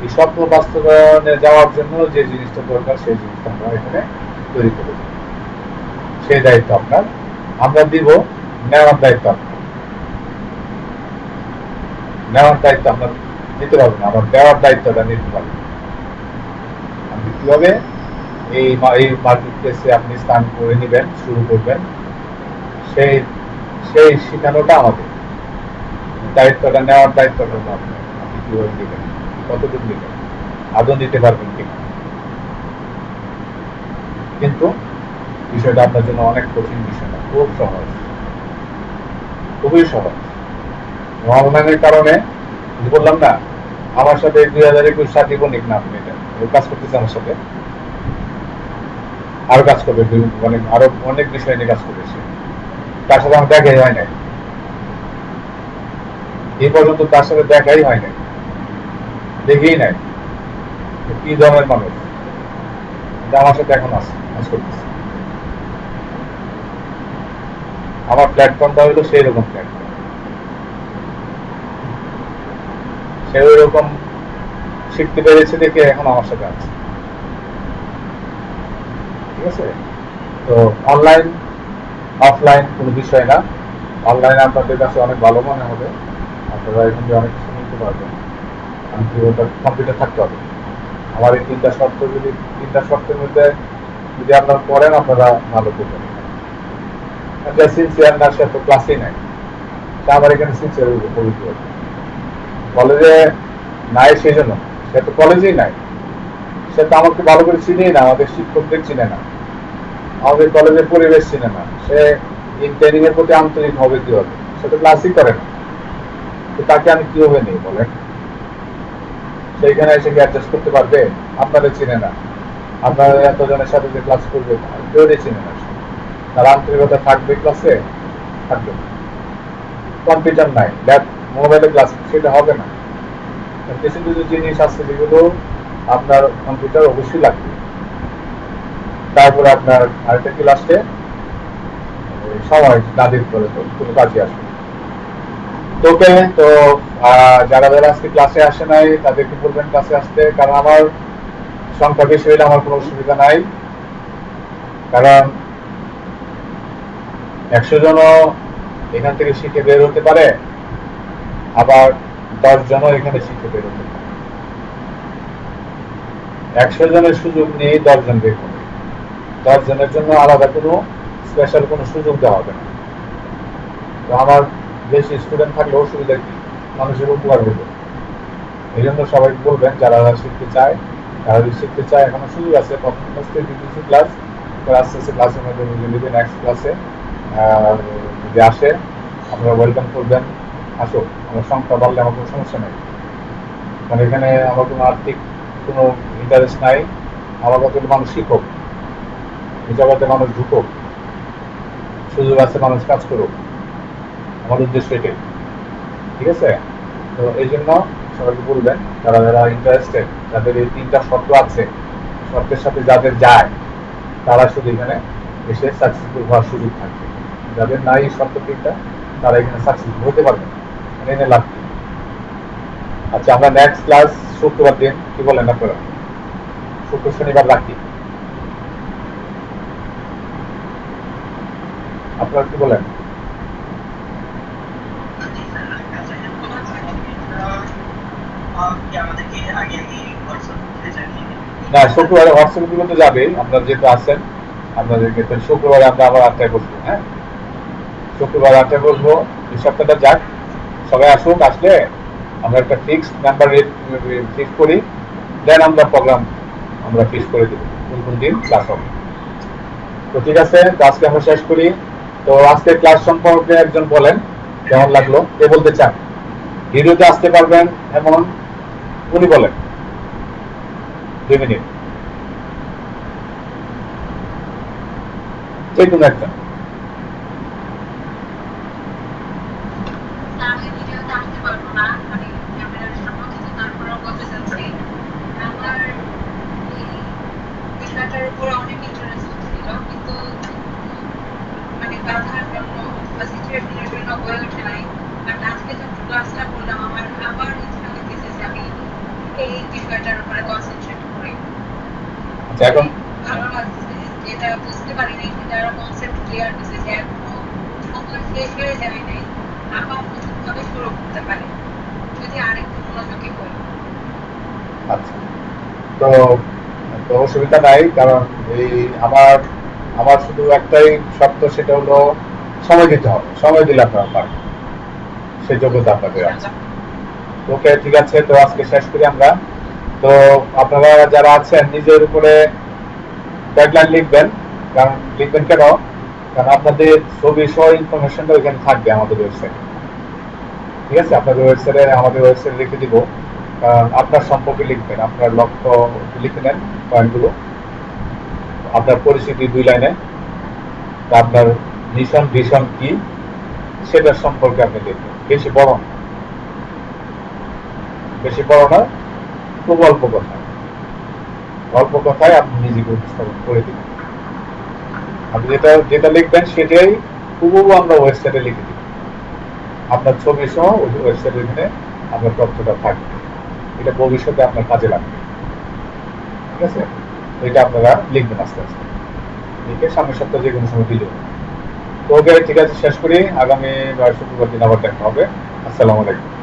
এই স্বপ্ন বাস্তবায়নে যাওয়ার জন্য যে জিনিসটা দরকার, সেই জিনিসটা আমরা এখানে তৈরি করে দেব। সেই দায়িত্ব আপনার, আমরা দিব, নেওয়ার দায়িত্ব আপনার। নেওয়ার দায়িত্ব আপনার নিতে পারবেন না, আমরা দেওয়ার দায়িত্বটা নিতে পারবেন। আপনি কিভাবে এই মার্কেট প্লেসে আপনি স্থান করে নেবেন, শুরু করবেন, সেই সেই শিখানোটা আমাদের দায়িত্বটা, নেওয়ার দায়িত্বটা হলো আপনার। আপনি কিভাবে নেবেন, কতটুকু নেবেন, আদৌ নিতে পারবেন কিনা। কিন্তু বিষয়টা আপনার জন্য অনেক কঠিন বিষয় না, খুব সহজ, খুবই সহজ। অনলাইনের কারণে বললাম না, আমার সাথে 2021 সার্টিফিক না, আপনি এটা কাজ করতেছে আমার সাথে, আরো কাজ করবে, মানে আরো অনেক বিষয় নিয়ে কাজ করতেছে। তার সাথে আমার দেখাই হয় নাই, এই পর্যন্ত তার সাথে দেখাই হয় নাই, দেখেই নাই। কি ধরনের মানুষ আমার সাথে এখন আছে, কাজ করতেছে। আমার প্ল্যাটফর্মটা হলো সেই রকম প্ল্যাটফর্ম, সে ওই রকম শিখতে পেরেছে দেখে এখন আমার সাথে আছে। ঠিক আছে, তো অনলাইন অফলাইন কোনো বিষয় না। অনলাইনে আপনাদের কাছে অনেক ভালো মনে হবে, আপনারা এখান থেকে অনেক কিছু নিতে পারবেন, কিন্তু ওটা কম্পিউটার থাকতে হবে। আমার এই তিনটা শর্তের মধ্যে যদি আপনারা পড়েন আপনারা ভালো করবেন। সিনসিয়ার না, সে তো ক্লাসেই নাই, সে আমার এখানে সিনসিয়ার পবিত্র কলেজে নাই, সেই জন্য সে তো কলেজেই নাই, সে তো আমাকে ভালো করে চিনেই না, আমাদের শিক্ষকদের চিনে না, আমাদের কলেজের পরিবেশ চিনে না, সে ট্রেনিং এর প্রতি আন্তরিক হবে কি হবে? সে তো ক্লাসই করে না, তো তাকে আমি কিভাবে নেই বলেন? সেইখানে এসে কি অ্যাডজাস্ট করতে পারবে? আপনাদের চিনে না, আপনারা এতজনের সাথে যে ক্লাস করবে কেউ চিনে না, তার আন্তরিকতা থাকবে ক্লাসে? থাকবে। কম্পিউটার নাই, মোবাইলে ক্লাস, সেটা হবে না। কিছু কিছু জিনিস আছে যেগুলো আপনার কম্পিউটার অবশ্যই লাগবে। তারপরে আপনার আরেকটা কি লাস্টে সময় দাদির করে তো কোনো কাজে আসবে। ওকে, তো যারা যারা আজকে ক্লাসে আসে নাই তাদেরকে বলবেন ক্লাসে আসতে, কারণ আমার সংখ্যা বেশি হইলে আমার কোনো অসুবিধা নাই, কারণ 100 জনও এখান থেকে শিখে বের হতে পারে, আবার 10 জনও এখানে শিখে বের হতে পারে। 100 জনের সুযোগ নিয়ে 10 জন বের হবে, 10 জনের জন্য আলাদা কোনো স্পেশাল কোনো সুযোগ দেওয়া হবে না। তো আমার বেশি স্টুডেন্ট থাকলে অসুবিধা কি, মানুষের উপকার হইবে। এই জন্য সবাই বলবেন যারা শিখতে চায়, তারা যদি শিখতে চায় এখনো সুযোগ আছে। প্রথম ক্লাস থেকে দ্বিতীয় ক্লাস, আস্তে আস্তে ক্লাসের মধ্যে নিবে, নেক্সট ক্লাসে যদি আসে আপনারা ওয়েলকাম করবেন। আসো, আমার সংখ্যা বাড়লে আমার কোনো সমস্যা নেই, কারণ এখানে আমার কোনো আর্থিক কোনো ইন্টারেস্ট নাই। আমার কাছে মানুষ শিখুক, এই জগতে মানুষ ঢুকুক, সুযোগ আছে মানুষ কাজ করুক, আমার উদ্দেশ্য এটাই। ঠিক আছে, তো এই জন্য সবাইকে বলবেন যারা যারা ইন্টারেস্টেড, যাদের এই 3টা শর্ত আছে, শর্তের সাথে যাদের যায় তারা শুধু এখানে এসে সাকসেসফুল হওয়ার সুযোগ থাকবে। যাদের নাই এই শর্ত 3টা, তারা এখানে সাকসেসফুল হতে পারবে না, এনে লাভ। আচ্ছা, আমরা নেক্সট ক্লাস শুক্রবার দিন, কি বলেন আপনারা? শুক্র শনিবার রাখি, আপনারা কি বলেন? না, শুক্রবারে হোয়াটসঅ্যাপ গুলো তো যাবেই, আপনারা যেহেতু আসেন আপনাদেরকে শুক্রবারে আমরা আবার 8টায় বসবো। হ্যাঁ, শুক্রবার 8টায় বসবো। এই সপ্তাহটা যাক, সবাই আসুক, আসলে আমরা একটা ফিক্সড নাম্বার ফিক্স করি, দেন আমরা প্রোগ্রাম আমরা ফিক্স করে দেবো কোন কোন দিন ক্লাস হবে। তো ঠিক আছে, তো আজকে আমরা শেষ করি। তো আজকে ক্লাস সম্পর্কে একজন বলেন কেমন লাগলো, কে বলতে চান? ভিডিওতে আসতে পারবেন এমন উনি বলেন, 2 মিনিট, যে কোনো একজন। এখন ভালো লাগছে যেটা বুঝতে পারিনি, সেটা কনসেপ্ট ক্লিয়ার হয়েছে যে এখনো সময় শেষ হয়ে যায় নাই, আবার নতুন ভাবে শুরু করতে পারে যদি আরেকটু মনোযোগী করি। আচ্ছা, তো তো অসুবিধা নাই, কারণ এই আমার আমার শুধু একটাই শর্ত, সেটা হলো সময় দিতে হবে। সময় দিলে আপনারা পারবেন, সেই যোগ্যতা আপনাদের আছে। ওকে, ঠিক আছে, তো আজকে শেষ করি আমরা। তো আপনারা যারা আছেন নিজের উপরে গাইডলাইন লিখবেন, কারণ লিখবেন কেন, কারণ আপনাদের ছবি সহ ইনফরমেশনটা ওইখানে থাকবে আমাদের ওয়েবসাইটে। ঠিক আছে, আপনাদের ওয়েবসাইটে, আমাদের ওয়েবসাইটে লিখে দিব। কারণ আপনার সম্পর্কে লিখবেন, আপনার লক্ষ্য লিখে নেন, পয়েন্টগুলো, আপনার পরিচিতি 2 লাইনে, আপনার মিশন ভিশন কি সেটার সম্পর্কে আপনি লিখবেন। বেশি বড় না, খুব অল্প কথা। অল্প কথায় আপনি নিজেকে উপস্থাপন করে দিবেন। আপনি যেটা যেটা লিখবেন সেটাই হুবহু আমরা ওয়েবসাইটে লিখে দিব। আপনার ছবি সহ ওই ওয়েবসাইটের এখানে আপনার তথ্যটা থাকবে। এটা ভবিষ্যতে আপনার কাজে লাগবে। ঠিক আছে? এটা আপনারা লিখবেন আস্তে আস্তে, লিখে সামনের সপ্তাহে যে কোনো সময় দিলে। তো ওকে, ঠিক আছে, শেষ করি। আগামী শুক্রবার দিন আবার দেখা হবে। আসসালামু আলাইকুম।